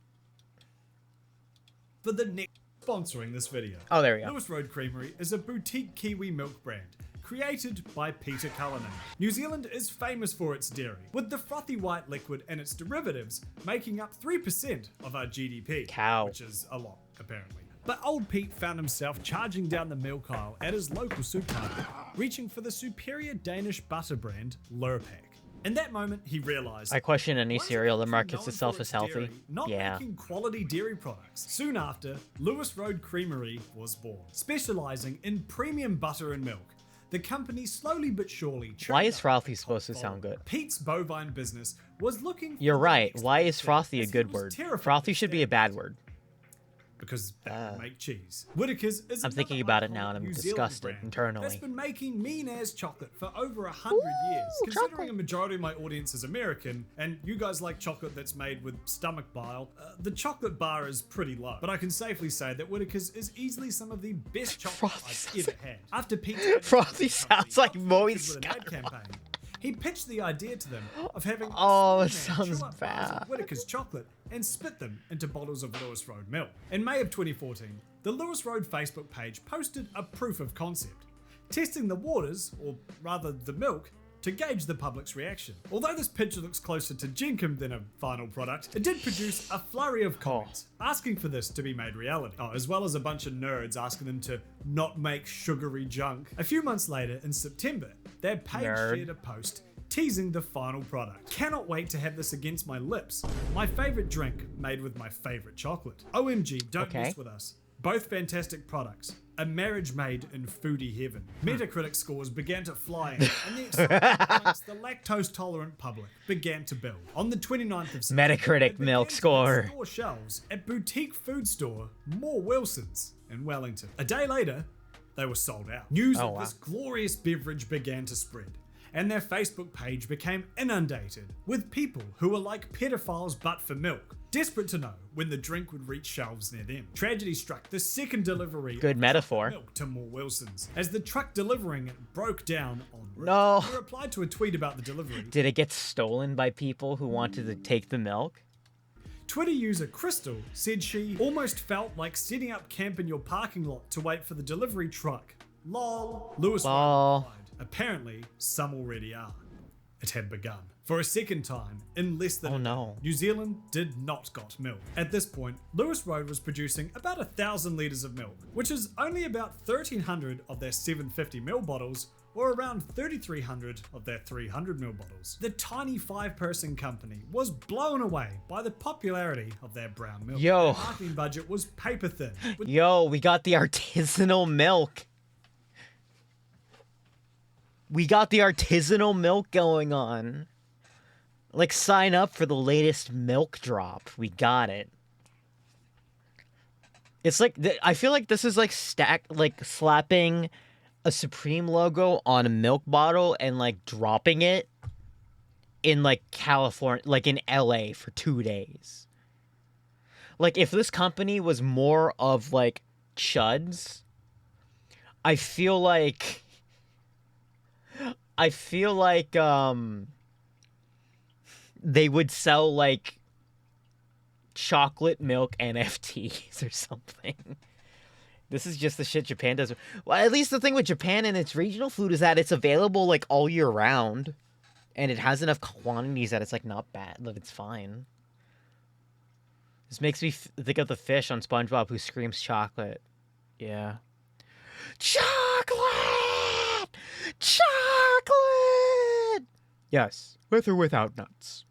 For the next sponsoring this video. Oh, there we go. Lewis Road Creamery is a boutique Kiwi milk brand created by Peter Cullinan. New Zealand is famous for its dairy, with the frothy white liquid and its derivatives making up 3% of our GDP. Cow. Which is a lot, apparently. But old Pete found himself charging down the milk aisle at his local supermarket, reaching for the superior Danish butter brand Lurpak. In that moment, he realized I question any cereal that markets itself as healthy. not Yeah. making quality dairy products. Soon after, Lewis Road Creamery was born, specializing in premium butter and milk. The company slowly but surely. Why is frothy supposed to sound good? Pete's bovine business was looking. You're right. Why is frothy a good word? Frothy should be a bad word. Because that would make cheese. Whittaker's is I'm thinking about it now and I'm disgusted that's internally. been making mean-ass chocolate for over 100 years. Considering a majority of my audience is American, and you guys like chocolate that's made with stomach bile, the chocolate bar is pretty low. But I can safely say that Whittaker's is easily some of the best chocolate I've ever had. After Pete Frothy sounds like moist. with an ad campaign, he pitched the idea to them of having Oh, it small man sounds chew up bars bad. of Whittaker's chocolate and spit them into bottles of Lewis Road milk. In May of 2014, the Lewis Road Facebook page posted a proof of concept, testing the waters, or rather the milk, to gauge the public's reaction. Although this picture looks closer to Jenkem than a final product, it did produce a flurry of comments asking for this to be made reality. Oh, as well as a bunch of nerds asking them to not make sugary junk. A few months later, in September, their page shared a post teasing the final product. Cannot wait to have this against my lips. My favorite drink made with my favorite chocolate. OMG, don't mess with us. Both fantastic products. A marriage made in foodie heaven. Metacritic scores began to fly in, and the excitement amongst the lactose-tolerant public began to build. On the 29th of September, Metacritic milk score. store shelves at boutique food store More Wilson's in Wellington. A day later, they were sold out. News of this glorious beverage began to spread, and their Facebook page became inundated with people who were like pedophiles but for milk, desperate to know when the drink would reach shelves near them. Tragedy struck the second delivery Good of metaphor. milk to More Wilson's. As the truck delivering it broke down en route, No. he replied to a tweet about the delivery. Did it get stolen by people who wanted to take the milk? Twitter user Crystal said she almost felt like setting up camp in your parking lot to wait for the delivery truck. Lol. Lewis Lol. replied, apparently, some already are. It had begun. For a second time, in less than a day, New Zealand did not got milk. At this point, Lewis Road was producing about 1,000 litres of milk, which is only about 1,300 of their 750ml bottles, or around 3,300 of their 300ml bottles. The tiny 5-person company was blown away by the popularity of their brown milk. Yo. Their marketing budget was paper thin. Yo, we got the artisanal milk. We got the artisanal milk going on. Like, sign up for the latest milk drop. We got it. It's like, I feel like this is like slapping a Supreme logo on a milk bottle and like dropping it in like California, like in LA for 2 days. Like, if this company was more of like chuds, I feel like they would sell like chocolate milk NFTs or something. This is just the shit Japan does. Well, at least the thing with Japan and its regional food is that it's available like all year round. And it has enough quantities that it's like not bad, that it's fine. This makes me think of the fish on SpongeBob who screams chocolate. Yeah. Chocolate! Chocolate! Yes, with or without nuts.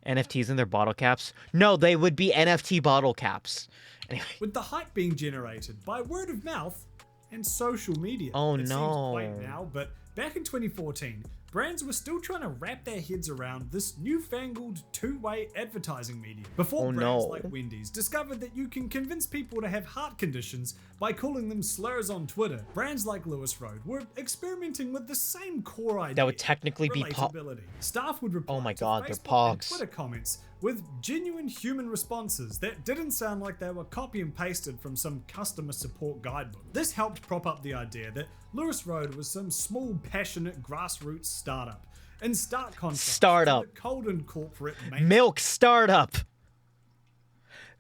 NFTs in their bottle caps? No, they would be NFT bottle caps. Anyway. With the hype being generated by word of mouth and social media. Oh, it no. Seems quaint now, but back in 2014, brands were still trying to wrap their heads around this newfangled two-way advertising medium. Before brands like Wendy's discovered that you can convince people to have heart conditions by calling them slurs on Twitter, brands like Lewis Road were experimenting with the same core idea. That would technically be relatability. Staff would reply oh my god, to they're Facebook and pogs. Twitter comments with genuine human responses that didn't sound like they were copy and pasted from some customer support guidebook. This helped prop up the idea that Lewis Road was some small, passionate grassroots startup. In stark contrast to the cold and corporate milk startup.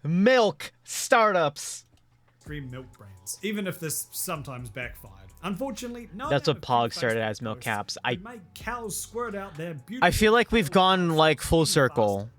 Milk startups. Extreme milk brands, even if this sometimes backfired. Unfortunately, no. That's what Pog started as, milk caps. Make cows squirt out their beautiful I feel like we've gone like full circle.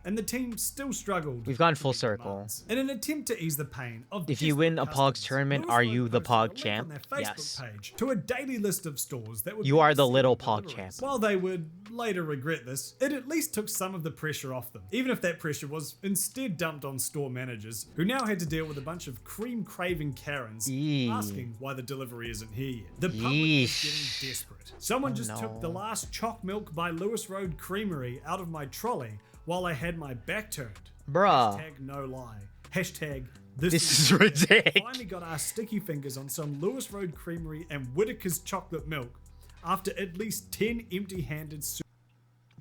And the team still struggled. We've gone full circle. In an attempt to ease the pain of if you win a Pogs tournament, are you the Pog champ? Yes. Page to a daily list of stores that would you are the little Pog champ. While they would later regret this, it at least took some of the pressure off them, even if that pressure was instead dumped on store managers, who now had to deal with a bunch of cream-craving Karens asking why the delivery isn't here yet. The public was getting desperate. Someone just took the last choc milk by Lewis Road Creamery out of my trolley while I had my back turned. Bruh. Hashtag no lie. Hashtag this is ridiculous. Finally got our sticky fingers on some Lewis Road Creamery and Whitaker's chocolate milk after at least 10 empty-handed.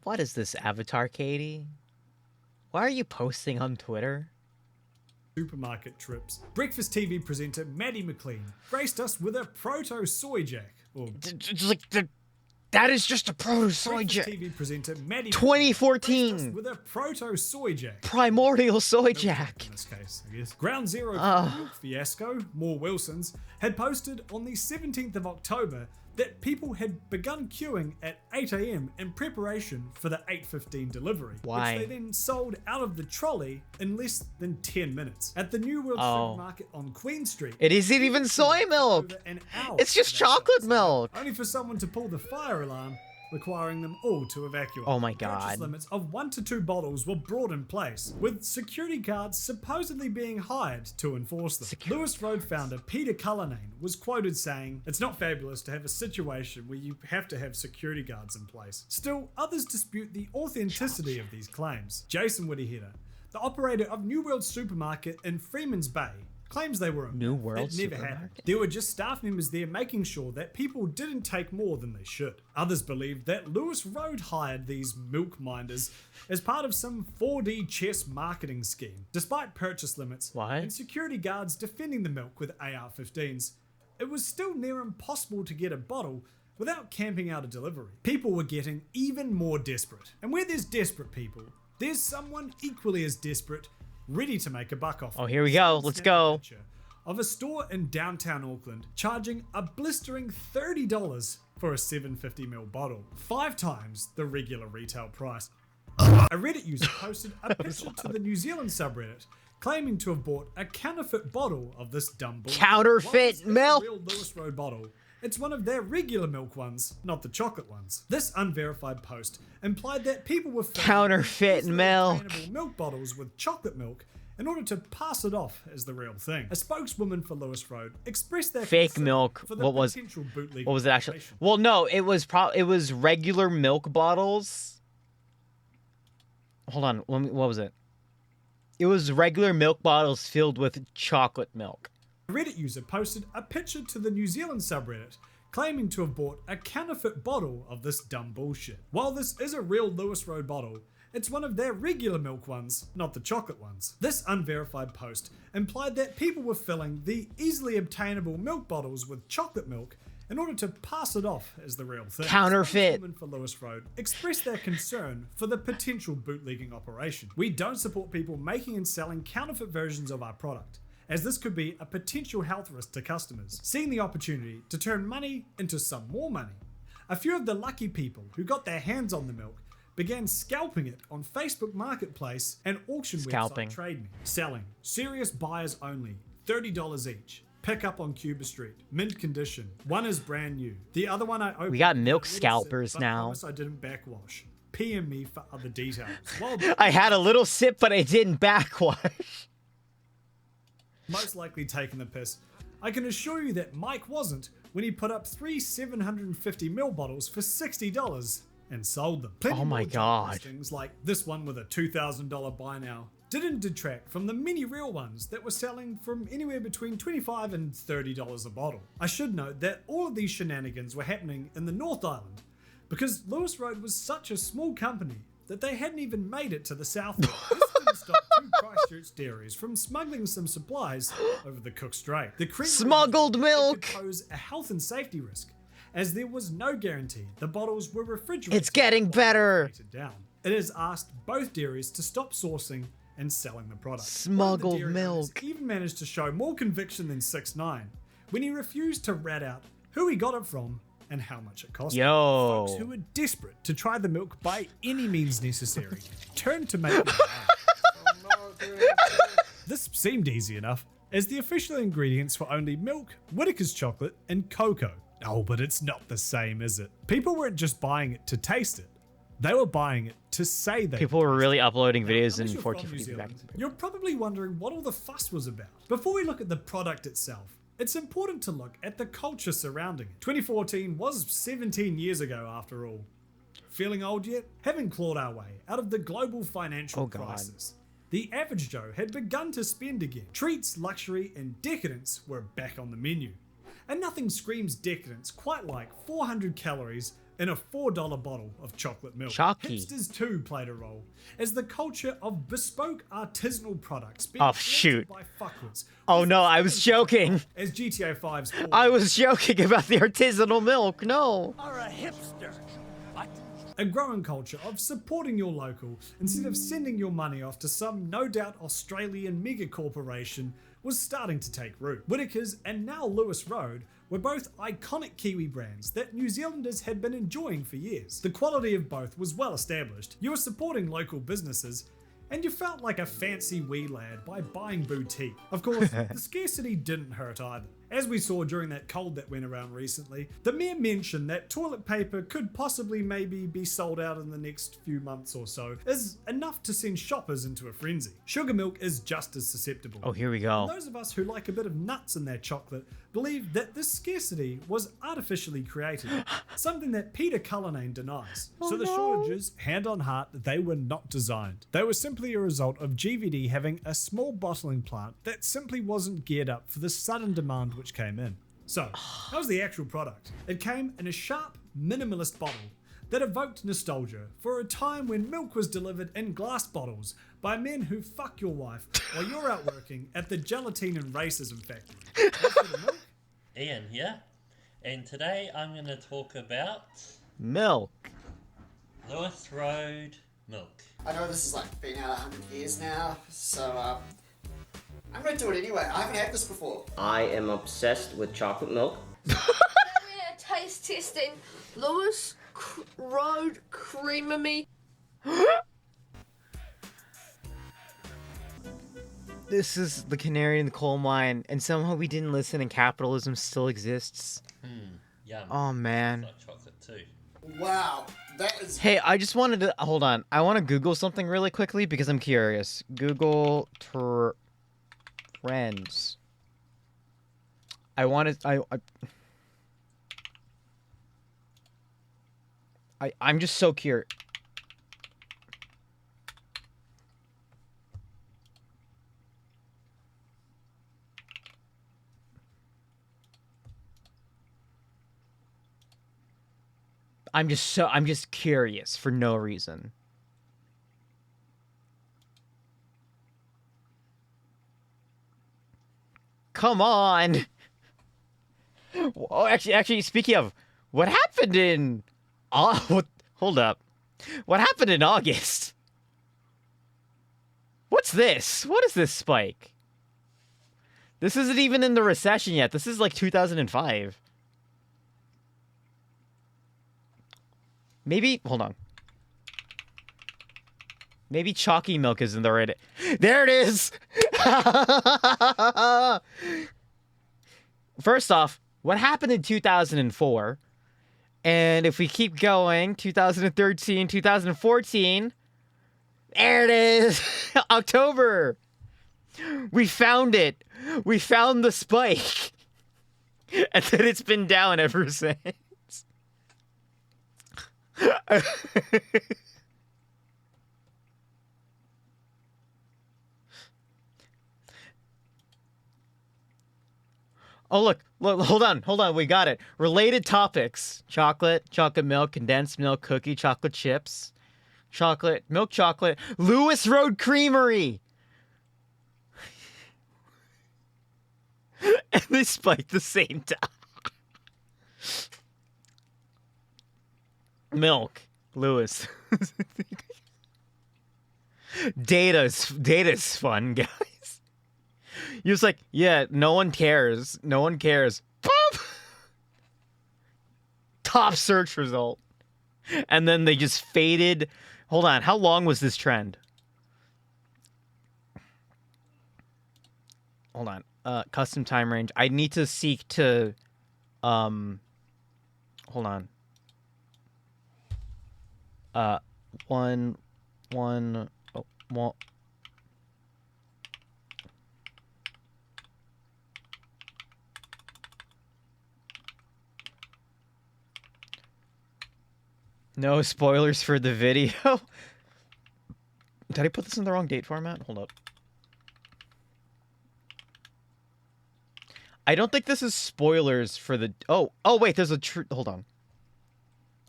What is this avatar, Katie? Why are you posting on Twitter? Supermarket trips. Breakfast TV presenter Maddie McLean graced us with a proto soy jack. That is just a proto soy jack. TV presenter Maddie 2014 with a proto soy jack. Primordial soy jack. In this case, I guess. Ground Zero for the milk fiasco, more Wilsons, had posted on the 17th of October that people had begun queuing at 8 a.m. in preparation for the 8:15 delivery. Why? Which they then sold out of the trolley in less than 10 minutes. At the New World Supermarket on Queen Street. It isn't even soy milk. It's just chocolate milk. Only for someone to pull the fire alarm, requiring them all to evacuate. Oh my god. Purchase limits of 1 to 2 bottles were brought in place, with security guards supposedly being hired to enforce them. Lewis Road founder Peter Cullinane was quoted saying, "It's not fabulous to have a situation where you have to have security guards in place." Still, others dispute the authenticity of these claims. Jason Whittyheader, the operator of New World Supermarket in Freeman's Bay, claims they were New World it never happened. There were just staff members there making sure that people didn't take more than they should. Others believed that Lewis Road hired these milk minders as part of some 4D chess marketing scheme. Despite purchase limits and security guards defending the milk with AR-15s, it was still near impossible to get a bottle without camping out a delivery. People were getting even more desperate. And where there's desperate people, there's someone equally as desperate ready to make a buck off. Oh, here we go. Let's go. Of a store in downtown Auckland charging a blistering $30 for a 750ml bottle, 5 times the regular retail price. A Reddit user posted a picture to the New Zealand subreddit claiming to have bought a counterfeit bottle of this dumb bull. Counterfeit milk. Real Lewis Road bottle. It's one of their regular milk ones, not the chocolate ones. This unverified post implied that people were filling counterfeit milk milk bottles with chocolate milk in order to pass it off as the real thing. A spokeswoman for Lewis Road expressed their fake milk. For the what was it actually? Well, no, it was regular milk bottles. Hold on, what was it? It was regular milk bottles filled with chocolate milk. A Reddit user posted a picture to the New Zealand subreddit claiming to have bought a counterfeit bottle of this dumb bullshit. While this is a real Lewis Road bottle, it's one of their regular milk ones, not the chocolate ones. This unverified post implied that people were filling the easily obtainable milk bottles with chocolate milk in order to pass it off as the real thing. Counterfeit. For Lewis Road expressed their concern for the potential bootlegging operation. "We don't support people making and selling counterfeit versions of our product, as this could be a potential health risk to customers. Seeing the opportunity to turn money into some more money, A few of the lucky people who got their hands on the milk began scalping it on Facebook Marketplace and auction website TradeMe. Selling. Serious buyers only. $30 each. Pick up on Cuba Street. Mint condition. One is brand new. The other one I opened. We got milk scalpers now. I promise I didn't backwash. PM me for other details. I had a little sip, but I didn't backwash. Most likely taking the piss. I can assure you that Mike wasn't when he put up 3 750ml bottles for $60 and sold them. Plenty oh my god. Listings like this one with a $2,000 buy now didn't detract from the many real ones that were selling from anywhere between $25 and $30 a bottle. I should note that all of these shenanigans were happening in the North Island because Lewis Road was such a small company that they hadn't even made it to the South. This didn't stop two Christchurch dairies from smuggling some supplies over the Cook Strait. The smuggled milk could pose a health and safety risk, as there was no guarantee the bottles were refrigerated. It's getting better. Down. It has asked both dairies to stop sourcing and selling the product. Smuggled milk. Even managed to show more conviction than 6ix9ine when he refused to rat out who he got it from and how much it cost. Yo. Folks who were desperate to try the milk by any means necessary turned to make it. This seemed easy enough, as the official ingredients were only milk, Whittaker's chocolate, and cocoa. Oh, but it's not the same, is it? People weren't just buying it to taste it. They were buying it to say they People were really uploading videos in Unless you're from New 1440p. Zealand, You're probably wondering what all the fuss was about. Before we look at the product itself, it's important to look at the culture surrounding it. 2014 was 17 years ago after all. Feeling old yet? Having clawed our way out of the global financial crisis, the average Joe had begun to spend again. Treats, luxury, and decadence were back on the menu. And nothing screams decadence quite like 400 calories in a $4 bottle of chocolate milk. Chalky. Hipsters too played a role, as the culture of bespoke artisanal products being Oh shoot. by fuckwits. Oh no, I was joking. As GTA 5's I was joking about the artisanal milk. No. Are a hipster. What? A growing culture of supporting your local instead of sending your money off to some no doubt Australian mega corporation was starting to take root. Whittaker's and now Lewis Road were both iconic Kiwi brands that New Zealanders had been enjoying for years. The quality of both was well established. You were supporting local businesses, and you felt like a fancy wee lad by buying boutique. Of course, the scarcity didn't hurt either. As we saw during that cold that went around recently, the mere mention that toilet paper could possibly maybe be sold out in the next few months or so is enough to send shoppers into a frenzy. Sugar milk is just as susceptible. Oh, here we go. And those of us who like a bit of nuts in their chocolate believe that this scarcity was artificially created, something that Peter Cullinane denies. So the shortages, hand on heart, they were not designed. They were simply a result of GVD having a small bottling plant that simply wasn't geared up for the sudden demand which came in. So, that was the actual product. It came in a sharp, minimalist bottle that evoked nostalgia for a time when milk was delivered in glass bottles by men who fuck your wife while you're out working at the gelatine and racism factory. Ian here, and today I'm going to talk about milk. Lewis Road milk. I know this has been out 100 years now, so I'm going to do it anyway. I haven't had this before. I am obsessed with chocolate milk. We're taste testing Lewis Road Creamery. This is the canary in the coal mine, and somehow we didn't listen and capitalism still exists. Yum. Oh man. Like chocolate too. Wow, that is... Hey, I just wanted to... Hold on. I want to Google something really quickly because I'm curious. Google trends. I'm just so curious. I'm just curious for no reason. Come on. Oh, actually, speaking of, what happened in... hold up. What happened in August? What's this? What is this spike? This isn't even in the recession yet. This is like 2005. Maybe, hold on. Maybe chalky milk isn't the right... There it is! First off, what happened in 2004? And if we keep going, 2013, 2014... There it is! October! We found it! We found the spike! And then it's been down ever since. Oh, look, hold on, we got it. Related topics. Chocolate milk, condensed milk, cookie, chocolate chips, milk chocolate, Lewis Road Creamery. And they spiked the same time. Milk, Lewis. Data's fun, guys. He was like, yeah, no one cares. No one cares. Boop! Top search result. And then they just faded. Hold on. How long was this trend? Hold on. Custom time range. I need to seek to... Hold on. One... No spoilers for the video. Did I put this in the wrong date format? Hold up. I don't think this is spoilers for the... Oh, wait, there's a... Hold on.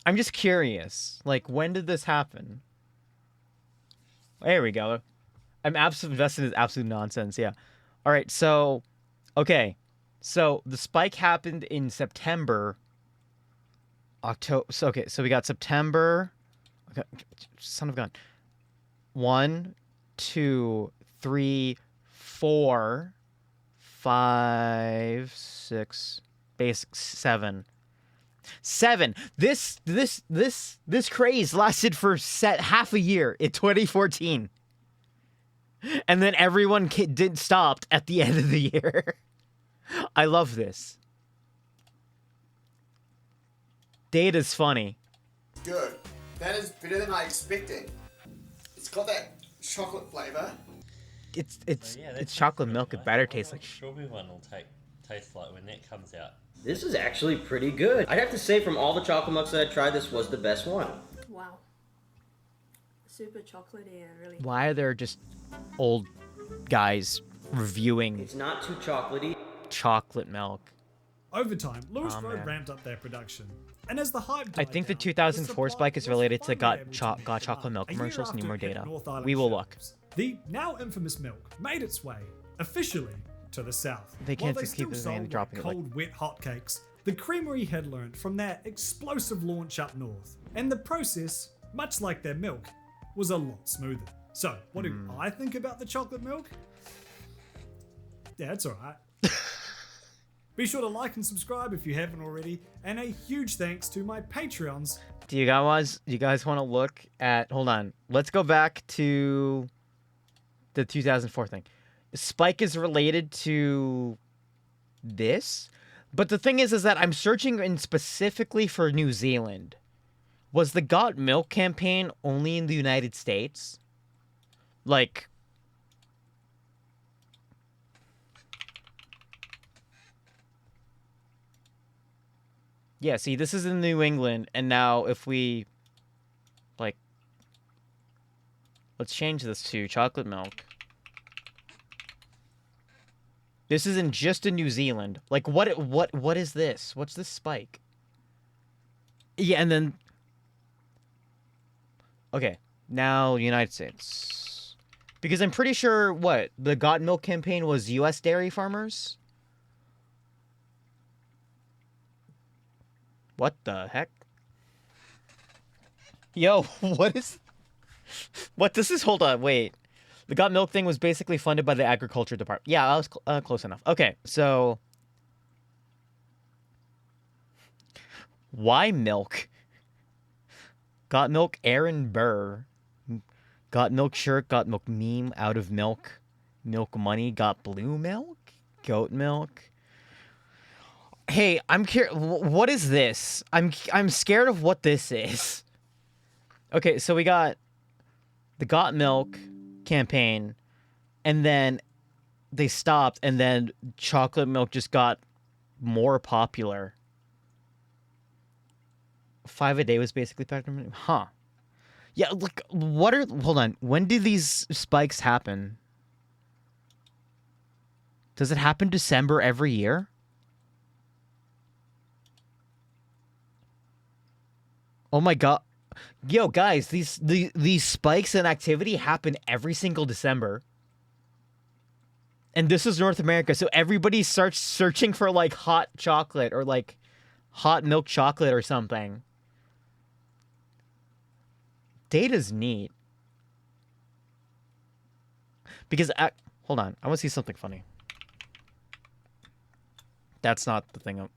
I'm just curious. Like, when did this happen? There we go. I'm absolutely invested in absolute nonsense, yeah. All right, so... Okay. So, the spike happened in September... October. So we got September. Okay, son of a gun. 1, 2, 3, 4, 5, 6, basic 7. 7. This craze lasted for half a year in 2014, and then everyone stopped at the end of the year. I love this. Data's funny. Good. That is better than I expected. It's got that chocolate flavor. It's chocolate milk. It better taste like. Strawberry one will taste like when that comes out. This is actually pretty good. I'd have to say from all the chocolate milks that I tried, this was the best one. Wow. Super chocolatey and really... Why are there just old guys reviewing... It's not too chocolatey. Chocolate milk. Over time, Lewis Road ramped up their production. And as the hype died I think the down, 2004 spike is related to Got able to make Chocolate Milk a year commercials. Need after more it hit data. North Island We will look. shelves. The now infamous milk made its way, officially, to the south. They can't While they just keep still sold dropping it like... cold, wet hotcakes, the creamery had learned from their explosive launch up north. And the process, much like their milk, was a lot smoother. So, what do I think about the chocolate milk? Yeah, it's alright. Be sure to like and subscribe if you haven't already, and a huge thanks to my Patreons. Do you guys want to look at... Hold on. Let's go back to the 2004 thing. Spike is related to this, but the thing is that I'm searching in specifically for New Zealand. Was the Got Milk campaign only in the United States? Like... Yeah, see, this is in New England, and now if we, like, let's change this to chocolate milk. This isn't just in New Zealand. Like, what is this? What's this spike? Yeah, and then, okay, now United States. Because I'm pretty sure, the Got Milk campaign was U.S. dairy farmers? What the heck? Yo, what this is? Hold on, wait. The Got Milk thing was basically funded by the Agriculture Department. Yeah, I was close enough. Okay, so... Why milk? Got milk, Aaron Burr. Got milk shirt, got milk meme, out of milk. Milk money, got blue milk. Goat milk. Hey, I'm curious. What is this? I'm scared of what this is. Okay, so we got the Got Milk campaign, and then they stopped, and then chocolate milk just got more popular. 5 a day was basically packed. Huh. Yeah, look, hold on. When do these spikes happen? Does it happen December every year? Oh my god. Yo, guys, these spikes in activity happen every single December. And this is North America, so everybody starts searching for like hot chocolate or like hot milk chocolate or something. Data's neat. Because, hold on, I want to see something funny. That's not the thing.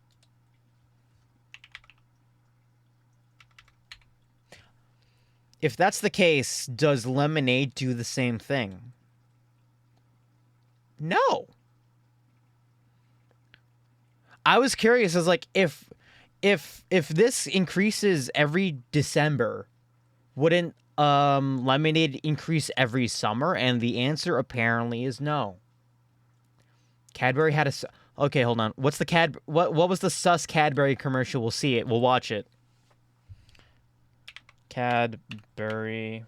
If that's the case, does lemonade do the same thing? No. I was curious. I was like, if this increases every December, wouldn't lemonade increase every summer? And the answer apparently is no. Cadbury had a... Okay, hold on. What's the what was the sus Cadbury commercial? We'll see it. We'll watch it. Cadbury.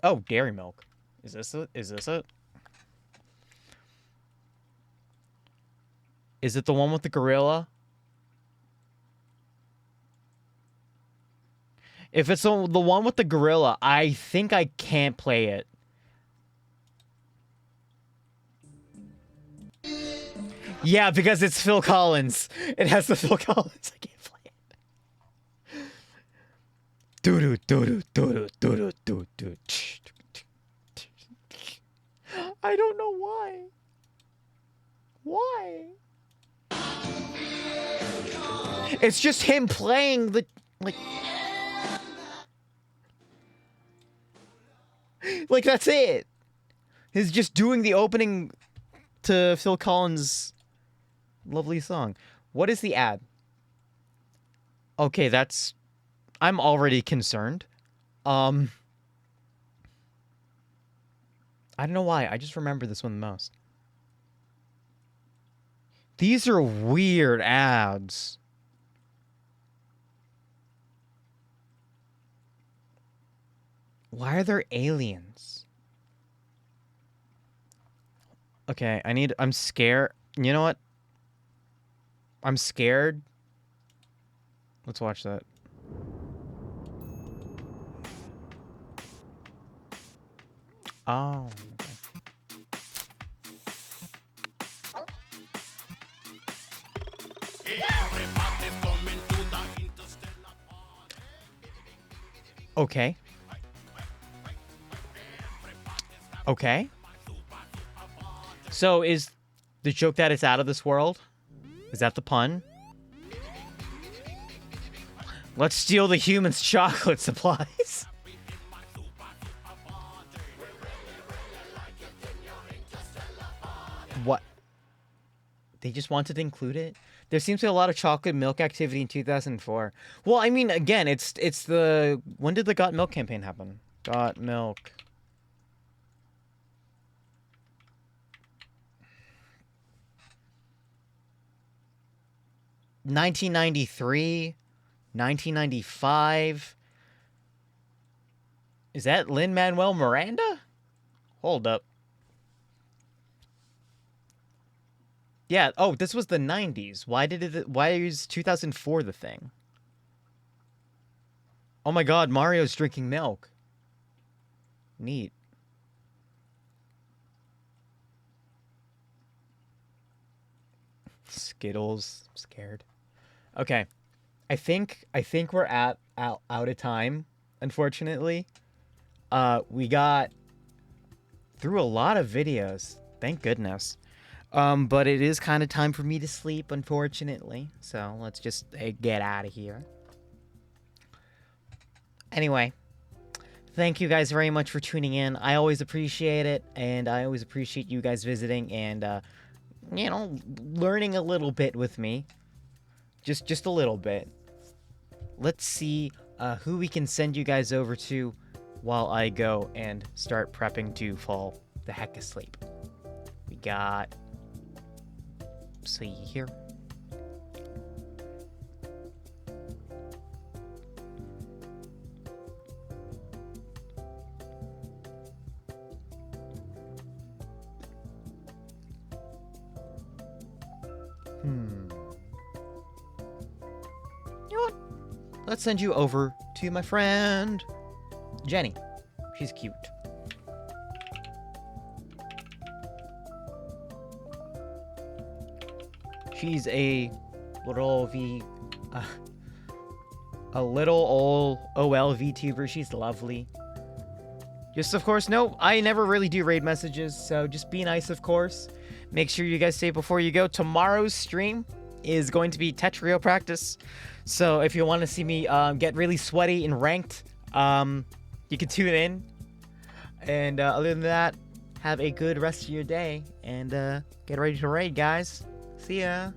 Oh, dairy milk. Is this it? Is this it? Is it the one with the gorilla? If it's the one with the gorilla, I think I can't play it. Yeah, because it's Phil Collins. It has the Phil Collins. I can't play it. Doo doo doo doo doo doo. I don't know why. Why? It's just him playing the like that's it. He's just doing the opening to Phil Collins' lovely song. What is the ad? Okay, that's... I'm already concerned. I don't know why. I just remember this one the most. These are weird ads. Why are there aliens? Okay, I'm scared. You know what? I'm scared. Let's watch that. Oh. Okay. Okay. So is the joke that it's out of this world? Is that the pun? Let's steal the humans' chocolate supplies. What? They just wanted to include it? There seems to be a lot of chocolate milk activity in 2004. Well, I mean, again, it's the... When did the Got Milk campaign happen? Got Milk. $1993, 1995. Is that Lin-Manuel Miranda? Hold up. Yeah, oh, this was the 90s. Why is 2004 the thing? Oh my god, Mario's drinking milk. Neat. Skittles, I'm scared. Okay. I think we're out of time, unfortunately. We got through a lot of videos. Thank goodness. But it is kind of time for me to sleep, unfortunately. So let's just get out of here. Anyway, thank you guys very much for tuning in. I always appreciate it, and I always appreciate you guys visiting and, you know, learning a little bit with me. Just a little bit. Let's see who we can send you guys over to while I go and start prepping to fall the heck asleep. We got... see here. You know what? Let's send you over to my friend Jenny. She's cute. She's a little little old OL VTuber. She's lovely. Just, of course, no, I never really do raid messages, so just be nice, of course. Make sure you guys save before you go. Tomorrow's stream is going to be Tetrio practice. So if you want to see me get really sweaty and ranked, you can tune in. And other than that, have a good rest of your day. And get ready to raid, guys. See ya.